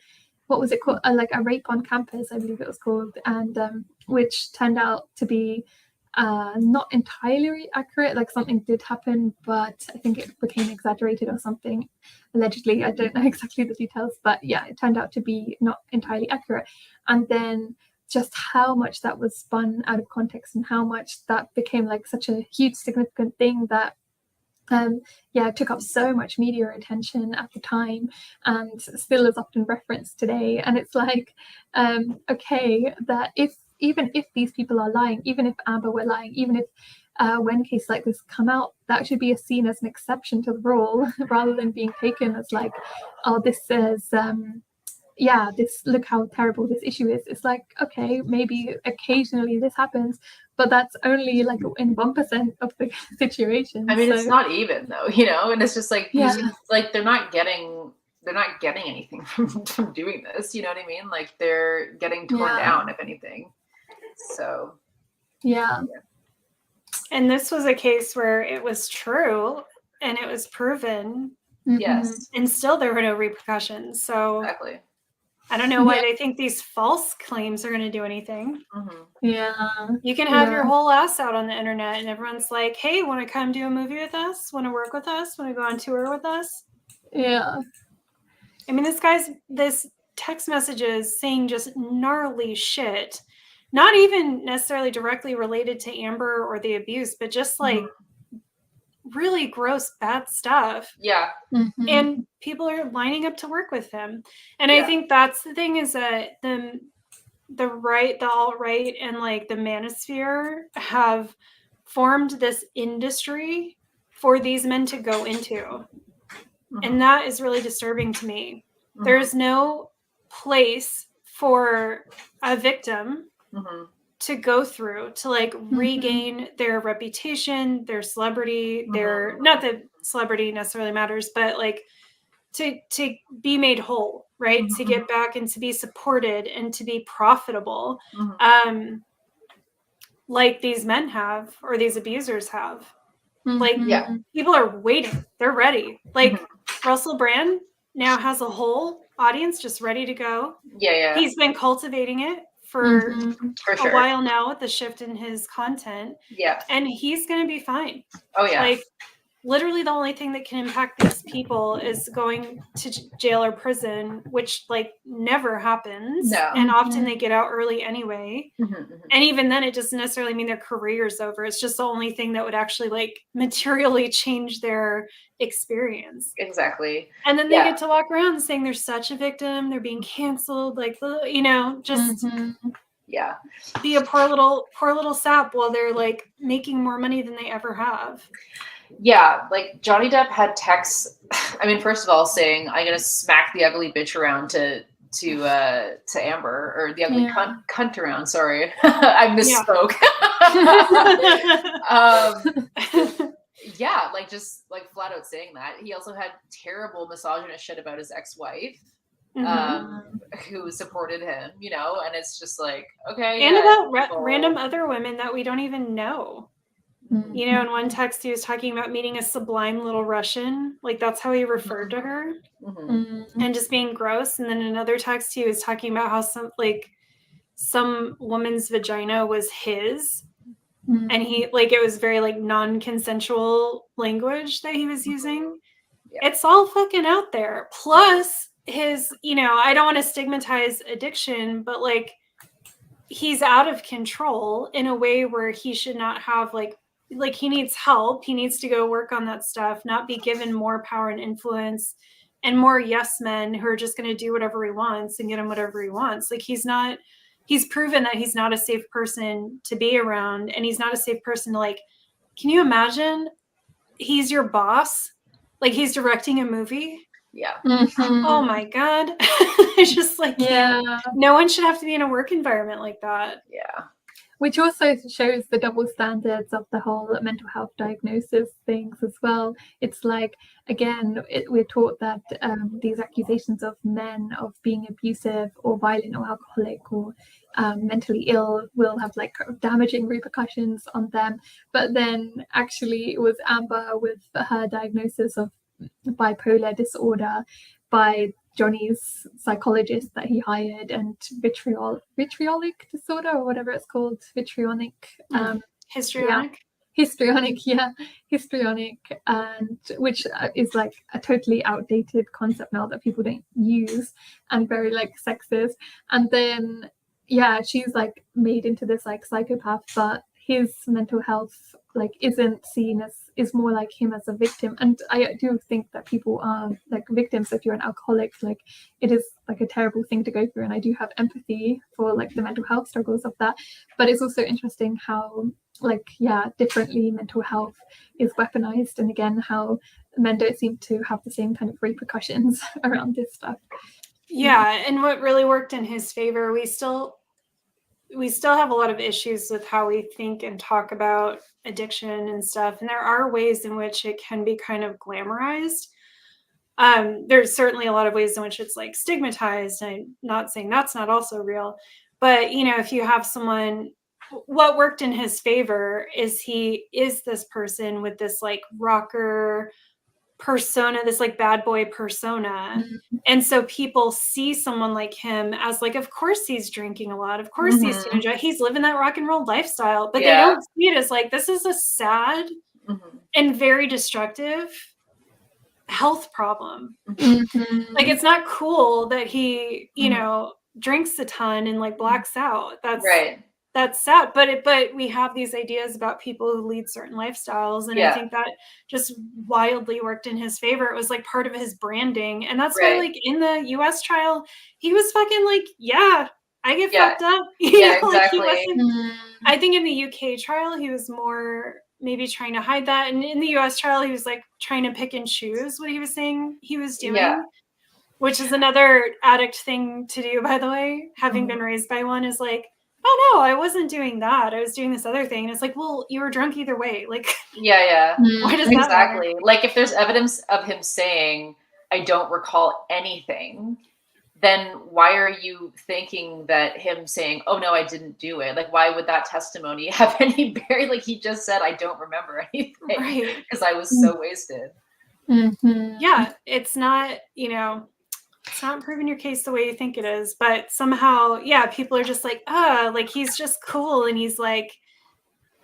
what was it called, like a rape on campus, I believe it was called, and which turned out to be not entirely accurate. Like something did happen, but I think it became exaggerated or something, allegedly. I don't know exactly the details, but yeah, it turned out to be not entirely accurate. And then just how much that was spun out of context and how much that became like such a huge significant thing that it took up so much media attention at the time and still is often referenced today. And it's like, okay, that even if these people are lying, even if Amber were lying, even if when cases like this come out, that should be seen as an exception to the rule rather than being taken as like, oh, this is this, look how terrible this issue is. It's like, okay, maybe occasionally this happens, but that's only like in 1% of the situation. I mean, it's not even though, and it's just like, like they're not getting anything from doing this, you know what I mean? Like they're getting torn down, if anything. So and this was a case where it was true and it was proven, yes, and still there were no repercussions. So exactly. I don't know why they think these false claims are going to do anything. You can have your whole ass out on the internet and everyone's like, hey, want to come do a movie with us? Want to work with us? Want to go on tour with us? Yeah. I mean, this text messages saying just gnarly shit, not even necessarily directly related to Amber or the abuse, but just like really gross, bad stuff. Yeah. And people are lining up to work with him. And I think that's the thing, is that the right, the alt-right, and like the manosphere have formed this industry for these men to go into. And that is really disturbing to me. There's no place for a victim to go through to like regain their reputation, their celebrity, their, not that celebrity necessarily matters, but like to be made whole, right? To get back and to be supported and to be profitable, like these men have, or these abusers have. Like people are waiting, they're ready. Like Russell Brand now has a whole audience just ready to go. He's been cultivating it for a while now with the shift in his content. And he's going to be fine. Like literally the only thing that can impact these people is going to jail or prison, which like never happens. And often they get out early anyway. And even then it doesn't necessarily mean their career's over. It's just the only thing that would actually like materially change their experience. Exactly. And then they get to walk around saying they're such a victim, they're being canceled, like, just be a poor little sap while they're like making more money than they ever have. Like Johnny Depp had texts, I mean, first of all, saying, I'm gonna smack the ugly bitch around to Amber, or the ugly cunt around, sorry. I misspoke. Like just like flat out saying that. He also had terrible misogynist shit about his ex-wife, who supported him, and it's just like, okay. And about random other women that we don't even know. You know, in one text he was talking about meeting a sublime little Russian, like that's how he referred to her, and just being gross. And then in another text he was talking about how some woman's vagina was his, and he like it was very like non-consensual language that he was using. It's all fucking out there. Plus his, you know, I don't want to stigmatize addiction, but like he's out of control in a way where he should not have like he needs help. He needs to go work on that stuff, not be given more power and influence and more yes men who are just going to do whatever he wants and get him whatever he wants. Like he's proven that he's not a safe person to be around, and he's not a safe person to like, can you imagine he's your boss? Like he's directing a movie. Yeah. Oh my God. I just like, no one should have to be in a work environment like that. Yeah. Which also shows the double standards of the whole mental health diagnosis things as well. It's like, again, we're taught that these accusations of men of being abusive or violent or alcoholic or mentally ill will have like damaging repercussions on them. But then actually it was Amber with her diagnosis of bipolar disorder by Johnny's psychologist that he hired, and vitriolic disorder or whatever it's called, histrionic, and which is like a totally outdated concept now that people don't use, and very like sexist. And then she's like made into this like psychopath, but his mental health like isn't seen as, is more like him as a victim. And I do think that people are like victims. If you're an alcoholic, like it is like a terrible thing to go through, and I do have empathy for like the mental health struggles of that. But it's also interesting how like differently mental health is weaponized, and again how men don't seem to have the same kind of repercussions around this stuff. And what really worked in his favor, we still have a lot of issues with how we think and talk about addiction and stuff. And there are ways in which it can be kind of glamorized. There's certainly a lot of ways in which it's like stigmatized. I'm not saying that's not also real, but you know, if you have someone, what worked in his favor is he is this person with this like rocker persona, this like bad boy persona. And so people see someone like him as like, of course he's drinking a lot, of course he's living that rock and roll lifestyle, but they don't see it as like, this is a sad and very destructive health problem. Like it's not cool that he you know drinks a ton and like blacks out. That's right. That's sad, but we have these ideas about people who lead certain lifestyles, and I think that just wildly worked in his favor. It was like part of his branding, and that's why, like in the U.S. trial, he was fucking like, I get fucked up. You know, exactly. Like he wasn't, I think in the U.K. trial, he was more maybe trying to hide that, and in the U.S. trial, he was like trying to pick and choose what he was saying he was doing. Which is another addict thing to do, by the way. Having been raised by one is like, oh no, I wasn't doing that. I was doing this other thing. And it's like, well, you were drunk either way. Like, why does that matter? Like if there's evidence of him saying, I don't recall anything, then why are you thinking that him saying, oh no, I didn't do it? Like, why would that testimony have any bearing? Like he just said, I don't remember anything because I was so wasted. Yeah, it's not, you know, it's not proving your case the way you think it is, but somehow, people are just like, like he's just cool. And he's like,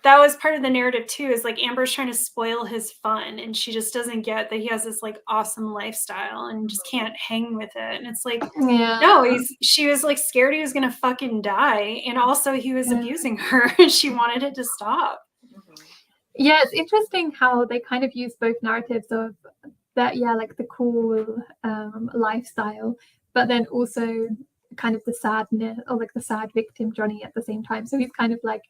that was part of the narrative too, is like Amber's trying to spoil his fun, and she just doesn't get that he has this like awesome lifestyle and just can't hang with it. And it's like, no, she was like scared he was going to fucking die. And also he was abusing her and she wanted it to stop. Yeah, it's interesting how they kind of use both narratives of that, like the cool lifestyle, but then also kind of the sadness, or like the sad victim Johnny at the same time. So he's kind of like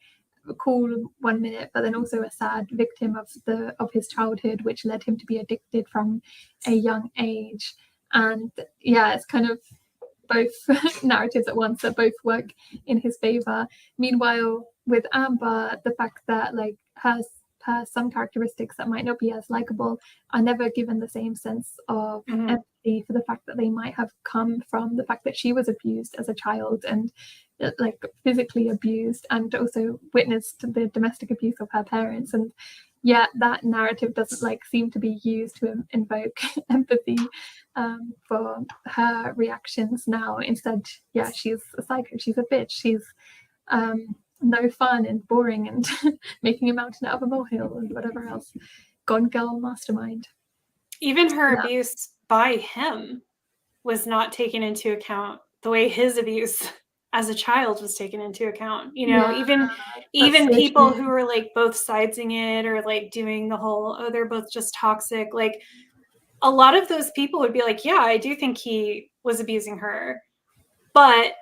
cool 1 minute, but then also a sad victim of his childhood, which led him to be addicted from a young age. And it's kind of both narratives at once that both work in his favor. Meanwhile, with Amber, the fact that like her some characteristics that might not be as likable are never given the same sense of empathy empathy for the fact that they might have come from the fact that she was abused as a child and like physically abused, and also witnessed the domestic abuse of her parents. And yet that narrative doesn't like seem to be used to invoke empathy for her reactions now. Instead, yeah, she's a psycho, she's a bitch, she's no fun and boring and making a mountain out of a molehill and whatever else. Gone girl mastermind. Even her abuse by him was not taken into account the way his abuse as a child was taken into account. You know, even people who were like both sidesing it or like doing the whole, oh, they're both just toxic. Like a lot of those people would be like, yeah, I do think he was abusing her, but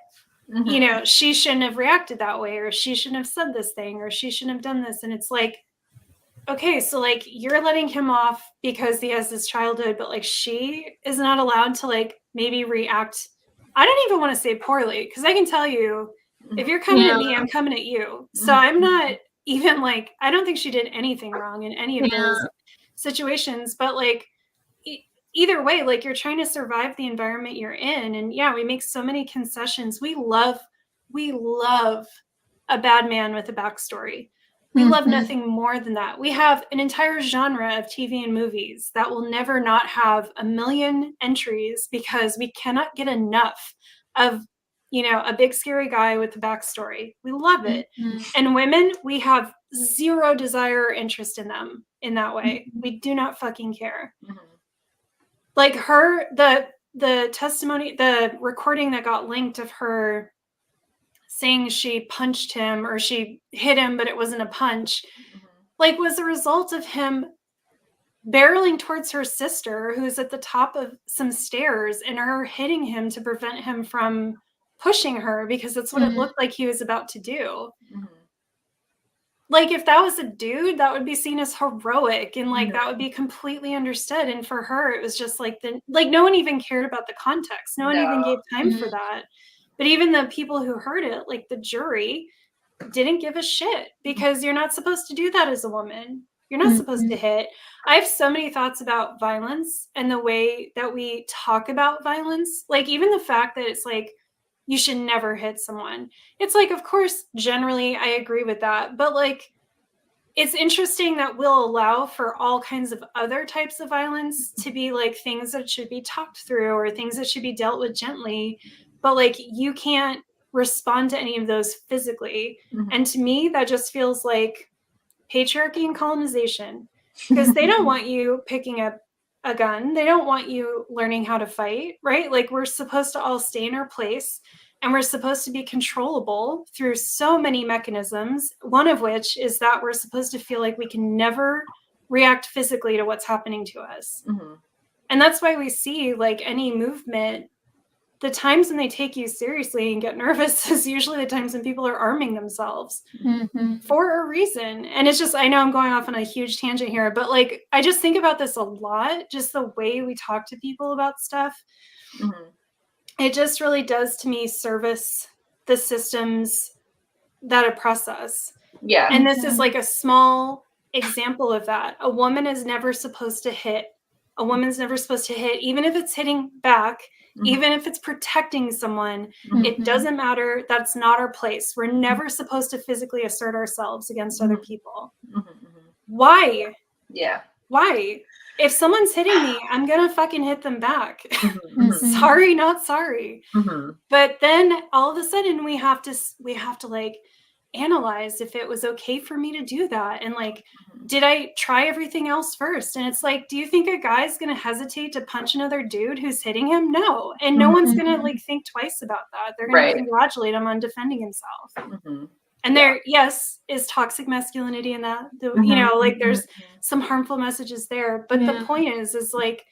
you know, she shouldn't have reacted that way, or she shouldn't have said this thing, or she shouldn't have done this. And it's like, okay, so like you're letting him off because he has this childhood, but like she is not allowed to like maybe react. I don't even want to say poorly, because I can tell you, if you're coming at me, I'm coming at you. So I'm not even like, I don't think she did anything wrong in any of those situations, but like either way, like you're trying to survive the environment you're in. And yeah, we make so many concessions. We love a bad man with a backstory. We love nothing more than that. We have an entire genre of TV and movies that will never not have a million entries because we cannot get enough of, you know, a big scary guy with a backstory. We love it. And women, we have zero desire or interest in them in that way. We do not fucking care. Like her, the testimony, the recording that got linked of her saying she punched him or she hit him, but it wasn't a punch, like was a result of him barreling towards her sister who's at the top of some stairs and her hitting him to prevent him from pushing her, because that's what it looked like he was about to do. Like if that was a dude, that would be seen as heroic and like that would be completely understood. And for her, it was just like no one even cared about the context. No one even gave time for that. But even the people who heard it, like the jury, didn't give a shit, because you're not supposed to do that as a woman. You're not supposed to hit. I have so many thoughts about violence and the way that we talk about violence. Like even the fact that it's like, you should never hit someone. It's like, of course, generally I agree with that. But like, it's interesting that we'll allow for all kinds of other types of violence to be like things that should be talked through or things that should be dealt with gently. But like, you can't respond to any of those physically. And to me, that just feels like patriarchy and colonization, because they don't want you picking up a gun. They don't want you learning how to fight, right? Like we're supposed to all stay in our place, and we're supposed to be controllable through so many mechanisms, one of which is that we're supposed to feel like we can never react physically to what's happening to us. And that's why we see like any movement, the times when they take you seriously and get nervous is usually the times when people are arming themselves for a reason. And it's just, I know I'm going off on a huge tangent here, but like, I just think about this a lot, just the way we talk to people about stuff. It just really does to me service the systems that oppress us. Yeah. And this is like a small example of that. A woman is never supposed to hit. A woman's never supposed to hit, even if it's hitting back. Even if it's protecting someone, it doesn't matter. That's not our place. We're never supposed to physically assert ourselves against other people. Why? Yeah. Why? If someone's hitting me, I'm going to fucking hit them back. Sorry, not sorry. But then all of a sudden we have to like analyze if it was okay for me to do that. And like, did I try everything else first? And it's like, do you think a guy's going to hesitate to punch another dude who's hitting him? No. And no one's going to like think twice about that. They're going to congratulate him on defending himself. And there, yes, is toxic masculinity in that, you know, like there's some harmful messages there. But the point is like,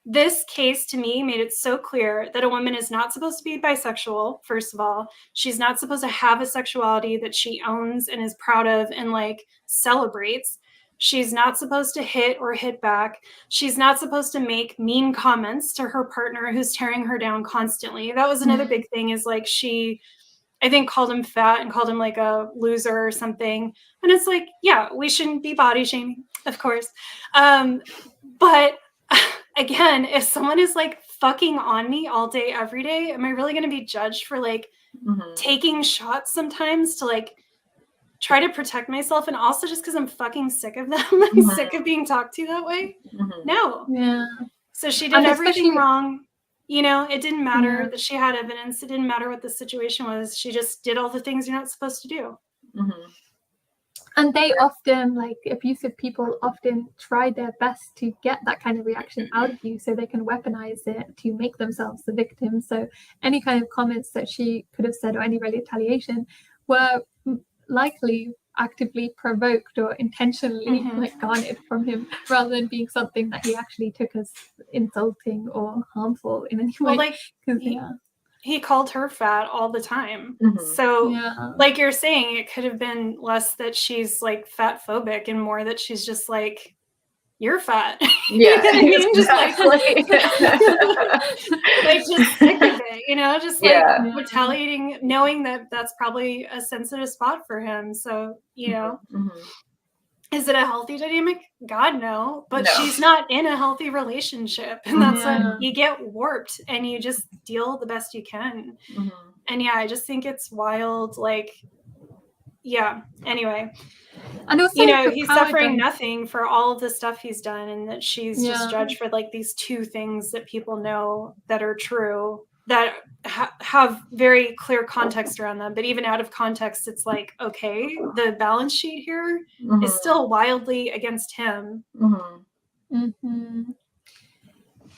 this case to me made it so clear that a woman is not supposed to be bisexual. First of all, she's not supposed to have a sexuality that she owns and is proud of and like celebrates. She's not supposed to hit or hit back. She's not supposed to make mean comments to her partner who's tearing her down constantly. That was another big thing, is like she, I think, called him fat and called him like a loser or something. And it's like, yeah, we shouldn't be body shaming, of course. But again, if someone is like fucking on me all day, every day? Am I really going to be judged for like taking shots sometimes to like try to protect myself? And also just because I'm fucking sick of them. I'm sick of being talked to that way. No. Yeah. So she did everything wrong. You know, it didn't matter that she had evidence. It didn't matter what the situation was. She just did all the things you're not supposed to do. And they often, like abusive people often try their best to get that kind of reaction out of you so they can weaponize it to make themselves the victim. So any kind of comments that she could have said or any retaliation were likely actively provoked or intentionally like garnered from him, rather than being something that he actually took as insulting or harmful in any way. Well, like he called her fat all the time. So like you're saying, it could have been less that she's like fat phobic and more that she's just like, you're fat. Yeah. I mean, just like just sick of it, you know, just like retaliating, knowing that that's probably a sensitive spot for him. So, you know, is it a healthy dynamic? God, no. But she's not in a healthy relationship. And that's what you get warped and you just deal the best you can. And I just think it's wild. Like, anyway. And also, you know, he's suffering nothing for all of the stuff he's done, and that she's just judged for like these two things that people know that are true, that have very clear context around them. But even out of context, it's like, okay, the balance sheet here is still wildly against him.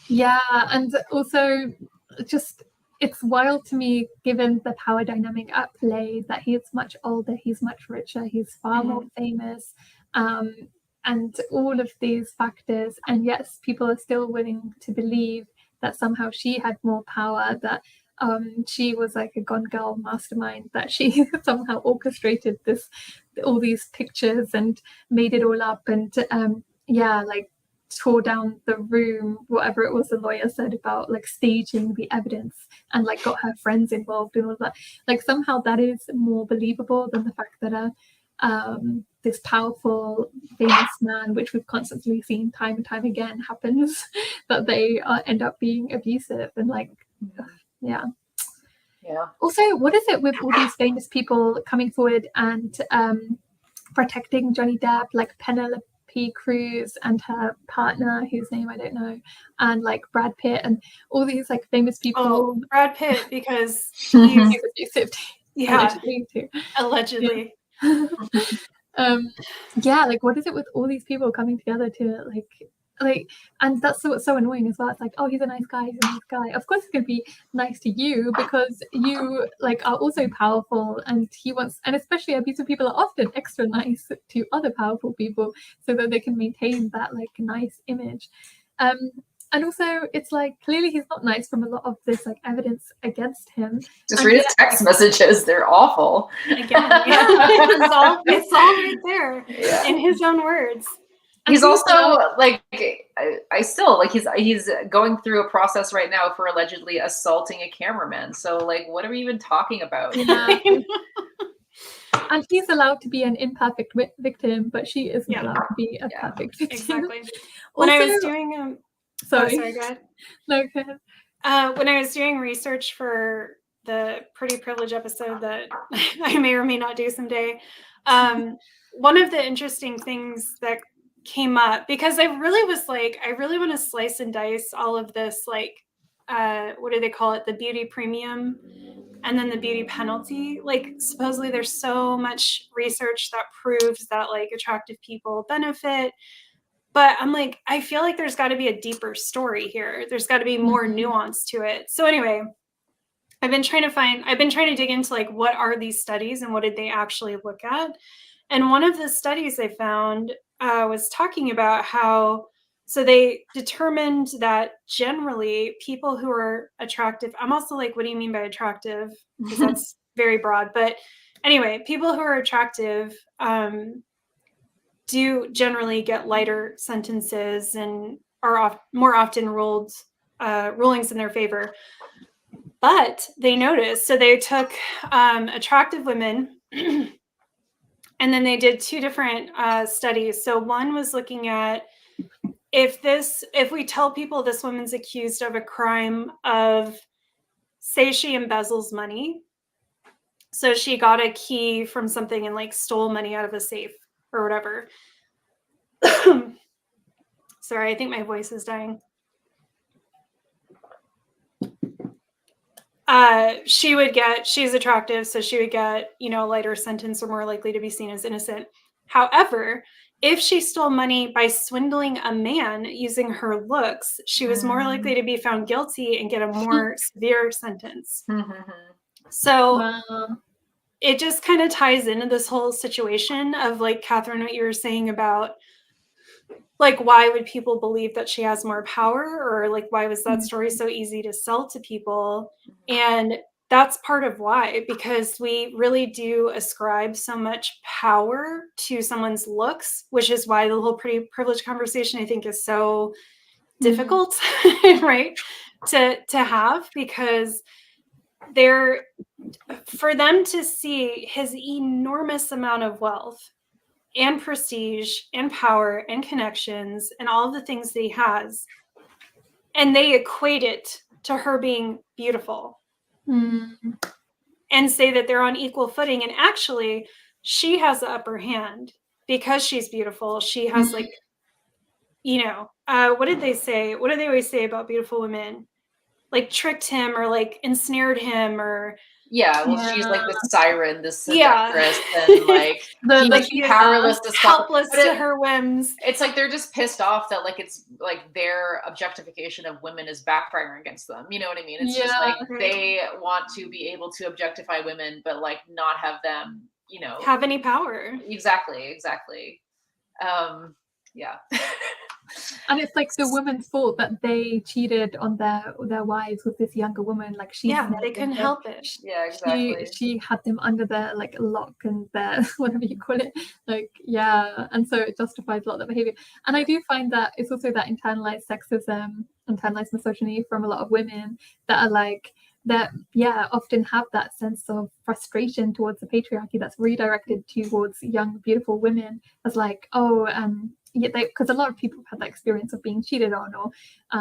Yeah, and also just it's wild to me, given the power dynamic at play, that he's much older, he's much richer, he's far more famous, and all of these factors, and yes, people are still willing to believe that somehow she had more power, that she was like a Gone Girl mastermind, that she somehow orchestrated all these pictures and made it all up, and like tore down the room, whatever it was the lawyer said about like staging the evidence, and like got her friends involved and all that. Like somehow that is more believable than the fact that this powerful famous man, which we've constantly seen time and time again happens, that they end up being abusive. And like also, what is it with all these famous people coming forward and protecting Johnny Depp, like Penelope Cruz and her partner, whose name I don't know, and like Brad Pitt and all these like famous people? Oh, Brad Pitt, because he's abusive. Allegedly. Like what is it with all these people coming together to like, and that's what's so annoying as well. It's like, oh, he's a nice guy. Of course he's gonna be nice to you because you like are also powerful, and he wants, and especially abusive people are often extra nice to other powerful people so that they can maintain that like nice image. And also it's like clearly he's not nice from a lot of this like evidence against him. Just read his text messages, they're awful. Again, it's all right there in his own words. He's also like, I still like he's going through a process right now for allegedly assaulting a cameraman. So like, what are we even talking about? And he's allowed to be an imperfect victim, but she isn't allowed to be a perfect victim. Exactly. When I was doing sorry, go ahead. No, go ahead. When I was doing research for the Pretty Privilege episode that I may or may not do someday, one of the interesting things that came up, because I really was like, I really want to slice and dice all of this, like, what do they call it? The beauty premium and then the beauty penalty. Like, supposedly there's so much research that proves that like attractive people benefit. But I'm like, I feel like there's got to be a deeper story here. There's got to be more nuance to it. So anyway, I've been trying to dig into like, what are these studies and what did they actually look at? And one of the studies I found was talking about how, so they determined that generally people who are attractive, I'm also like, what do you mean by attractive? Because that's very broad. But anyway, people who are attractive do generally get lighter sentences and are more often rulings in their favor. But they noticed, so they took attractive women and then they did two different studies. So one was looking at if we tell people this woman's accused of a crime of, say she embezzles money, so she got a key from something and like stole money out of a safe or whatever. Sorry, I think my voice is dying. She's attractive, so she would get, you know, a lighter sentence or more likely to be seen as innocent. However, if she stole money by swindling a man using her looks, she was more likely to be found guilty and get a more severe sentence. So Wow. it just kind of ties into this whole situation of, like, Catherine, what you were saying about, like, why would people believe that she has more power, or like, why was that story so easy to sell to people? And that's part of why, because we really do ascribe so much power to someone's looks, which is why the whole pretty privilege conversation, I think, is so difficult, right, to have, because for them to see his enormous amount of wealth and prestige and power and connections and all of the things that he has, and they equate it to her being beautiful and say that they're on equal footing, and actually she has the upper hand because she's beautiful. She has, like, you know, what did they say? What do they always say about beautiful women? Like, tricked him or like ensnared him, or she's like this siren, this seductress, and like he's powerless to stop, helpless to her whims. It's like they're just pissed off that, like, it's like their objectification of women is backfiring against them. You know what I mean? It's just like they want to be able to objectify women, but like not have them, you know, have any power. Exactly. And it's like the woman's fault that they cheated on their wives with this younger woman. Like, they couldn't help it. Yeah, exactly. She had them under their like lock and their whatever you call it. Like, yeah, and so it justifies a lot of the behavior. And I do find that it's also that internalized sexism, internalized misogyny from a lot of women that are like that. Yeah, often have that sense of frustration towards the patriarchy that's redirected towards young, beautiful women as like, because a lot of people have had that experience of being cheated on, or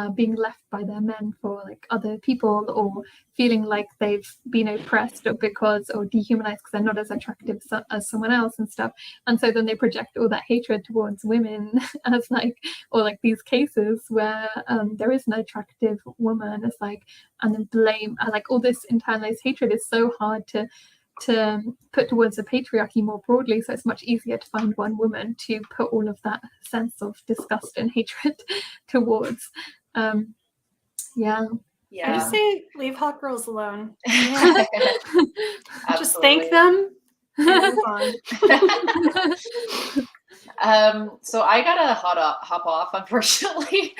being left by their men for like other people, or feeling like they've been oppressed or dehumanized because they're not as attractive as someone else and stuff. And so then they project all that hatred towards women as like, or like these cases where there is an attractive woman. It's like, and then blame, like all this internalized hatred is so hard to put towards the patriarchy more broadly, so it's much easier to find one woman to put all of that sense of disgust and hatred towards. I just say leave hot girls alone. Just thank them and move on. So I gotta hop off, unfortunately.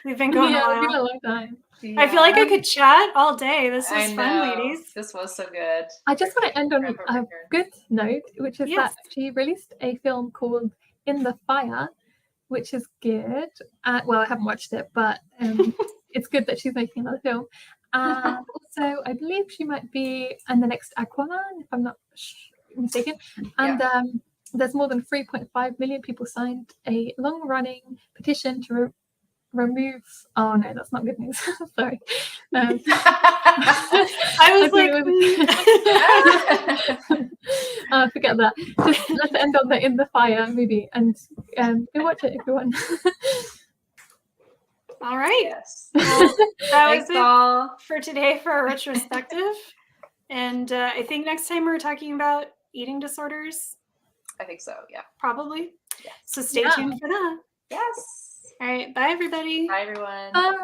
We've been going a long time. Yeah. I feel like I could chat all day. This was fun, ladies. This was so good. I just want to end on a good note, which is that she released a film called In the Fire, which is good. Well, I haven't watched it, but it's good that she's making another film. And also, I believe she might be in the next Aquaman, if I'm not mistaken. And there's more than 3.5 million people signed a long-running petition to remove. Oh no, that's not good news. Sorry. I was like, forget that. Just let's end on the In the Fire movie, and go watch it if you want. All right. Yes. Well, that was it for today for our retrospective. And I think next time we're talking about eating disorders. I think so. Yeah. Probably. Yeah. So stay tuned for that. Yes. All right. Bye, everybody. Bye, everyone. Bye.